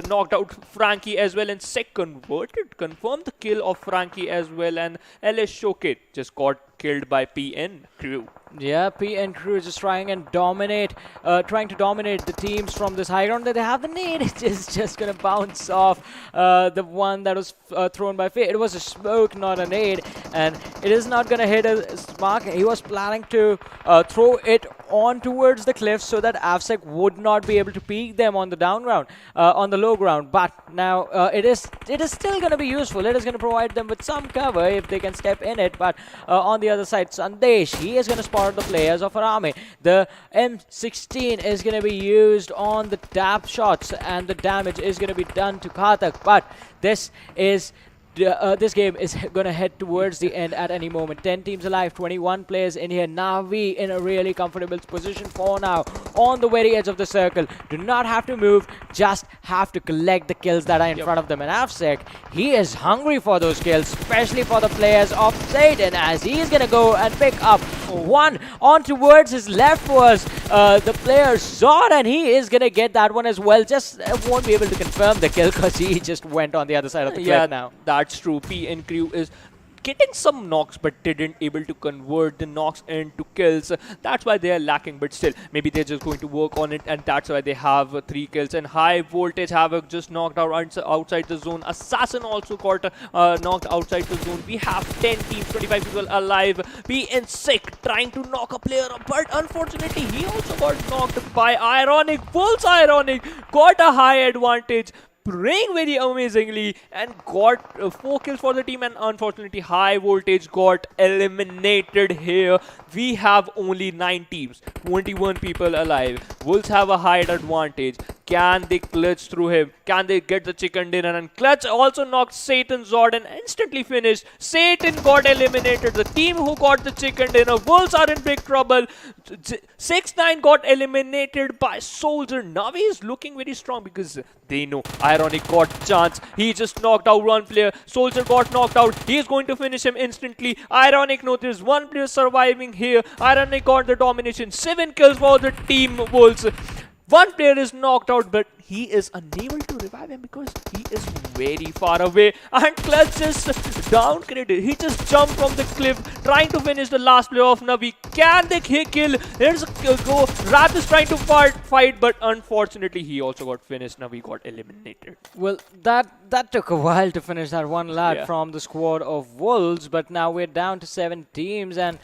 knocked out Frankie as well. And Sick confirmed the kill of Frankie as well. And LS Showkit just got killed by PN Crew. Yeah, PN Crew is just trying to dominate the teams from this high ground that they have. The nade is just gonna bounce off the one that was thrown by Faye. It was a smoke, not a nade, and it is not gonna hit a mark. He was planning to throw it on towards the cliff so that Avsec would not be able to peek them on the down ground, on the low ground. But now it is still gonna be useful. It is gonna provide them with some cover if they can step in it. But on the other side, Sandesh, he is gonna spot the players of HARAME. The M16 is going to be used on the tap shots and the damage is going to be done to Karthik, but this game is going to head towards the end at any moment. 10 teams alive, 21 players in here. NAVI in a really comfortable position for now, on the very edge of the circle. Do not have to move, just have to collect the kills that are in front of them. And Avsec, he is hungry for those kills, especially for the players of Satan, as he is going to go and pick up one. On towards his left was the player Zod, and he is going to get that one as well. Just won't be able to confirm the kill because he just went on the other side of the cliff now. That's true. PN Crew is getting some knocks but didn't able to convert the knocks into kills. That's why they are lacking, but still maybe they're just going to work on it, and that's why they have 3 kills. And High Voltage Havoc just knocked out outside the zone. Assassin also got knocked outside the zone. We have 10 teams, 25 people alive. PN Sick trying to knock a player up, but unfortunately he also got knocked by Ironic. Wolves Ironic got a high advantage, playing very amazingly, and got 4 kills for the team. And unfortunately High Voltage got eliminated here. We have only 9 teams, 21 people alive. Wolves have a high advantage. Can they clutch through him? Can they get the chicken dinner? And Clutch also knocked Satan Zod and instantly finished. Satan got eliminated. The team who got the chicken dinner, Wolves are in big trouble. 6-9 got eliminated by Soldier. Navi is looking very strong because they know Ironic got chance. He just knocked out one player. Soldier got knocked out. He is going to finish him instantly. Ironic knows there's one player surviving here. Ironic got the domination. 7 kills for the team Wolves. One player is knocked out, but he is unable to revive him because he is very far away. And Clutch just downgraded. He just jumped from the cliff, trying to finish the last player of Navi. Can they kill? There's a go. Wrath is trying to fight, but unfortunately he also got finished. Navi got eliminated. Well, that took a while to finish that one lad from the squad of Wolves, but now we're down to 7 teams, and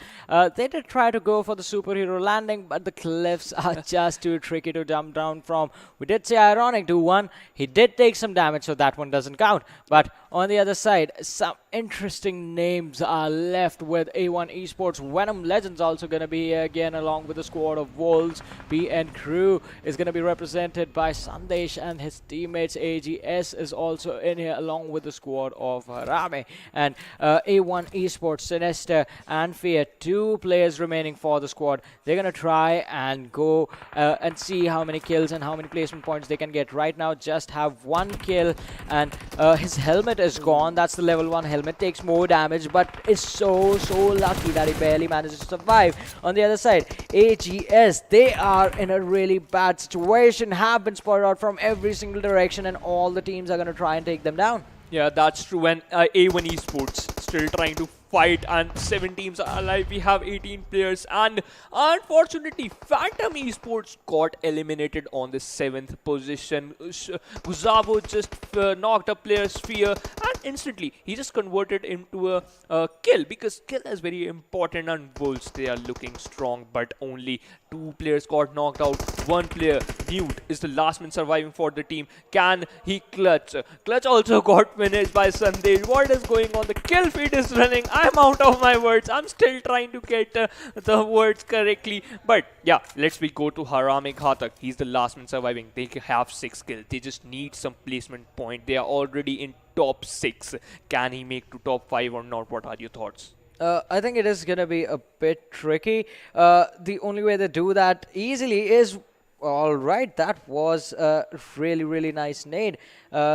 they did try to go for the superhero landing, but the cliffs are just too tricky to jump down from. We did see Ironic do one. He did take some damage, so that one doesn't count. But on the other side, some interesting names are left with A1 Esports. Venom Legends also going to be here again, along with the squad of Wolves. PN Crew is going to be represented by Sandesh and his teammates. AGS is also in here, along with the squad of HARAME. And A1 Esports, Sinister and Fear, 2 players remaining for the squad. They're going to try and go and see how many kills and how many placement points they can can get right now. Just have 1 kill, and his helmet is gone. That's the level 1 helmet. Takes more damage, but is so lucky that he barely manages to survive. On the other side, AGS, they are in a really bad situation. Have been spotted out from every single direction, and all the teams are going to try and take them down. Yeah, that's true. And A1 Esports still trying to fight, and 7 teams are alive. We have 18 players, and unfortunately, Phantom Esports got eliminated on the 7th position. Guzavo just knocked a player Sphere, and instantly he just converted into a kill, because kill is very important. And Wolves, they are looking strong, but only 2 players got knocked out. 1 player, Newt, is the last man surviving for the team. Can he clutch? Clutch also got finished by Sandesh. What is going on? The kill feed is running. I'm out of my words. I'm still trying to get the words correctly. But yeah, let's go to HARAME Ghatak. He's the last man surviving. They have 6 kills. They just need some placement point. They are already in top 6. Can he make to top 5 or not? What are your thoughts? I think it is going to be a bit tricky. The only way to do that easily is... All right, that was a really nice nade.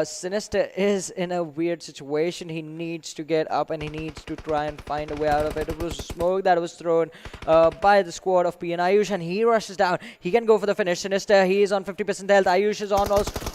Sinister is in a weird situation. He needs to get up, and he needs to try and find a way out of it. It was smoke that was thrown by the squad of P and Ayush, and he rushes down. He can go for the finish. Sinister, he is on 50% health. Ayush is on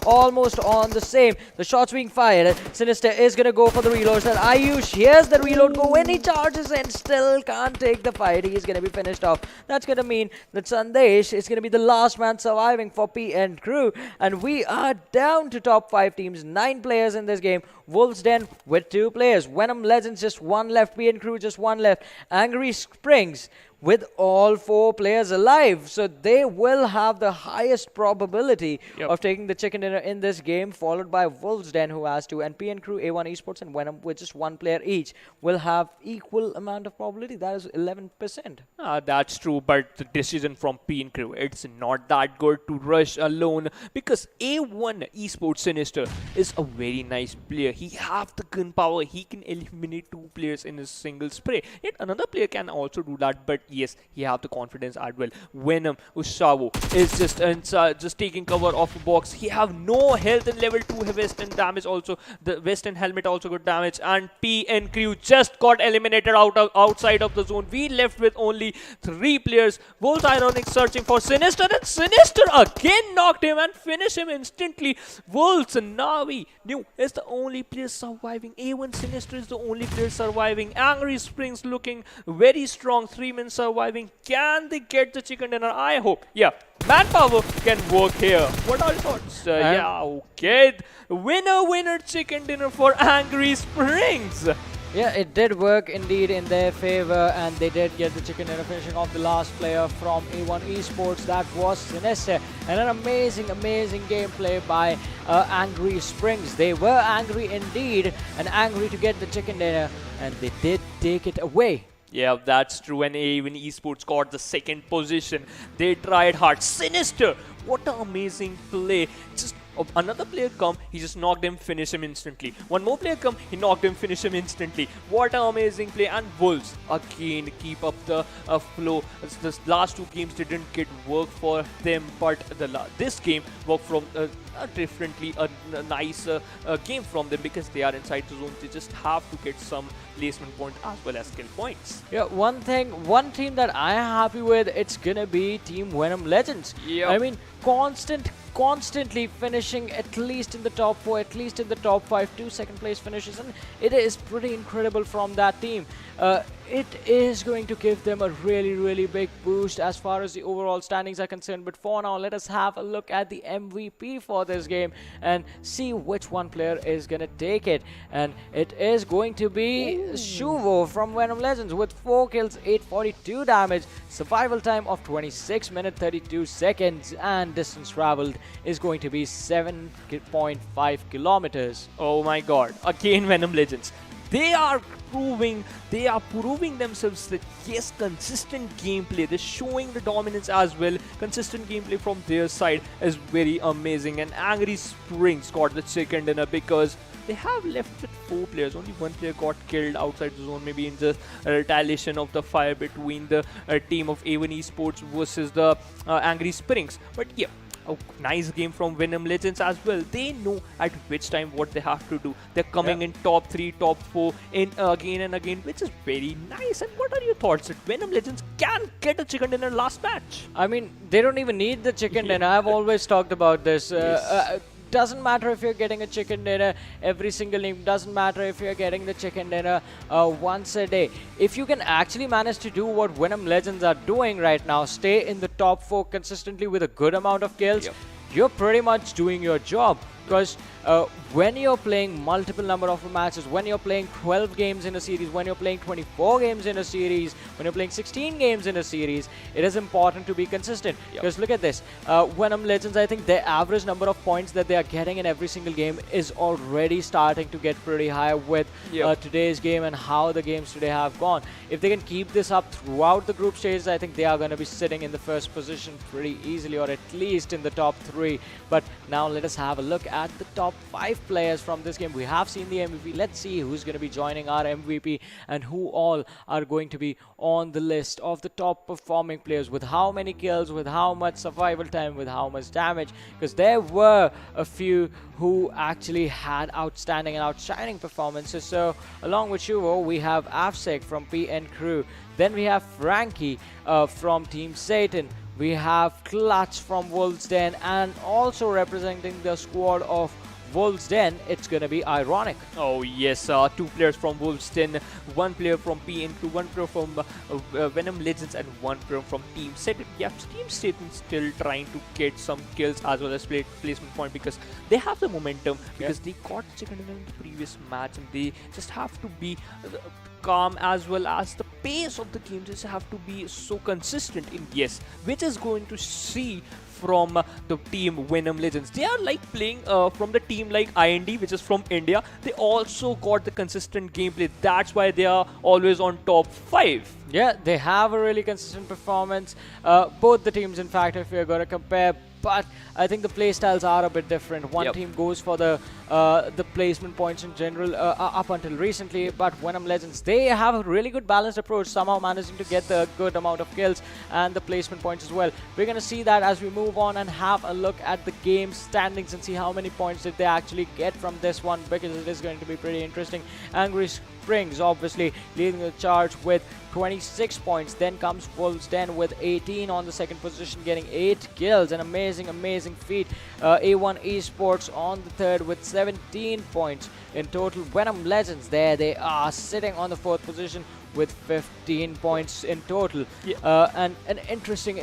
almost on the same. The shots being fired. Sinister is going to go for the reloads. And Ayush, here's the reload go when he charges and still can't take the fight. He's going to be finished off. That's going to mean that Sandesh is going to be the last man surviving for PN Crew, and we are down to top 5 teams. 9 players in this game. Wolves Den with 2 players. Venom Legends just 1 left. PN Crew just 1 left. Angry Springs with all 4 players alive, so they will have the highest probability of taking the chicken dinner in this game, followed by Wolves Den, who has 2, and PN Crew, A1 Esports, and Venom with just 1 player each will have equal amount of probability. That is 11%. That's true, but the decision from PN Crew, it's not that good to rush alone, because A1 Esports Sinister is a very nice player. He have the gun power. He can eliminate 2 players in a single spray. Yet another player can also do that, but yes, he have the confidence as well. Venom Ushavo is just taking cover of a box. He have no health in level 2 vest and damage also. The vest and helmet also got damage, and PN Crew just got eliminated outside of the zone. We left with only 3 players. Wolves Ironic searching for Sinister, and Sinister again knocked him and finished him instantly. Wolves and NAVI New is the only player surviving. A1 Sinister is the only player surviving. Angry Springs looking very strong. 3 men surviving. Can they get the chicken dinner? I hope. Yeah, manpower can work here. What are your thoughts? Yeah, okay. Winner chicken dinner for Angry Springs. Yeah, it did work indeed in their favor, and they did get the chicken dinner, finishing off the last player from A1 Esports. That was Sinister, and an amazing gameplay by Angry Springs. They were angry indeed, and angry to get the chicken dinner, and they did take it away. Yeah, that's true, and even Esports got the 2nd position. They tried hard. Sinister, what an amazing play. Just another player come, he just knocked him, finish him instantly. One more player come, he knocked him, finish him instantly. What an amazing play. And Wolves again keep up the flow. The last 2 games didn't get work for them, but this game worked from differently, a nice game from them, because they are inside the zone. They just have to get some placement point as well as skill points. Yeah, one team that I am happy with, it's gonna be Team Venom Legends. Yep. I mean, constantly finishing at least in the top 4, at least in the top 5, 2 second place finishes, and it is pretty incredible from that team. It is going to give them a really big boost as far as the overall standings are concerned. But for now, let us have a look at the MVP for this game and see which one player is going to take it. And it is going to be Shuvo from Venom Legends with 4 kills, 842 damage, survival time of 26 minutes 32 seconds, and distance traveled is going to be 7.5 kilometers. Oh my god, again Venom Legends. They are proving themselves that yes, consistent gameplay, they're showing the dominance as well. Consistent gameplay from their side is very amazing, and Angry Springs got the chicken dinner because they have left with 4 players. Only 1 player got killed outside the zone, maybe in the retaliation of the fire between the team of A1 Esports versus the Angry Springs. But yeah, a nice game from Venom Legends as well. They know at which time what they have to do. They're coming in top 3, top 4 in again and again, which is very nice. And what are your thoughts that Venom Legends can get a chicken dinner last match? I mean, they don't even need the chicken dinner. I've always talked about this. Doesn't matter if you're getting a chicken dinner every single game. Doesn't matter if you're getting the chicken dinner once a day. If you can actually manage to do what Venom Legends are doing right now, stay in the top 4 consistently with a good amount of kills, you're pretty much doing your job. Because when you're playing multiple number of matches, when you're playing 12 games in a series, when you're playing 24 games in a series, when you're playing 16 games in a series, it is important to be consistent. Because look at this, Venom Legends, I think their average number of points that they are getting in every single game is already starting to get pretty high with today's game and how the games today have gone. If they can keep this up throughout the group stages, I think they are going to be sitting in the first position pretty easily, or at least in the top 3. But now let us have a look at the top 5 players from this game. We have seen the MVP. Let's see who's going to be joining our MVP and who all are going to be on the list of the top performing players, with how many kills, with how much survival time, with how much damage, because there were a few who actually had outstanding and outshining performances. So along with Shuvo, we have Afsek from PN Crew, then we have Frankie from Team Satan, we have Clutch from Wolves Den, and also representing the squad of Wolves Den, it's going to be Ironic. Oh yes, 2 players from Wolves Den, 1 player from PN2, 1 player from Venom Legends, and 1 player from Team Satan. Yeah, Team Satan still trying to get some kills as well as placement point, because they have the momentum, because they got chicken dinner in the previous match, and they just have to be calm, as well as the pace of the game just have to be so consistent in which is going to see from the team Venom Legends. They are like playing from the team like IND, which is from India. They also got the consistent gameplay. That's why they are always on top 5. Yeah, they have a really consistent performance. Both the teams, in fact, if you're going to compare. But I think the playstyles are a bit different. One team goes for the placement points in general up until recently, but Venom Legends, they have a really good balanced approach, somehow managing to get the good amount of kills and the placement points as well. We're going to see that as we move on and have a look at the game standings and see how many points did they actually get from this one, because it is going to be pretty interesting. Angry Springs obviously leading the charge with 26 points. Then comes Wolves Den with 18 on the second position, getting 8 kills. An amazing feat. A1 Esports on the third with 17 points in total. Venom Legends, there they are sitting on the 4th position with 15 points in total. And an interesting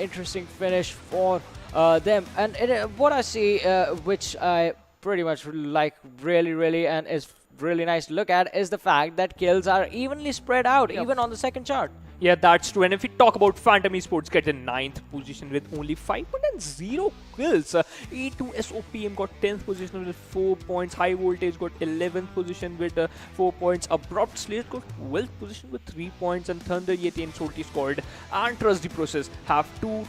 finish for them. And what I see, which I pretty much like really, and is really nice to look at, is the fact that kills are evenly spread out, even on the second chart. Yeah, that's true. And if we talk about Phantom Esports, get in 9th position with only 5.0 kills. E2 SOPM got 10th position with 4 points. High Voltage got 11th position with 4 points. Abrupt Slate got 12th position with 3 points. And Thunder Yeti and Solti scored. And Trust the Process have 2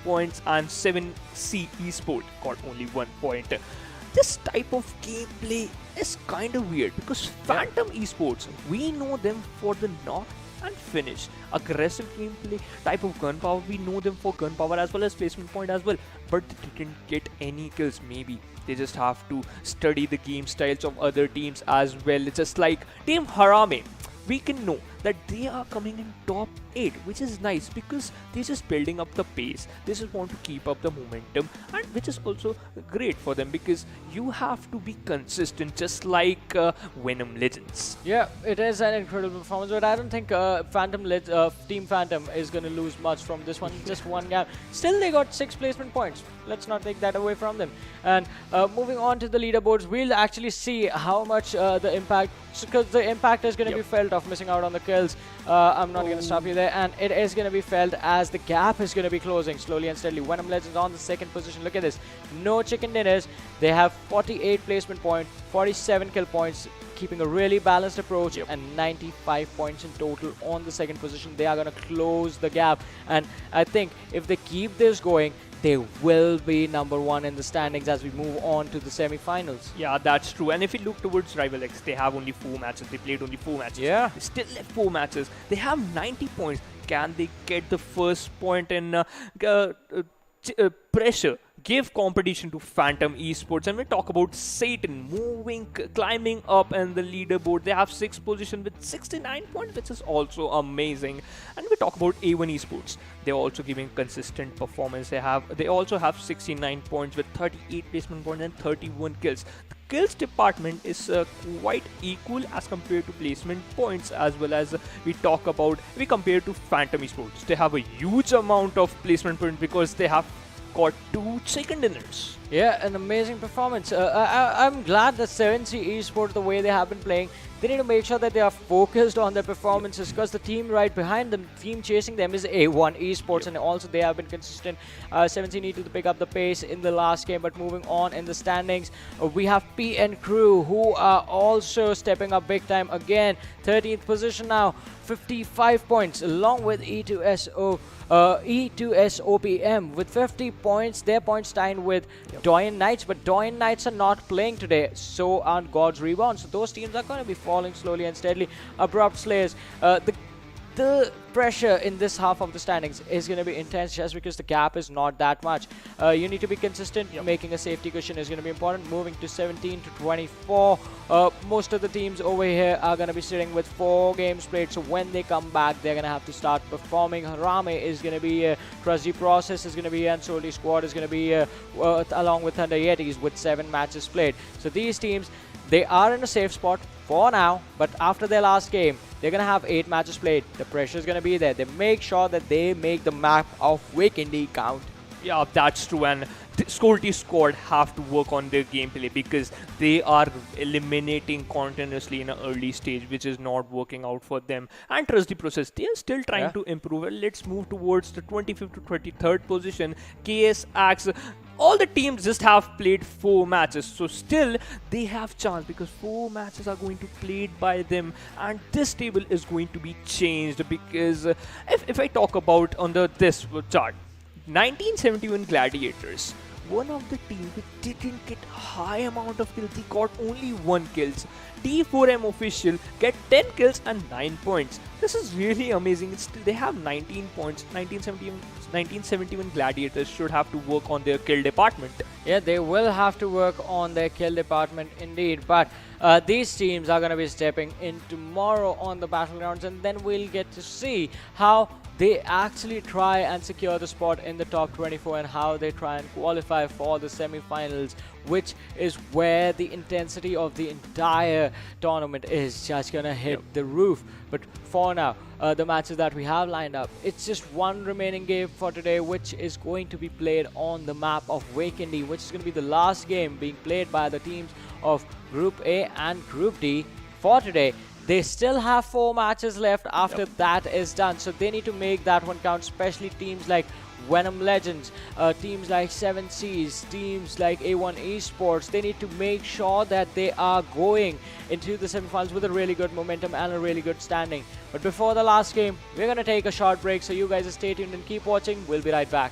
points. And 7C Esports got only 1 point. This type of gameplay is kind of weird, because Phantom Esports, we know them for the knock and finish, aggressive gameplay, type of gunpowder. We know them for gunpowder as well as placement point as well, but they didn't get any kills. Maybe they just have to study the game styles of other teams as well. It's just like Team HARAME. We can know that they are coming in top 8, which is nice, because they're just building up the pace. They just want to keep up the momentum, and which is also great for them, because you have to be consistent, just like Venom Legends. Yeah, it is an incredible performance, but I don't think Team Phantom is going to lose much from this one. Just one gap. Still, they got 6 placement points. Let's not take that away from them. And moving on to the leaderboards, we'll actually see how much the impact, because the impact is going to be felt of missing out on the kills. I'm not going to stop you there, and it is going to be felt as the gap is going to be closing slowly and steadily. Venom Legends on the 2nd position. Look at this. No chicken dinners. They have 48 placement points, 47 kill points, keeping a really balanced approach, and 95 points in total on the 2nd position. They are going to close the gap, and I think if they keep this going, they will be number 1 in the standings as we move on to the semi-finals. Yeah, that's true. And if you look towards Rival X, they have only 4 matches. They played only 4 matches. Yeah. They still left 4 matches. They have 90 points. Can they get the first point in pressure give competition to Phantom Esports. And we talk about Satan climbing up in the leaderboard. They have 6th position with 69 points, which is also amazing. And we talk about A1 Esports. They're also giving consistent performance. They also have 69 points with 38 placement points and 31 kills. The kills department is quite equal as compared to placement points, as well as we compare to Phantom Esports. They have a huge amount of placement points because they have got 2 second dinners. Yeah, an amazing performance. I'm glad that 7C Esports, the way they have been playing, they need to make sure that they are focused on their performances, because the team right behind them, team chasing them, is A1 Esports, and also they have been consistent. 7C needed to pick up the pace in the last game, but moving on in the standings, we have PN Crew, who are also stepping up big time again. 13th position now, 55 points, along with E2SOPM with 50 points. Their points tied with DoyenKnightSs, but DoyenKnightSs are not playing today. So aren't God's Reborn. So those teams are going to be falling slowly and steadily. Abrupt Slayers. The pressure in this half of the standings is going to be intense, just because the gap is not that much. You need to be consistent. Making a safety cushion is going to be important. Moving to 17 to 24. Most of the teams over here are going to be sitting with 4 games played. So when they come back, they're going to have to start performing. HARAME is going to be Trusty Process is going to be, and Soldi Squad is going to be along with Thunder Yetis with 7 matches played. So these teams, they are in a safe spot for now, but after their last game, they're going to have 8 matches played. The pressure is going to be there. They make sure that they make the map of Vikendi count. Yeah, that's true. And Skolty Squad have to work on their gameplay, because they are eliminating continuously in an early stage, which is not working out for them. And trust the process, they are still trying to improve. Well, let's move towards the 25th to 23rd position. KS Axe. All the teams just have played 4 matches, so still they have chance, because 4 matches are going to be played by them, and this table is going to be changed, because if I talk about on this chart, 1971 Gladiators, one of the teams which didn't get high amount of kills. They got only 1 kills. D4M official get 10 kills and 9 points. This is really amazing. They have 19 points. 1971 Gladiators should have to work on their kill department. Yeah, they will have to work on their kill department indeed, but these teams are going to be stepping in tomorrow on the battlegrounds, and then we'll get to see how they actually try and secure the spot in the top 24, and how they try and qualify for the semi-finals, which is where the intensity of the entire tournament is just gonna hit the roof. But for now, the matches that we have lined up, it's just one remaining game for today, which is going to be played on the map of Vikendi, which is going to be the last game being played by the teams of Group A and Group D for today. They still have 4 matches left after that is done, so they need to make that one count, especially teams like Venom Legends, teams like 7Cs, teams like A1 Esports. They need to make sure that they are going into the semifinals with a really good momentum and a really good standing. But before the last game, we're going to take a short break, so you guys stay tuned and keep watching. We'll be right back.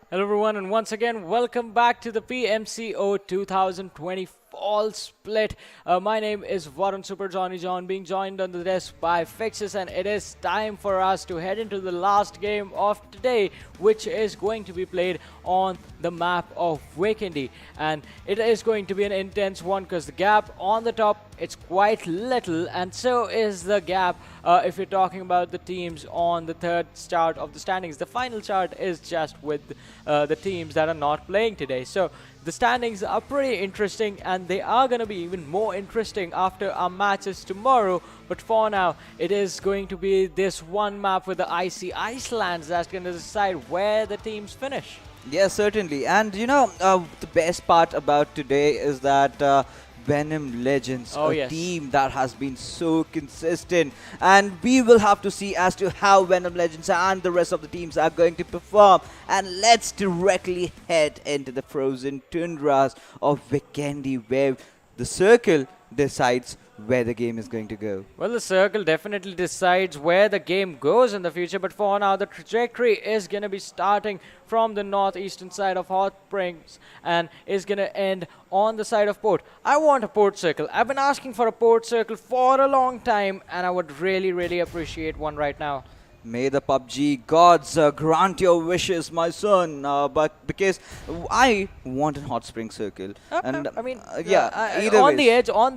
Hello everyone, and once again welcome back to the PMCO 2020 Fall Split. My name is Varun Super Johnny John, being joined on the desk by Fixes, and it is time for us to head into the last game of today, which is going to be played on the map of Vikendi. And it is going to be an intense one because the gap on the top, it's quite little, and so is the gap if you're talking about the teams on the third chart of the standings. The final chart is just with the teams that are not playing today. So the standings are pretty interesting, and they are going to be even more interesting after our matches tomorrow. But for now, it is going to be this one map with the icy Icelands that's going to decide where the teams finish. Yes, certainly. And you know, the best part about today is that Venom Legends, a team that has been so consistent, and we will have to see as to how Venom Legends and the rest of the teams are going to perform. And let's directly head into the frozen tundras of Vikendi, where the circle decides where the game is going to go. Well, the circle definitely decides where the game goes in the future, but for now the trajectory is going to be starting from the northeastern side of Hot Springs and is going to end on the side of Port. I want a Port circle. I've been asking for a Port circle for a long time, and I would really appreciate one right now. May the PUBG gods grant your wishes, my son. But because I want a hot spring circle, and I mean, either on ways. on the edge, On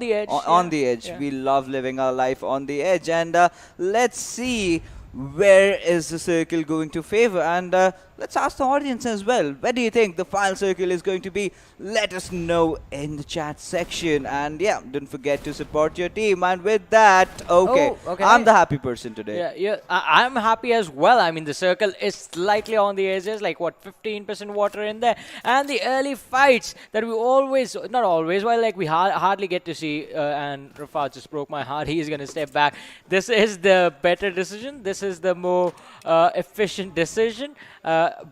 the edge. Yeah. We love living our life on the edge, and let's see where is the circle going to favor, and let's ask the audience as well. Where do you think the final circle is going to be? Let us know in the chat section, and yeah, don't forget to support your team. And with that, okay. I'm the happy person today. Yeah, I'm happy as well. I mean, the circle is slightly on the edges, like what, 15% water in there, and the early fights that we always, not always, well, like we hardly get to see. And Rafat just broke my heart. He's gonna step back. This is the better decision. This is the more efficient decision.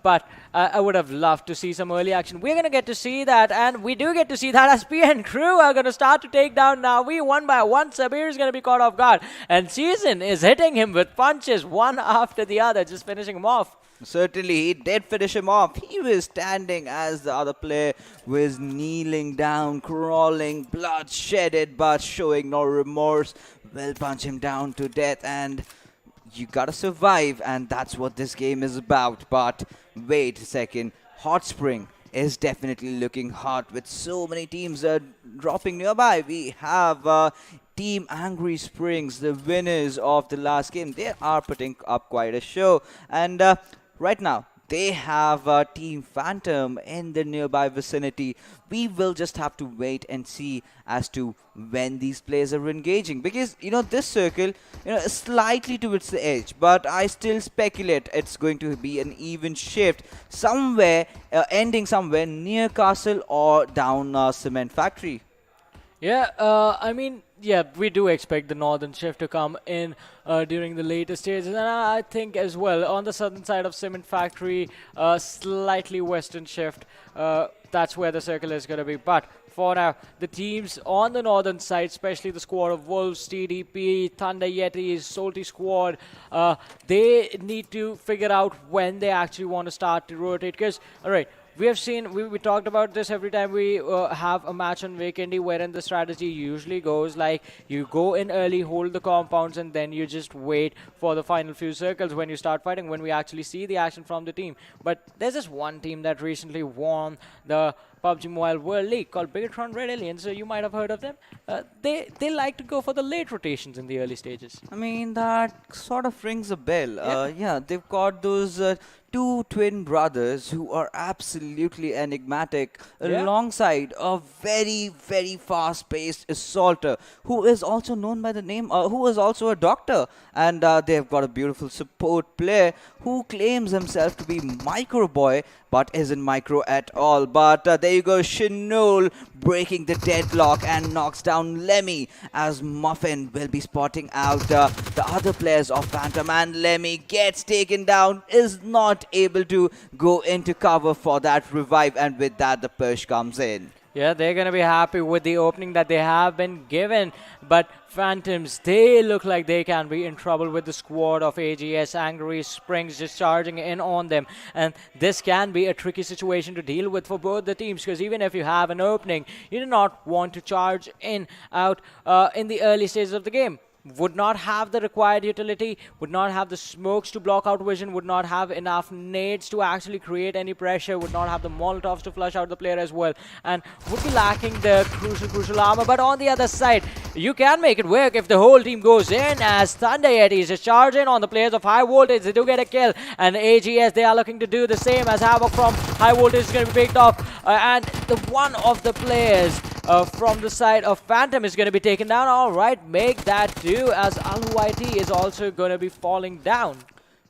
But I would have loved to see some early action. We're going to get to see that, and we do get to see that as PN Crew are going to start to take down NAVI one by one. Sabir is going to be caught off guard, and Season is hitting him with punches one after the other, just finishing him off. Certainly, he did finish him off. He was standing as the other player was kneeling down, crawling, blood shedded, but showing no remorse. Will punch him down to death, and you gotta survive, and that's what this game is about. But wait a second, Hot Spring is definitely looking hot with so many teams dropping nearby. We have Team Angry Springs, the winners of the last game. They are putting up quite a show, and right now they have Team Phantom in the nearby vicinity. We will just have to wait and see as to when these players are engaging, because you know this circle, is slightly towards the edge, but I still speculate it's going to be an even shift somewhere, ending somewhere near Castle or down Cement Factory. Yeah, I mean, yeah, we do expect the northern shift to come in during the later stages, and I think as well on the southern side of Cement Factory, slightly western shift. That's where the circle is going to be. But for now, the teams on the northern side, especially the squad of Wolves, TDP, Thunder Yetis, Salty Squad, they need to figure out when they actually want to start to rotate. Because, all right, we have seen, we talked about this every time we have a match on Vikendi, wherein the strategy usually goes like you go in early, hold the compounds, and then you just wait for the final few circles when you start fighting, when we actually see the action from the team. But there's this one team that recently won the PUBG Mobile World League called Bigatron Red Aliens, so you might have heard of them. They like to go for the late rotations in the early stages. I mean, that sort of rings a bell. Yeah, they've got those two twin brothers who are absolutely enigmatic, alongside a very fast-paced assaulter who is also known by the name, who is also a doctor, and they've got a beautiful support player who claims himself to be Micro Boy but isn't micro at all. But there you go, Shinol breaking the deadlock and knocks down Lemmy, as Muffin will be spotting out the other players of Phantom, and Lemmy gets taken down, is not able to go into cover for that revive, and with that the push comes in. Yeah, they're going to be happy with the opening that they have been given. But Phantoms, they look like they can be in trouble with the squad of AGS. Angry Springs just charging in on them. And this can be a tricky situation to deal with for both the teams, because even if you have an opening, you do not want to charge in out in the early stages of the game. Would not have the required utility, would not have the smokes to block out vision, would not have enough nades to actually create any pressure, would not have the molotovs to flush out the player as well, and would be lacking the crucial armor. But on the other side, you can make it work if the whole team goes in, as Thunder Yetis just charge in on the players of High Voltage. They do get a kill, and AGS, they are looking to do the same, as Havoc from High Voltage is going to be picked off, and the one of the players from the side of Phantom is going to be taken down. All right, make that do, as Al-YT is also going to be falling down.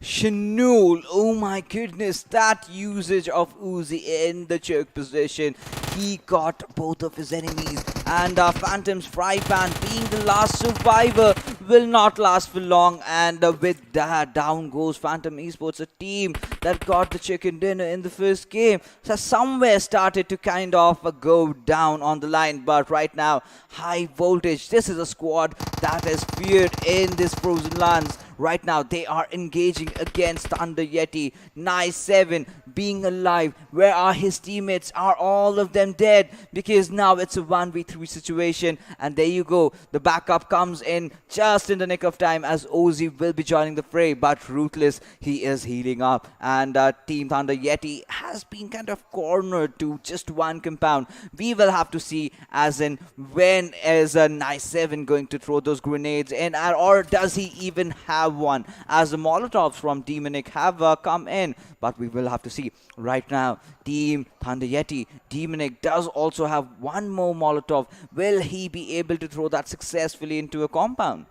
Shanul, oh my goodness, that usage of Uzi in the choke position. He got both of his enemies, and Phantom's Fry Pan, being the last survivor, will not last for long. And with that, down goes Phantom Esports, a team that got the chicken dinner in the first game. So somewhere started to kind of go down on the line, but right now, High Voltage, this is a squad that is feared in this frozen lands. Right now, they are engaging against Thunder Yeti. Nice 7 being alive. Where are his teammates? Are all of them dead? Because now it's a 1v3 situation. And there you go. The backup comes in just in the nick of time, as Ozzy will be joining the fray. But Ruthless, he is healing up. And Team Thunder Yeti has been kind of cornered to just one compound. We will have to see, as in, when is Nice 7 going to throw those grenades in? Or does he even have one, as the Molotovs from Demonic have come in? But we will have to see. Right now, Team Thunder Yeti, Demonic does also have one more Molotov. Will he be able to throw that successfully into a compound?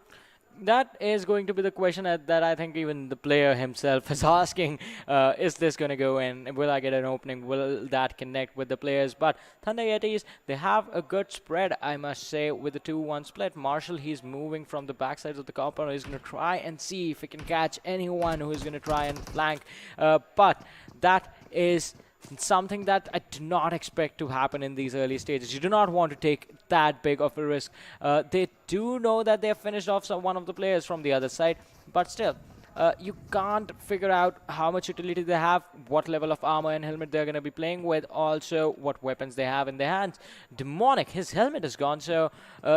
That is going to be the question that I think even the player himself is asking. Is this going to go in? Will I get an opening? Will that connect with the players? But Thunder Yetis, they have a good spread, I must say, with the 2-1 split. Marshall, he's moving from the backsides of the compound. He's going to try and see if he can catch anyone who is going to try and flank. But that is something that I do not expect to happen in these early stages. You do not want to take that big of a risk. They do know that they have finished off one of the players from the other side, but still, you can't figure out how much utility they have, what level of armor and helmet they're going to be playing with, also what weapons they have in their hands. Demonic, his helmet is gone, so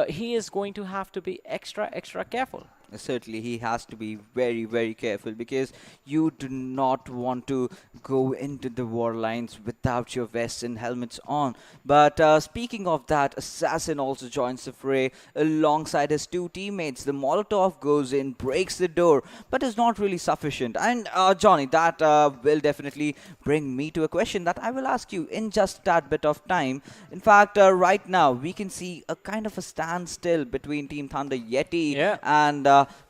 he is going to have to be extra careful. Certainly, he has to be very careful, because you do not want to go into the war lines without your vests and helmets on. But speaking of that, Assassin also joins the fray alongside his two teammates. The Molotov goes in, breaks the door, but is not really sufficient. And Johnny, that will definitely bring me to a question that I will ask you in just that bit of time. In fact, right now, we can see a kind of a standstill between Team Thunder Yeti and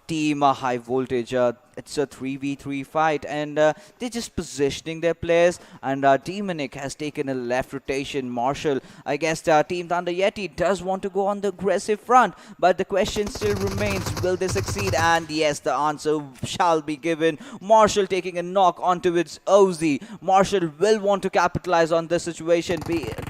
Team High Voltage. It's a 3v3 fight, and they're just positioning their players, and Demonic has taken a left rotation. Marshall, I guess Team Thunder Yeti does want to go on the aggressive front, but the question still remains, will they succeed? And yes, the answer shall be given. Marshall taking a knock onto its Ozzy. Marshall will want to capitalize on this situation,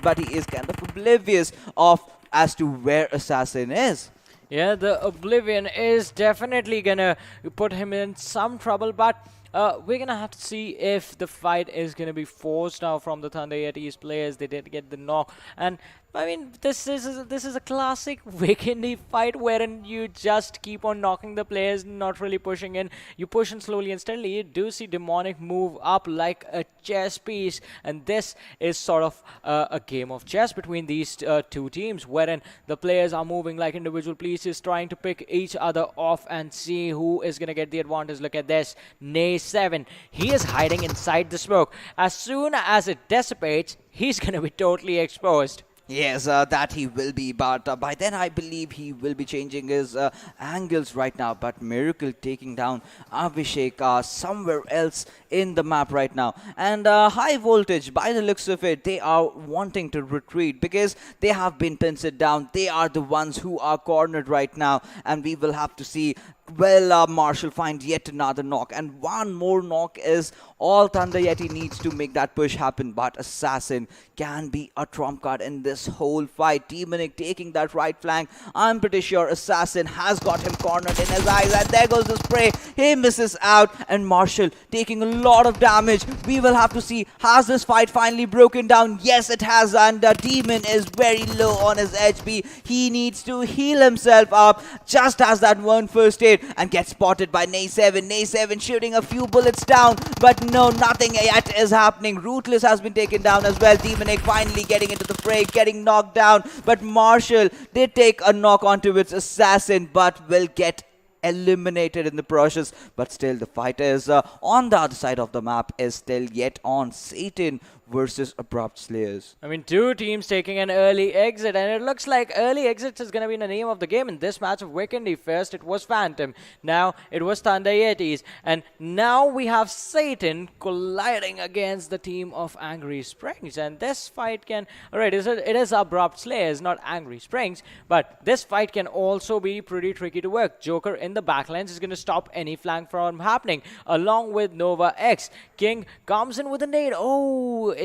but he is kind of oblivious of as to where Assassin is. Yeah, the Oblivion is definitely gonna put him in some trouble, but we're gonna have to see if the fight is gonna be forced now from the Thunder Yetis players. They did get the knock, and I mean, this is a classic Vikendi fight wherein you just keep on knocking the players, not really pushing in. You push in slowly and steadily. You do see Demonic move up like a chess piece, and this is sort of a game of chess between these two teams, wherein the players are moving like individual pieces, trying to pick each other off and see who is gonna get the advantage. Look at this, Nay7. He is hiding inside the smoke. As soon as it dissipates, he's gonna be totally exposed. Yes, that he will be, but by then I believe he will be changing his angles right now. But Miracle taking down Abhishek somewhere else in the map right now. And High Voltage, by the looks of it, they are wanting to retreat because they have been pinned down. They are the ones who are cornered right now, and we will have to see. Well, Marshall find yet another knock, and one more knock is all Thunder Yeti needs to make that push happen. But Assassin can be a trump card in this this whole fight. Demonic taking that right flank. I'm pretty sure Assassin has got him cornered in his eyes, and there goes the spray. He misses out, and Marshall taking a lot of damage. We will have to see, has this fight finally broken down? Yes, it has, and Demon is very low on his HP. He needs to heal himself up, just as that one first aid, and gets spotted by Nay7. Nay7 shooting a few bullets down, but no, nothing yet is happening. Ruthless has been taken down as well. Demonic finally getting into the fray, getting knocked down, but Marshall did take a knock onto its Assassin, but will get eliminated in the process. But still, the fight is on the other side of the map, is still yet on. Satan versus Abrupt Slayers. I mean, two teams taking an early exit, and it looks like early exits is going to be the name of the game in this match of Vikendi. First it was Phantom, now it was Thunder Yetis, and now we have Satan colliding against the team of Angry Springs. And this fight can, alright, it is Abrupt Slayers, not Angry Springs, but this fight can also be pretty tricky to work. Joker in the backlines is going to stop any flank from happening, along with Nova X. King comes in with a nade. Oh,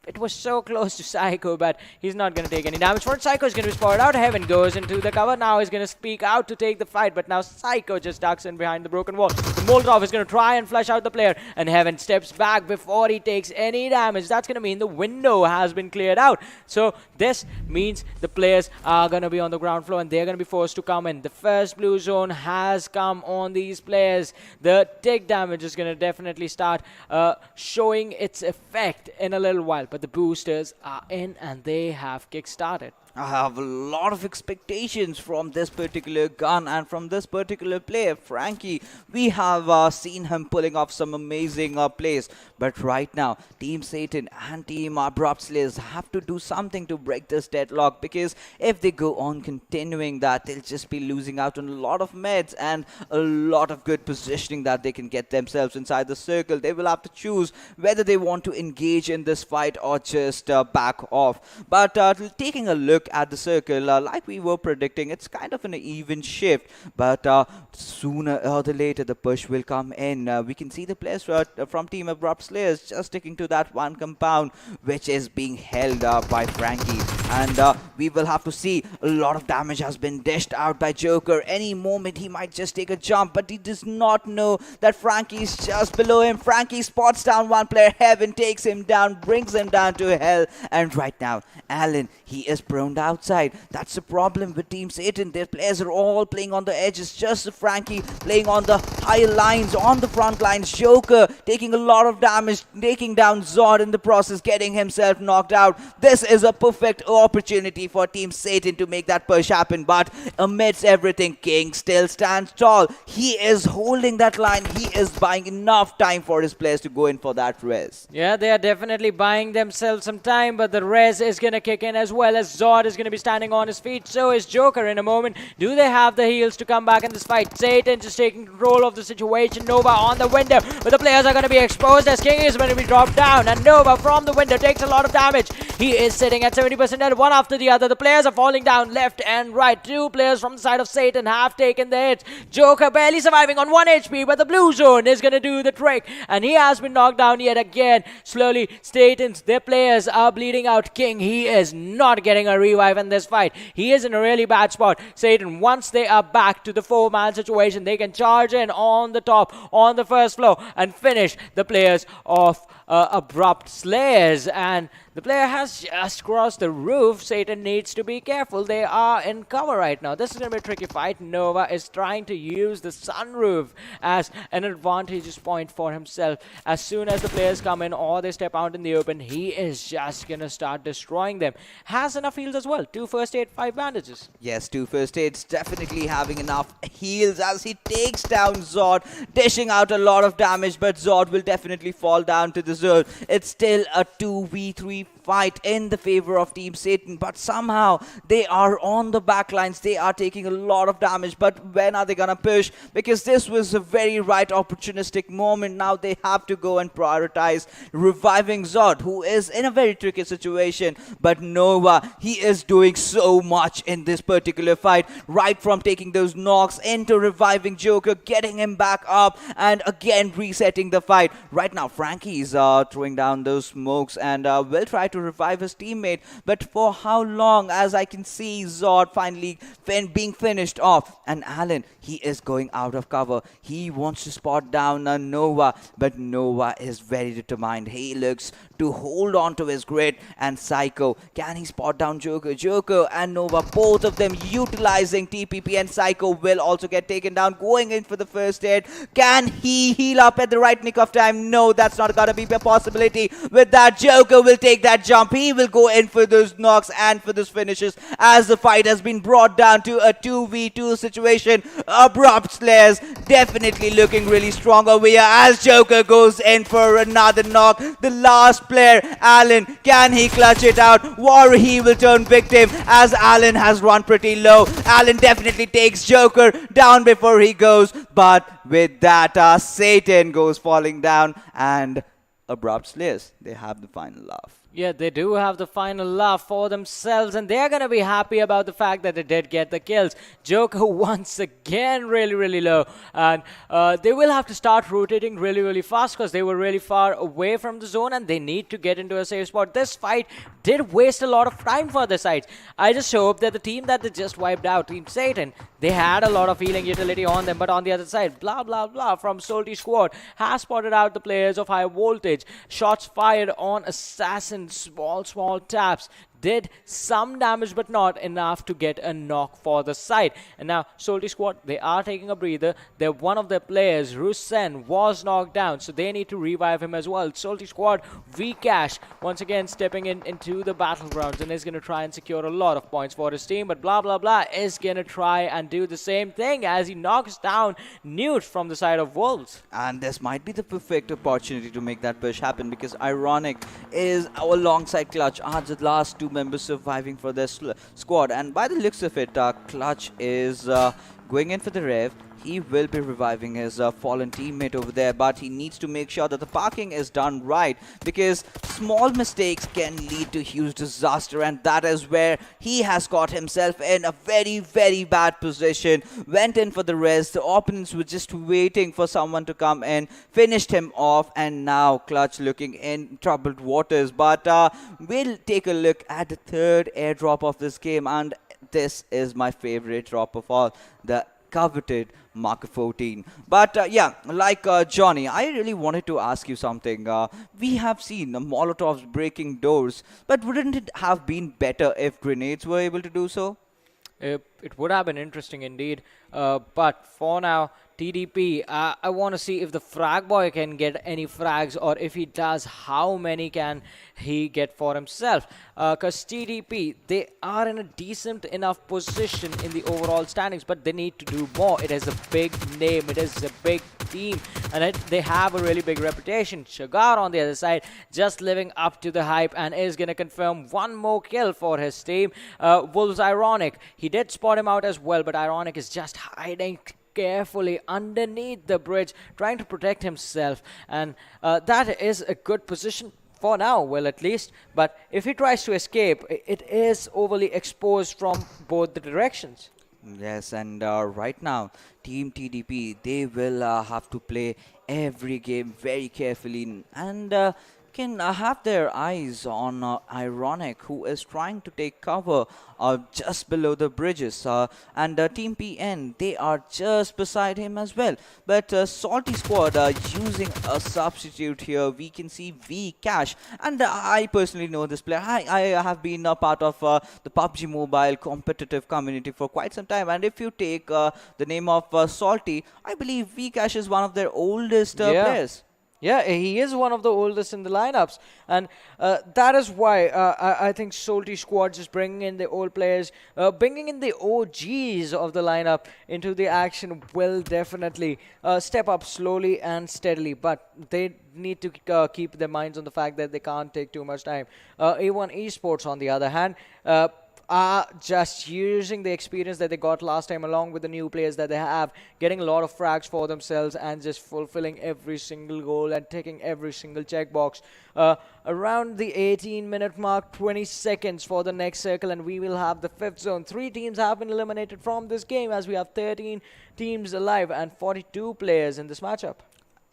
it was so close to Psycho, but he's not going to take any damage for it. Psycho is going to be spotted out. Heaven goes into the cover. Now he's going to speak out to take the fight, but now Psycho just ducks in behind the broken wall. The Molotov is going to try and flush out the player, and Heaven steps back before he takes any damage. That's going to mean the window has been cleared out. So this means the players are going to be on the ground floor, and they're going to be forced to come in. The first blue zone has come on these players. The tick damage is going to definitely start showing its effect in a little while. But the boosters are in, and they have kick-started. I have a lot of expectations from this particular gun and from this particular player, Frankie. We have seen him pulling off some amazing plays. But right now, Team Satan and Team Abrupt Slayers have to do something to break this deadlock, because if they go on continuing that, they'll just be losing out on a lot of meds and a lot of good positioning that they can get themselves inside the circle. They will have to choose whether they want to engage in this fight or just back off. But taking a look at the circle, like we were predicting, it's kind of an even shift, but sooner or later the push will come in. We can see the players from Team Abrupt Slayers just sticking to that one compound which is being held by Frankie, and we will have to see. A lot of damage has been dished out by Joker. Any moment he might just take a jump, but he does not know that Frankie is just below him. Frankie spots down one player. Heaven takes him down, brings him down to hell, and right now Alan, he is prone outside. That's the problem with Team Satan. Their players are all playing on the edges, just Frankie playing on the higher lines, on the front lines. Joker taking a lot of damage, taking down Zod in the process, getting himself knocked out. This is a perfect opportunity for Team Satan to make that push happen, but amidst everything, King still stands tall. He is holding that line. He is buying enough time for his players to go in for that res. Yeah, they are definitely buying themselves some time, but the res is going to kick in, as well as Zod is going to be standing on his feet. So is Joker in a moment. Do they have the heals to come back in this fight? Satan just taking control of the situation. Nova on the window, but the players are going to be exposed as King is going to be dropped down, and Nova from the window takes a lot of damage. He is sitting at 70% dead, one after the other. The players are falling down left and right. Two players from the side of Satan have taken the hits. Joker barely surviving on 1 HP, but the blue zone is going to do the trick, and he has been knocked down yet again. Slowly, their players are bleeding out. King, he is not getting a revive in this fight. He is in a really bad spot. Satan, once they are back to the 4-man situation, they can charge in on the top, on the first floor, and finish the players of Abrupt Slayers. And the player has just crossed the roof. Satan needs to be careful. They are in cover right now. This is going to be a tricky fight. Nova is trying to use the sunroof as an advantageous point for himself. As soon as the players come in or they step out in the open, he is just going to start destroying them. Has enough heals as well. 2 first aid, 5 bandages. Yes, 2 first aids, definitely having enough heals as he takes down Zod, dishing out a lot of damage, but Zod will definitely fall down to the zone. It's still a 2v3 fight in the favor of Team Satan, but somehow they are on the backlines. They are taking a lot of damage, but when are they gonna push? Because this was a very right opportunistic moment. Now they have to go and prioritize reviving Zod, who is in a very tricky situation. But Nova, he is doing so much in this particular fight, right from taking those knocks into reviving Joker, getting him back up, and again resetting the fight. Right now Frankie's throwing down those smokes and will try to to revive his teammate. But for how long? As I can see, Zod finally being finished off. And Alan, he is going out of cover. He wants to spot down Nova, but Nova is very determined. He looks to hold on to his grid. And Psycho, can he spot down Joker? Joker and Nova, both of them utilizing TPP, and Psycho will also get taken down, going in for the first hit. Can he heal up at the right nick of time? No, that's not gonna be a possibility. With that, Joker will take that jump. He will go in for those knocks and for those finishes, as the fight has been brought down to a 2v2 situation. Abrupt Slayers definitely looking really strong over here, as Joker goes in for another knock. The last player, Alan, can he clutch it out, or he will turn victim, as Alan has run pretty low. Alan definitely takes Joker down before he goes, but with that, Satan goes falling down, and Abrupt Slayers, they have the final laugh. Yeah, they do have the final laugh for themselves, and they're going to be happy about the fact that they did get the kills. Joker once again really low, and they will have to start rotating really fast because they were really far away from the zone and they need to get into a safe spot. This fight did waste a lot of time for the sides. I just hope that the team that they just wiped out, Team Satan, they had a lot of healing utility on them, but on the other side, blah from Salty Squad has spotted out the players of high voltage. Shots fired on Assassin, small taps did some damage, but not enough to get a knock for the side. And now Salty Squad, they are taking a breather. One of their players, Rusen, was knocked down, so they need to revive him as well. Salty Squad, Vcash once again stepping into the battlegrounds and is going to try and secure a lot of points for his team, but blah is going to try and do the same thing as he knocks down Newt from the side of Wolves. And this might be the perfect opportunity to make that push happen, because Ironic is alongside Clutch are the last two members surviving for their squad, and by the looks of it, Clutch is going in for the rev. He will be reviving his fallen teammate over there, but he needs to make sure that the parking is done right, because small mistakes can lead to huge disaster, and that is where he has got himself in a very bad position. Went in for the rest. The opponents were just waiting for someone to come in, finished him off, and now Clutch looking in troubled waters. But we'll take a look at the third airdrop of this game, and this is my favorite drop of all, the coveted Mark 14. But yeah, like Johnny, I really wanted to ask you something. We have seen Molotovs breaking doors, but wouldn't it have been better if grenades were able to do so? It would have been interesting indeed, but for now, TDP, I want to see if the frag boy can get any frags, or if he does, how many can he get for himself? Because TDP, they are in a decent enough position in the overall standings, but they need to do more. It is a big name, it is a big team, and they have a really big reputation. Shagar on the other side, just living up to the hype, and is going to confirm one more kill for his team. Wolves Ironic, he did spot him out as well, but Ironic is just hiding carefully underneath the bridge, trying to protect himself, and that is a good position for now, well, at least. But if he tries to escape, it is overly exposed from both the directions. Yes, and right now, Team TDP, they will have to play every game very carefully, and can have their eyes on Ironic, who is trying to take cover just below the bridges, and Team PN, they are just beside him as well. But Salty Squad using a substitute here. We can see Vcash, and I personally know this player. I have been a part of the PUBG Mobile competitive community for quite some time, and if you take the name of Salty, I believe Vcash is one of their oldest players. Yeah, he is one of the oldest in the lineups, and that is why I think Salty Squad just bringing in the old players, bringing in the OGs of the lineup into the action will definitely step up slowly and steadily, but they need to keep their minds on the fact that they can't take too much time. A1 Esports, on the other hand, are just using the experience that they got last time along with the new players that they have, getting a lot of frags for themselves and just fulfilling every single goal and taking every single checkbox. Around the 18-minute mark, 20 seconds for the next circle, and we will have the fifth zone. 3 teams have been eliminated from this game, as we have 13 teams alive and 42 players in this matchup.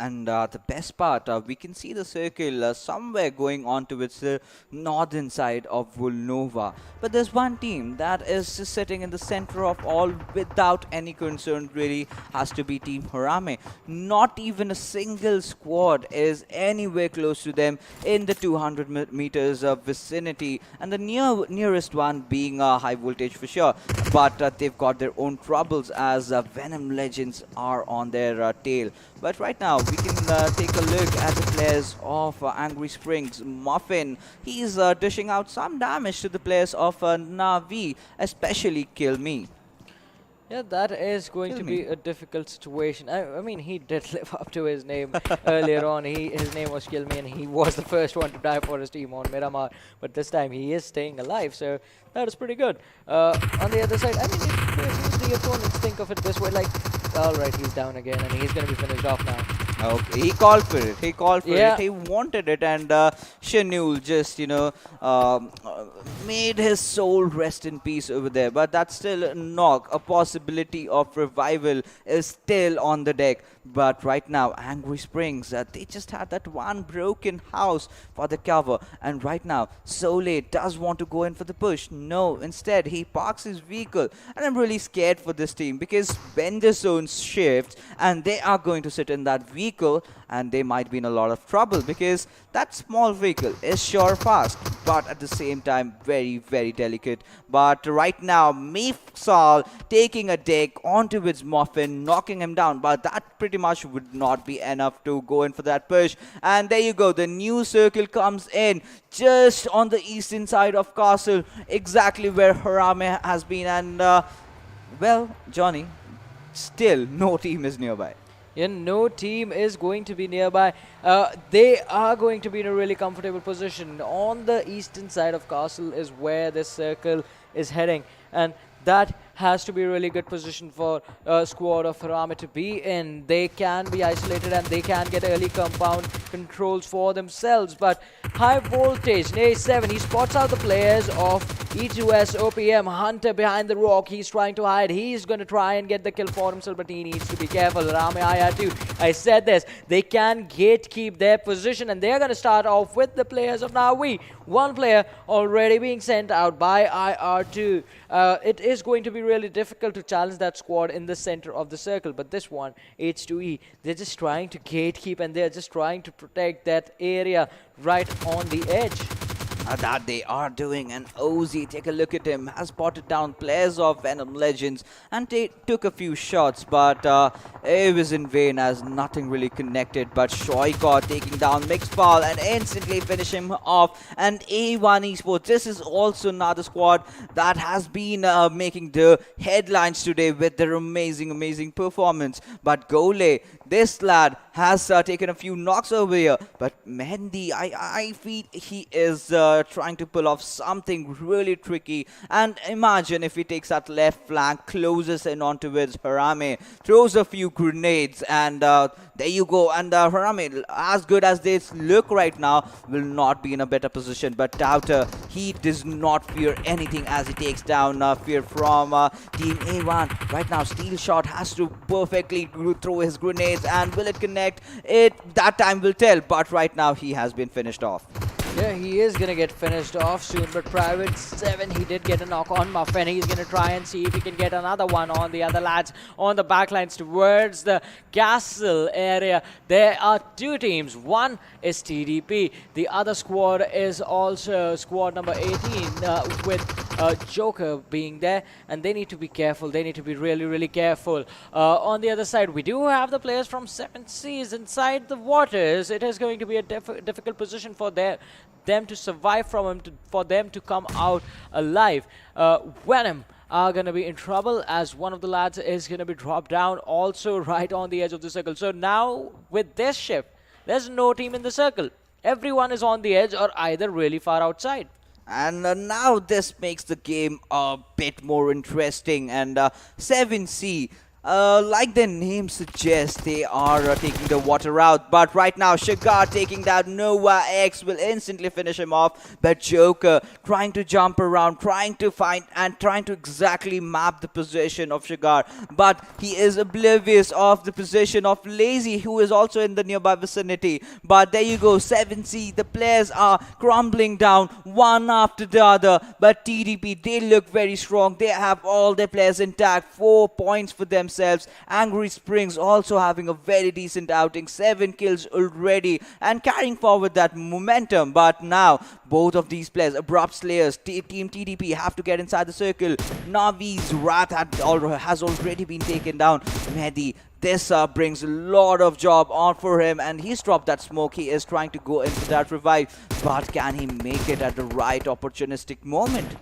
And the best part, we can see the circle somewhere going on to its northern side of Volnova. But there's one team that is just sitting in the center of all without any concern, really, has to be Team HARAME. Not even a single squad is anywhere close to them in the 200 meters vicinity. And the nearest one being high voltage for sure. But they've got their own troubles as Venom Legends are on their tail. But right now, we can take a look at the players of Angry Springs. Muffin, he's dishing out some damage to the players of NAVI, especially Kill Me. Yeah, that is going Kill to me. be a difficult situation. I mean, he did live up to his name earlier on. His name was Kill Me, and he was the first one to die for his team on Miramar. But this time, he is staying alive, so that is pretty good. On the other side, I mean, if the opponents think of it this way, like, all right, he's down again, and he's going to be finished off now. Okay, he called for it. He called for Yeah. it. He wanted it, and Shanul just, made his soul rest in peace over there. But that's still a knock. A possibility of revival is still on the deck. But right now, Angry Springs, they just had that one broken house for the cover. And right now, Soleil does want to go in for the push. No, instead, he parks his vehicle. And I'm really scared for this team because when the zone shifts and they are going to sit in that vehicle, and they might be in a lot of trouble because that small vehicle is sure fast, but at the same time, very, very delicate. But right now, Mifsal taking a deck onto its Muffin, knocking him down, but that pretty much would not be enough to go in for that push. And there you go, the new circle comes in just on the eastern side of Castle, exactly where HARAME has been. And well, Johnny, still no team is nearby. Yeah, no team is going to be nearby. They are going to be in a really comfortable position. On the eastern side of Castle is where this circle is heading. And that has to be a really good position for a squad of HARAME to be in. They can be isolated and they can get early compound controls for themselves. But high voltage, A7, he spots out the players of E2S OPM. Hunter behind the rock, he's trying to hide. He's going to try and get the kill for himself, but he needs to be careful. HARAME IR2, I said this, they can gatekeep their position, and they're going to start off with the players of NAVI. One player already being sent out by IR2. It is going to be really difficult to challenge that squad in the center of the circle, but this one, H2E, they're just trying to gatekeep and they're just trying to protect that area right on the edge. That they are doing. And Ozzy, take a look at him, has spotted down players of Venom Legends and took a few shots, but it was in vain as nothing really connected. But Shoika taking down Mixpal and instantly finish him off. And A1 Esports, this is also another squad that has been making the headlines today with their amazing performance. But Gole, this lad has taken a few knocks over here, but Mehndi, I feel he is trying to pull off something really tricky. And imagine if he takes that left flank, closes in onto his HARAME, throws a few grenades, and there you go. And HARAME, as good as they look right now, will not be in a better position. But Doubter, he does not fear anything as he takes down fear from Team A1. Right now, Steel Shot has to perfectly throw his grenades, and will it connect? That time will tell, but right now he has been finished off. Yeah, he is going to get finished off soon, but Private 7, he did get a knock on Muffin. He's going to try and see if he can get another one on the other lads on the backlines towards the castle area. There are two teams. One is TDP. The other squad is also squad number 18 with Joker being there, and they need to be careful. They need to be really careful. On the other side, we do have the players from 7 Seas inside the waters. It is going to be a difficult position for them to survive from him, for them to come out alive. Venom are going to be in trouble as one of the lads is going to be dropped down also right on the edge of the circle. So now with this shift, there's no team in the circle. Everyone is on the edge or either really far outside. And now this makes the game a bit more interesting. And 7C, Like their name suggests, they are taking the water out. But right now, Shigar taking that Nova X will instantly finish him off. But Joker trying to jump around, trying to find and trying to exactly map the position of Shigar. But he is oblivious of the position of Lazy, who is also in the nearby vicinity. But there you go, 7C. The players are crumbling down one after the other. But TDP, they look very strong. They have all their players intact. 4 points for themselves. Angry Springs also having a very decent outing, 7 kills already and carrying forward that momentum. But now both of these players, Abrupt Slayers, Team TDP, have to get inside the circle. Navi's Wrath has already been taken down. Mehdi, this brings a lot of job on for him, and he's dropped that smoke. He is trying to go in for that revive, but can he make it at the right opportunistic moment?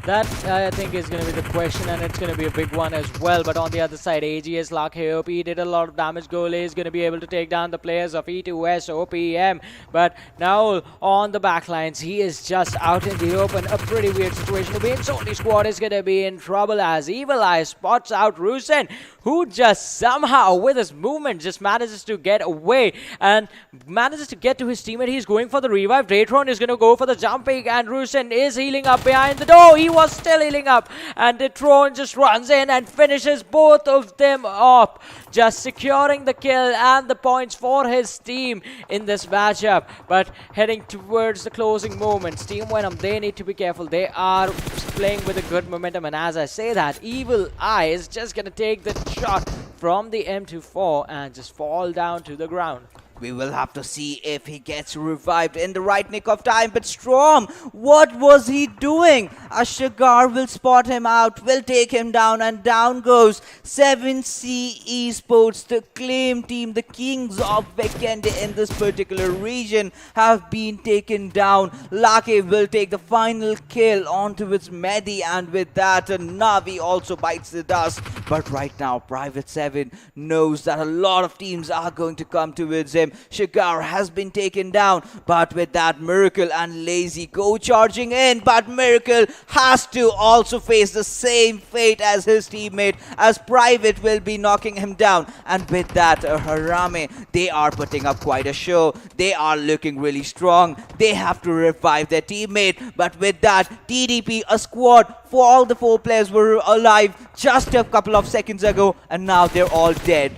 That, I think, is going to be the question, and it's going to be a big one as well. But on the other side, AGS Lakheop did a lot of damage. Gole is going to be able to take down the players of E2S OPM. But now on the backlines, he is just out in the open. A pretty weird situation to be in. Sony squad is going to be in trouble as Evil Eye spots out Rusen, who just somehow, with his movement, just manages to get away and manages to get to his teammate. He's going for the revive. Daytron is going to go for the jumping, and Rusen is healing up behind the door. He was still healing up, and Daytron just runs in and finishes both of them up, just securing the kill and the points for his team in this matchup. But heading towards the closing moments, Team Venom, they need to be careful. They are playing with a good momentum, and as I say that, Evil Eye is just going to take the shot from the M24 and just fall down to the ground. We will have to see if he gets revived in the right nick of time. But Storm, what was he doing? Ashigar will spot him out, will take him down, and down goes 7C Esports, the claim team, the kings of Vikendi in this particular region, have been taken down. Lake will take the final kill onto its Mehdi, and with that, Navi also bites the dust. But right now, Private 7 knows that a lot of teams are going to come towards him. Shigar has been taken down, but with that, Miracle and Lazy go charging in. But Miracle has to also face the same fate as his teammate, as Private will be knocking him down. And with that, Harame, they are putting up quite a show. They are looking really strong. They have to revive their teammate. But with that, TDP, a squad for all the 4 players were alive just a couple of seconds ago, and now they're all dead.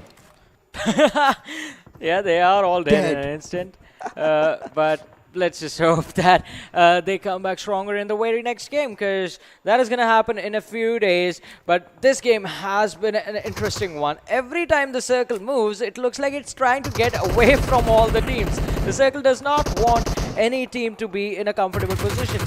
Yeah, they are all dead in an instant. But let's just hope that they come back stronger in the very next game, because that is going to happen in a few days. But this game has been an interesting one. Every time the circle moves, it looks like it's trying to get away from all the teams. The circle does not want any team to be in a comfortable position.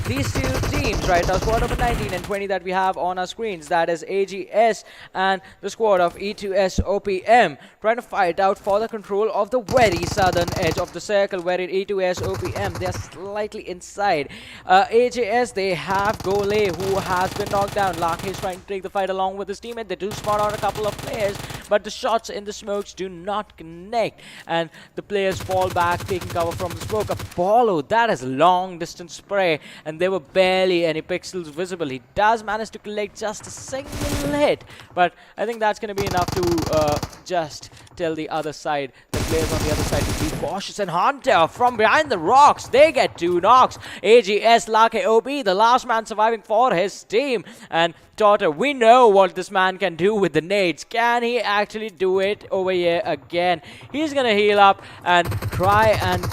These 2 teams right now, squad number 19 and 20 that we have on our screens, that is AGS and the squad of E2S OPM, trying to fight out for the control of the very southern edge of the circle, where in E2S OPM they are slightly inside. AGS, they have Gole, who has been knocked down. Lake is trying to take the fight along with his teammate. They do spot out a couple of players, but the shots in the smokes do not connect, and the players fall back, taking cover from the smoke. Apollo, that is long distance spray, and there were barely any pixels visible. He does manage to collect just a single hit, but I think that's going to be enough to just tell the other side, the players on the other side, to be cautious. And Hunter from behind the rocks, they get 2 knocks. AGS Lake OB, the last man surviving for his team. And Totter, we know what this man can do with the nades. Can he actually do it over here again? He's gonna heal up and try and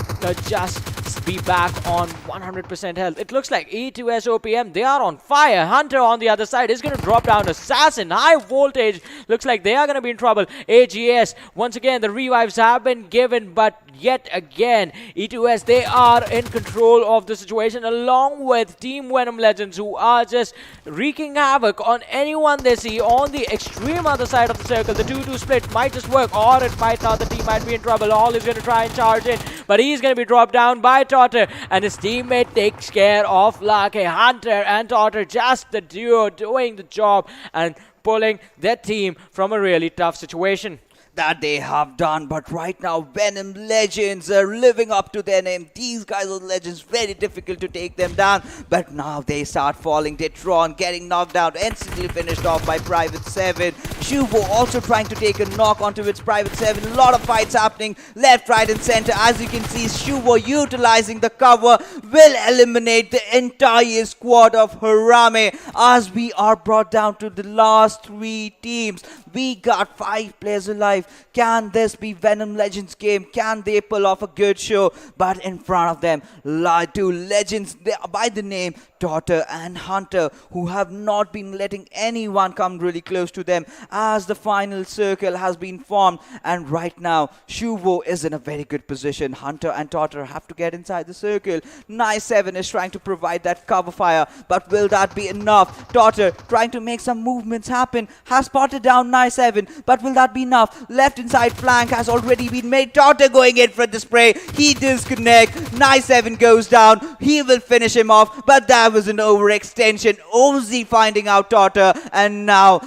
just be back on 100% health. It looks like E2S OPM, they are on fire. Hunter on the other side is going to drop down. Assassin, high voltage. Looks like they are going to be in trouble. AGS, once again, the revives have been given, but yet again, E2S, they are in control of the situation, along with Team Venom Legends, who are just wreaking havoc on anyone they see on the extreme other side of the circle. The 2-2 split might just work, or it might not. The team might be in trouble. All is going to try and charge in, but he's going to be dropped down by Totter, and his teammate takes care of Lake. Hunter and Totter, just the duo doing the job and pulling their team from a really tough situation. that they have done. But right now, Venom Legends are living up to their name. These guys are legends, very difficult to take them down. But now they start falling. Detron getting knocked out, instantly finished off by Private 7. Shuvo also trying to take a knock onto its Private 7. A lot of fights happening left, right, and center. As you can see, Shuvo utilizing the cover will eliminate the entire squad of HARAME as we are brought down to the last 3 teams. We got 5 players alive. Can this be Venom Legends game? Can they pull off a good show? But in front of them, 2 legends by the name Daughter and Hunter, who have not been letting anyone come really close to them as the final circle has been formed. And right now, Shuvo is in a very good position. Hunter and Daughter have to get inside the circle. NAVI is trying to provide that cover fire, but will that be enough? Daughter trying to make some movements happen, has spotted down NAVI, but will that be enough? Left inside flank has already been made. Daughter going in for the spray. He disconnect. NAVI goes down. He will finish him off, but that was an overextension. Ozzy finding out Daughter, and now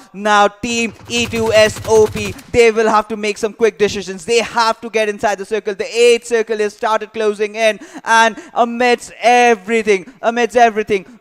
team E2SOP, they will have to make some quick decisions. They have to get inside the circle. The 8th circle is started closing in, and amidst everything,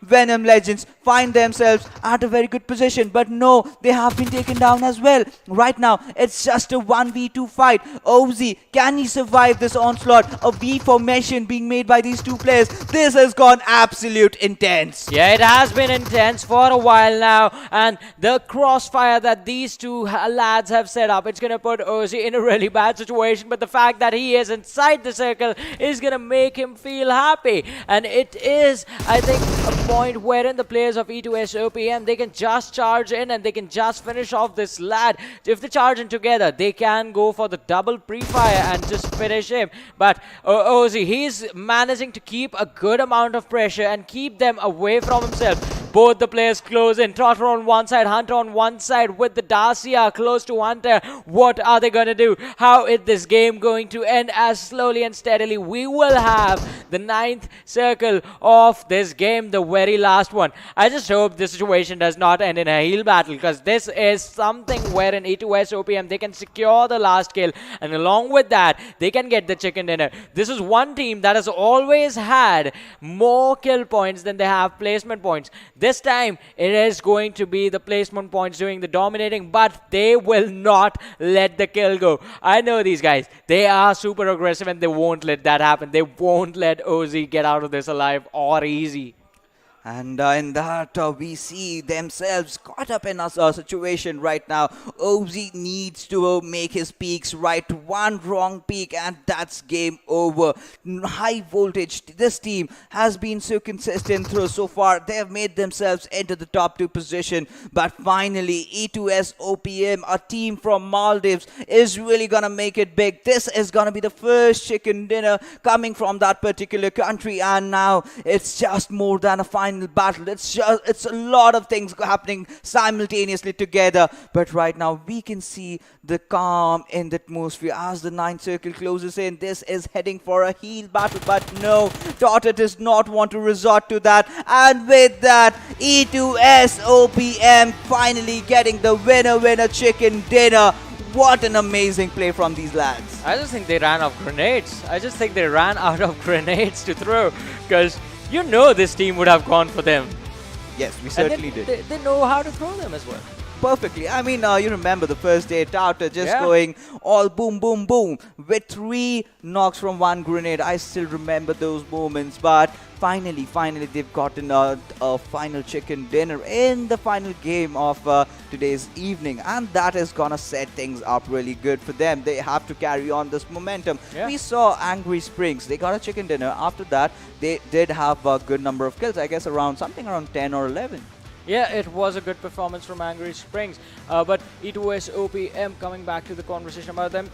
Venom Legends find themselves at a very good position, but no, they have been taken down as well. Right now, it's just a 1v2 fight. Ozzy, can he survive this onslaught? A V formation being made by these 2 players. This has gone absolute intense. Yeah, it has been intense for a while now, and the crossfire that these 2 lads have set up, it's gonna put Ozzy in a really bad situation, but the fact that he is inside the circle is gonna make him feel happy. And it is, I think, a point wherein the players of E2SOPM, they can just charge in and they can just finish off this lad. If they charge in together, they can go for the double pre-fire and just finish him. But Ozzy, he's managing to keep a good amount of pressure and keep them away from himself. Both the players close in. Trotter on one side, Hunter on one side with the Dacia close to Hunter. What are they going to do? How is this game going to end? As slowly and steadily we will have the 9th circle of this game, the very last one. I just hope this situation does not end in a heal battle, because this is something wherein E2SOPM, they can secure the last kill, and along with that, they can get the chicken dinner. This is one team that has always had more kill points than they have placement points. This time, it is going to be the placement points doing the dominating, but they will not let the kill go. I know these guys. They are super aggressive and they won't let that happen. They won't let Ozzy get out of this alive or easy. And in that, we see themselves caught up in a situation right now. Ozzy needs to make his peaks right. One wrong peak and that's game over. High voltage. This team has been so consistent through so far. They have made themselves into the top 2 position. But finally, E2SOPM, a team from Maldives, is really going to make it big. This is going to be the first chicken dinner coming from that particular country. And now it's just more than a final battle. It's a lot of things happening simultaneously together. But right now we can see the calm in the atmosphere as the 9th circle closes in. This is heading for a heal battle, but no, Daughter does not want to resort to that. And with that, E2SOPM finally getting the winner chicken dinner. What an amazing play from these lads. I just think they ran out of grenades. To throw, because you know this team would have gone for them. Yes, we certainly did. They know how to throw them as well. Perfectly. I mean, you remember the first day, Daughter just going all boom, boom, boom with 3 knocks from 1 grenade. I still remember those moments, but finally, they've gotten a final chicken dinner in the final game of today's evening, and that is gonna set things up really good for them. They have to carry on this momentum. We saw Angry Springs. They got a chicken dinner. After that, they did have a good number of kills. I guess around 10 or 11. Yeah, it was a good performance from Angry Springs. But E2SOPM, coming back to the conversation about them,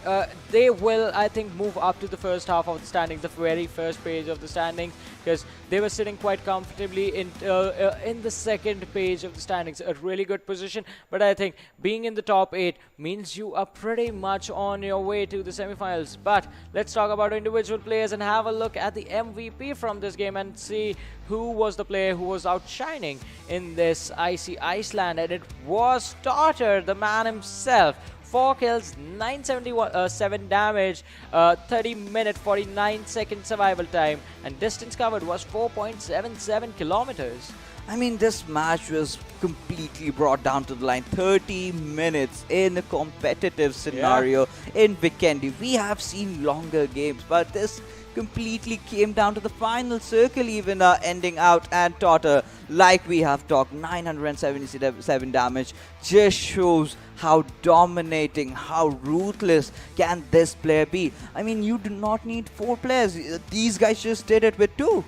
they will, I think, move up to the first half of the standings, the very first page of the standings, because they were sitting quite comfortably in the second page of the standings, a really good position. But I think being in the top 8 means you are pretty much on your way to the semifinals. But let's talk about individual players and have a look at the MVP from this game and see who was the player who was outshining in this icy Iceland. And it was Daughter, the man himself. 4 kills, 977 damage, 30-minute, 49-second survival time, and distance covered was 4.77 kilometers. I mean, this match was completely brought down to the line. 30 minutes in a competitive scenario in Vikendi. We have seen longer games, but this completely came down to the final circle, even ending out and Totter, like we have talked, 977 damage, just shows how dominating, how ruthless can this player be. I mean, you do not need 4 players. These guys just did it with 2.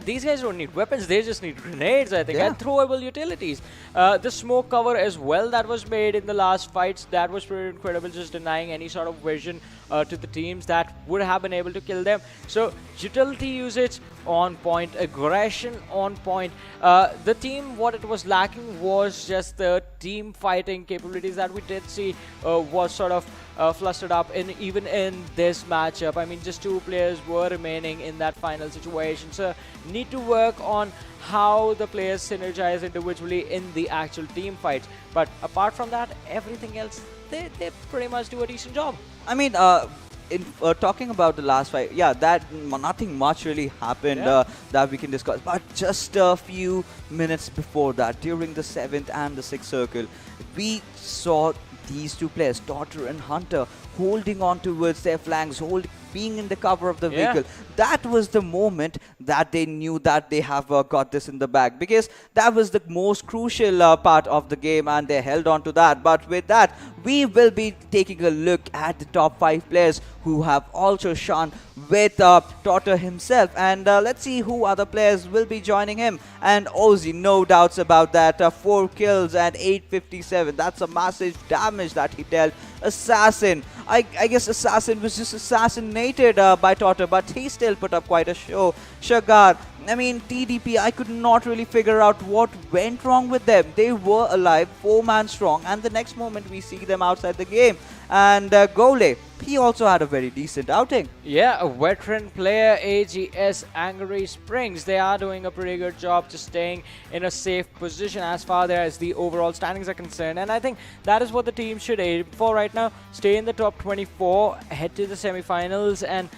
These guys don't need weapons, they just need grenades, I think, Yeah. and throwable utilities. The smoke cover as well that was made in the last fights, that was pretty incredible, just denying any sort of vision to the teams that would have been able to kill them. So, utility usage on point, aggression on point. The team, what it was lacking was just the team fighting capabilities that we did see was sort of flustered up even in this matchup. I mean, just 2 players were remaining in that final situation. So, need to work on how the players synergize individually in the actual team fights. But apart from that, everything else, they pretty much do a decent job. I mean, in talking about the last fight, yeah, nothing much really happened that we can discuss. But just a few minutes before that, during the 7th and the 6th circle, we saw these 2 players, Totter and Hunter, holding on towards their flanks, being in the cover of the vehicle. That was the moment that they knew that they have got this in the bag, because that was the most crucial part of the game, and they held on to that. But with that, we will be taking a look at the top 5 players who have also shone with Totter himself, and let's see who other players will be joining him. And Ozzy, no doubts about that, 4 kills and 857. That's a massive damage that he dealt. Assassin, I guess Assassin was just assassinated by Totter, but he still put up quite a show. Shagar, I mean, TDP, I could not really figure out what went wrong with them. They were alive, 4-man strong, and the next moment we see them outside the game. And Gole, he also had a very decent outing. Yeah, a veteran player, AGS Angry Springs. They are doing a pretty good job just staying in a safe position as far as the overall standings are concerned. And I think that is what the team should aim for right now. Stay in the top 24, head to the semi-finals, and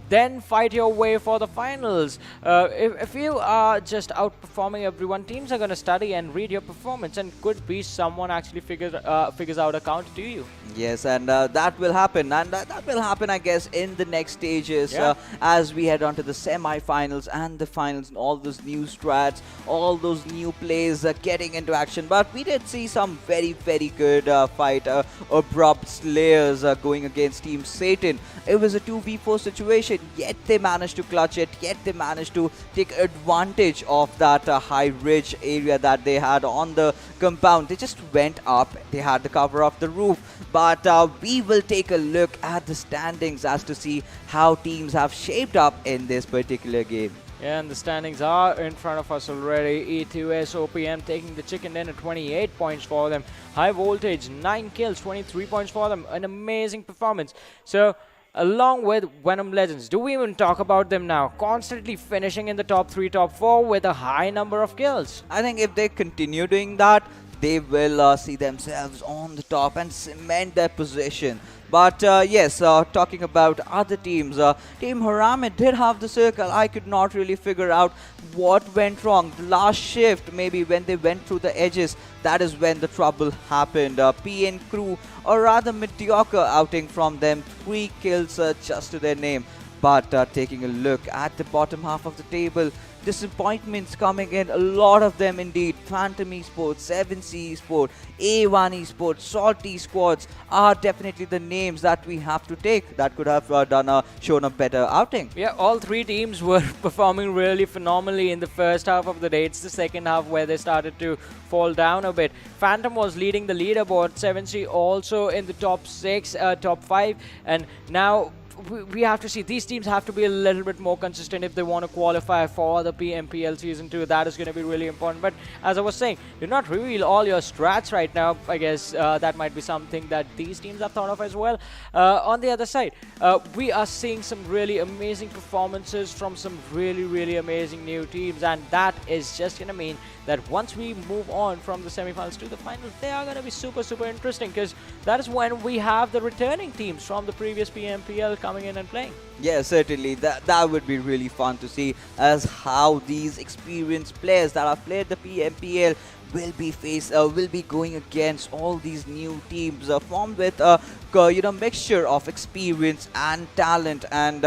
then fight your way for the finals. If you are just outperforming everyone, teams are going to study and read your performance, and could be someone actually figures out a counter to you. Yes, and that will happen, and that will happen, I guess, in the next stages as we head on to the semi-finals and the finals, and all those new strats, all those new plays getting into action. But we did see some very, very good fight. Abrupt Slayers going against Team Satan. It was a 2v4 situation, yet they managed to clutch it, yet they managed to take advantage of that high ridge area that they had on the compound. They just went up, they had the cover of the roof. But we will take a look at the standings as to see how teams have shaped up in this particular game. Yeah, and the standings are in front of us already. E2S OPM taking the chicken dinner, 28 points for them. High Voltage, 9 kills, 23 points for them. An amazing performance. So, along with Venom Legends, do we even talk about them now? Constantly finishing in the top 3, top 4 with a high number of kills. I think if they continue doing that, they will see themselves on the top and cement their position. But yes, talking about other teams, Team HARAME did have the circle. I could not really figure out what went wrong. The last shift, maybe when they went through the edges, that is when the trouble happened. PN Crew, a rather mediocre outing from them. 3 kills just to their name. But taking a look at the bottom half of the table, disappointments coming in, a lot of them indeed. Phantom Esports, 7C Esports, A1 Esports, Salty Squads are definitely the names that we have to take that could have shown a better outing. Yeah, all 3 teams were performing really phenomenally in the first half of the day. It's the second half where they started to fall down a bit. Phantom was leading the leaderboard, 7C also in the top 6, top 5, and now we have to see, these teams have to be a little bit more consistent if they want to qualify for the PMPL Season 2. That is going to be really important. But as I was saying, do not reveal all your strats right now. I guess that might be something that these teams have thought of as well. On the other side, we are seeing some really amazing performances from some really amazing new teams, and that is just going to mean that once we move on from the semi-finals to the finals, they are going to be super interesting, because that is when we have the returning teams from the previous PMPL coming in and playing. Yeah, certainly. That would be really fun to see, as how these experienced players that have played the PMPL will be going against all these new teams formed with a mixture of experience and talent, and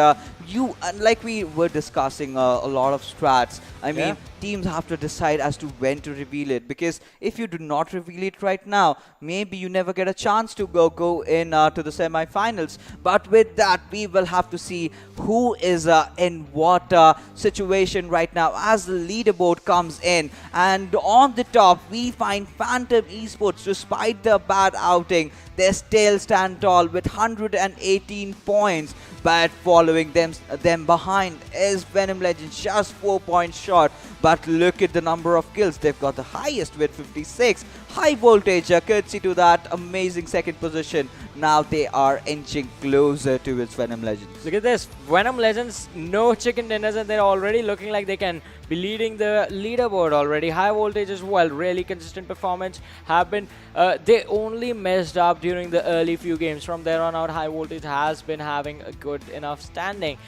like we were discussing a lot of strats. I mean, teams have to decide as to when to reveal it, because if you do not reveal it right now, maybe you never get a chance to go in to the semi-finals. But with that, we will have to see who is in what situation right now as the leaderboard comes in. And on the top, we find Phantom Esports. Despite the bad outing, they still stand tall with 118 points. But following them behind is Venom Legends, just 4 points short. But look at the number of kills. They've got the highest with 56. High Voltage, courtesy to that amazing second position. Now they are inching closer towards Venom Legends. Look at this. Venom Legends, no chicken dinners, and they're already looking like they can be leading the leaderboard already. High Voltage as well, really consistent performance. They only messed up during the early few games. From there on out, High Voltage has been having a good enough standing.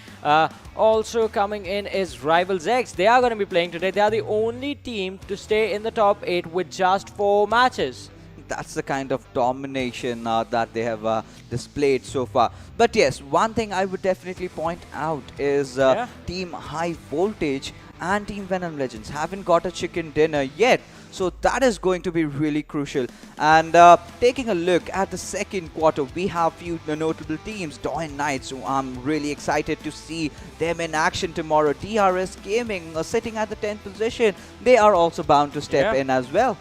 Also coming in is Rivals X. They are going to be playing today. They are the only team to stay in the top 8 with just 4 matches. That's the kind of domination that they have displayed so far. But yes, one thing I would definitely point out is Team High Voltage and Team Venom Legends haven't got a chicken dinner yet. So that is going to be really crucial. And taking a look at the second quarter, we have few notable teams. DoyenKnightSs, who I'm really excited to see them in action tomorrow. RisingNepal sitting at the 10th position. They are also bound to step in as well.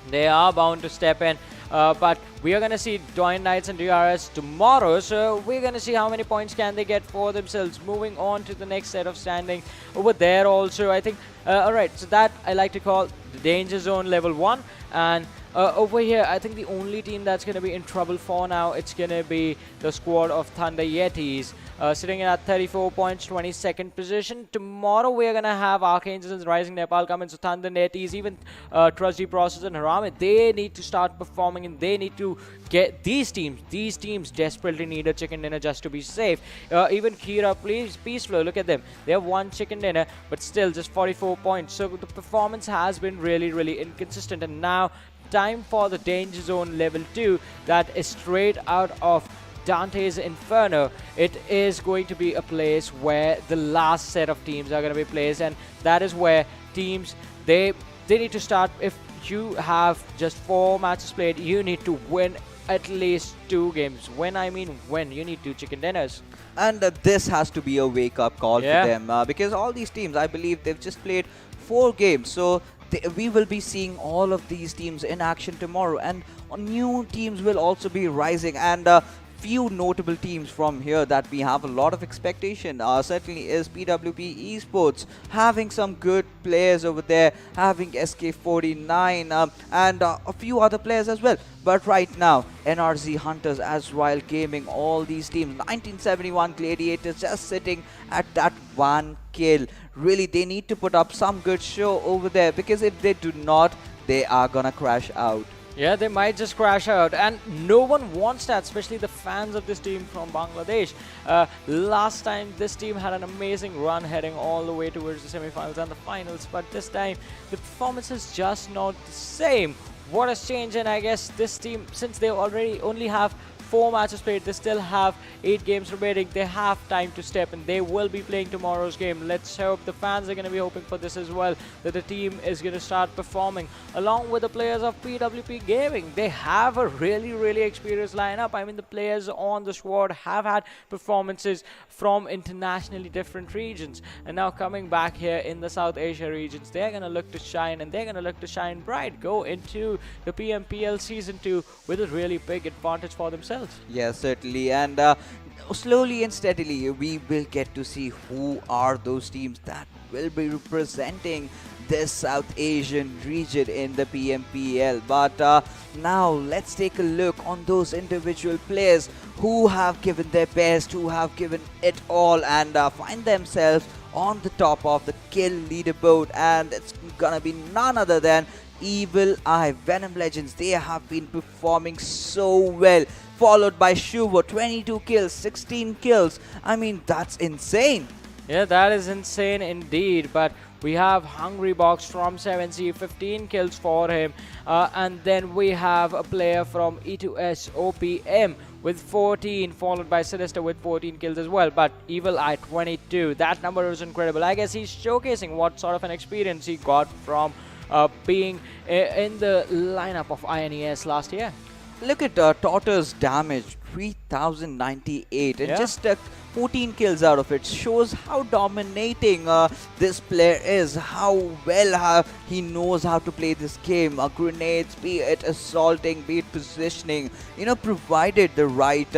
They are bound to step in, but we are going to see DoyenKnightSs and DRS tomorrow, so we're going to see how many points can they get for themselves. Moving on to the next set of standings over there also, I think. Alright, so that I like to call the Danger Zone Level 1, and over here, I think the only team that's going to be in trouble for now, it's going to be the squad of Thunder Yetis, sitting at 34 points, 22nd position. Tomorrow, we're going to have Archangels and RisingNepal come in. So Thunder Yetis, even Trusty Process and HARAME, they need to start performing, and they need to get these teams desperately need a chicken dinner just to be safe. Even Kira, Peaceflow, look at them. They have 1 chicken dinner, but still just 44 points. So the performance has been really inconsistent, and now time for the Danger Zone Level 2 that is straight out of Dante's Inferno. It is going to be a place where the last set of teams are going to be placed, and that is where teams, they need to start. If you have just 4 matches played, you need to win at least 2 games. When I mean when, you need 2 chicken dinners. And this has to be a wake-up call for them, because all these teams, I believe they've just played 4 games. So we will be seeing all of these teams in action tomorrow, and new teams will also be rising. And few notable teams from here that we have a lot of expectation certainly is PWP Esports, having some good players over there, having SK49 and a few other players as well. But right now, NRZ Hunters, AzraelGaming, all these teams, 1971 Gladiators just sitting at that 1 kill. Really, they need to put up some good show over there, because if they do not, they are gonna crash out. Yeah, they might just crash out, and no one wants that, especially the fans of this team from Bangladesh. Last time, this team had an amazing run heading all the way towards the semi-finals and the finals, but this time, the performance is just not the same. What has changed? And I guess this team, since they already only have 4 matches played, they still have 8 games remaining. They have time to step, and they will be playing tomorrow's game. Let's hope the fans are going to be hoping for this as well, that the team is going to start performing along with the players of PWP Gaming. They have a really experienced lineup. I mean, the players on the squad have had performances from internationally different regions, and now coming back here in the South Asia regions, they're going to look to shine, and they're going to look to shine bright, go into the PMPL Season 2 with a really big advantage for themselves. Yes, certainly. And slowly and steadily we will get to see who are those teams that will be representing this South Asian region in the PMPL. But now let's take a look on those individual players who have given their best, who have given it all, and find themselves on the top of the kill leaderboard. And it's gonna be none other than Evil Eye, Venom Legends. They have been performing so well, followed by Shuvo, 22 kills, 16 kills. I mean, that's insane. Yeah, that is insane indeed. But we have Hungry Box from 7C, 15 kills for him. And then we have a player from E2S OPM with 14, followed by Sinister with 14 kills as well. But Evil Eye 22, that number is incredible. I guess he's showcasing what sort of an experience he got from being in the lineup of INES last year. Look at Tortoise damage, 3098, and just 14 kills out of it. Shows how dominating this player is, how well he knows how to play this game. Grenades, be it assaulting, be it positioning, provided the right,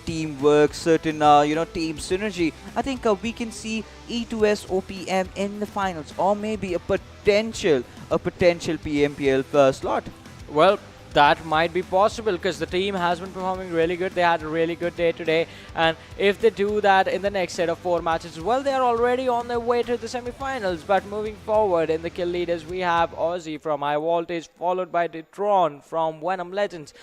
teamwork, certain, team synergy. I think we can see E2S OPM in the finals, or maybe a potential PMPL slot. Well, that might be possible because the team has been performing really good. They had a really good day today, and if they do that in the next set of 4 matches, well, they are already on their way to the semi-finals. But moving forward in the kill leaders, we have Ozzy from High Voltage, followed by Detron from Venom Legends.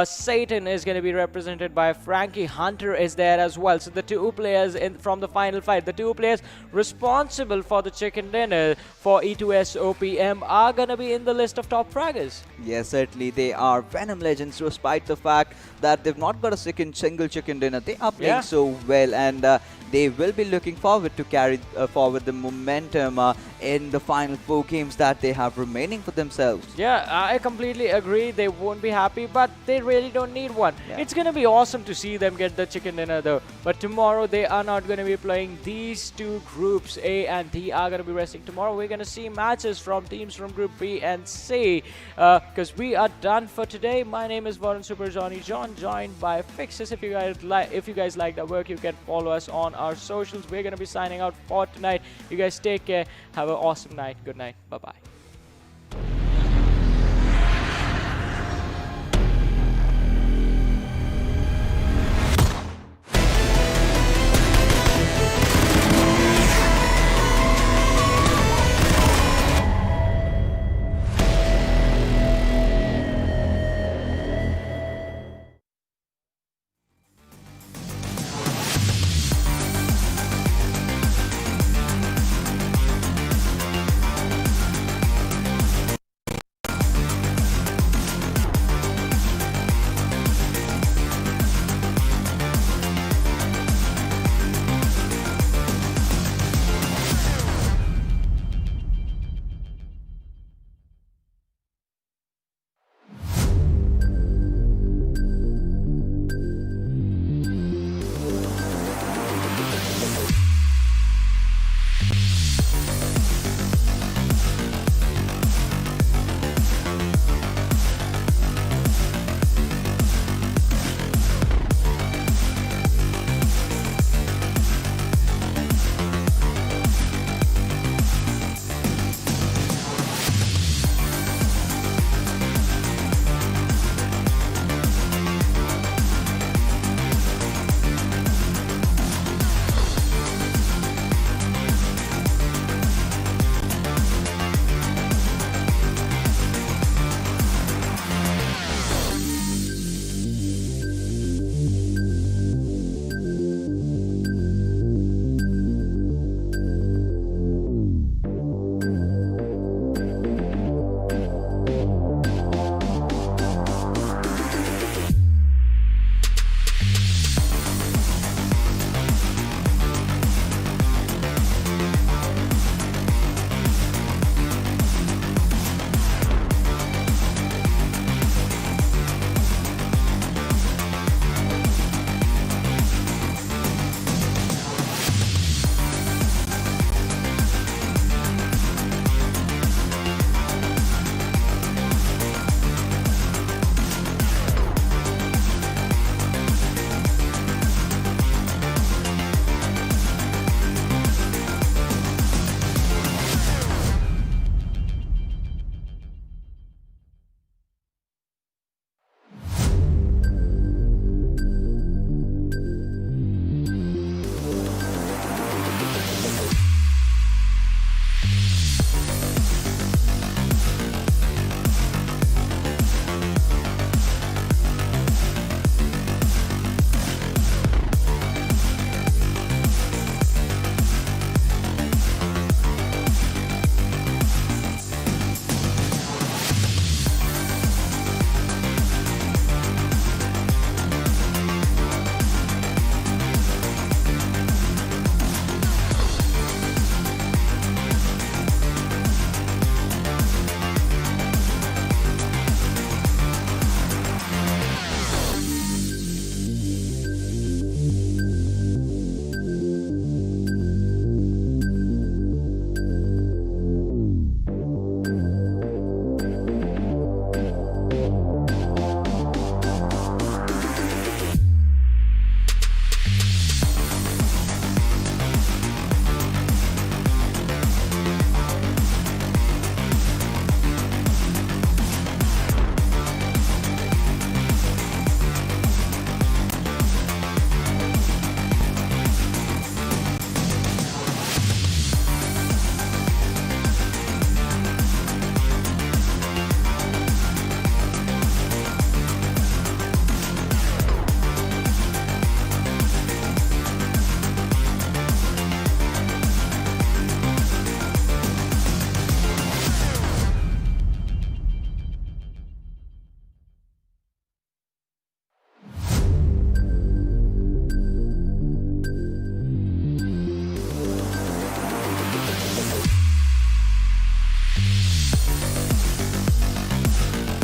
Satan is going to be represented by Frankie. Hunter is there as well. So the two players from the final fight, the two players responsible for the chicken dinner for E2S OPM are going to be in the list of top fraggers. Yes, certainly they are. Venom Legends, despite the fact that they've not got a single chicken dinner, they are playing so well, and they will be looking forward to carry forward the momentum in the final 4 games that they have remaining for themselves. Yeah, I completely agree. They won't be happy, but they really don't need one. Yeah. It's going to be awesome to see them get the chicken dinner though. But tomorrow they are not going to be playing. These two groups, A and D, are going to be resting. Tomorrow we're going to see matches from teams from Group B and C, because we are done for today. My name is Varun Super Johnny John, joined by Fixes. If you guys like the work, you can follow us on our socials. We're going to be signing out for tonight. You guys take care. Have an awesome night. Good night. Bye-bye.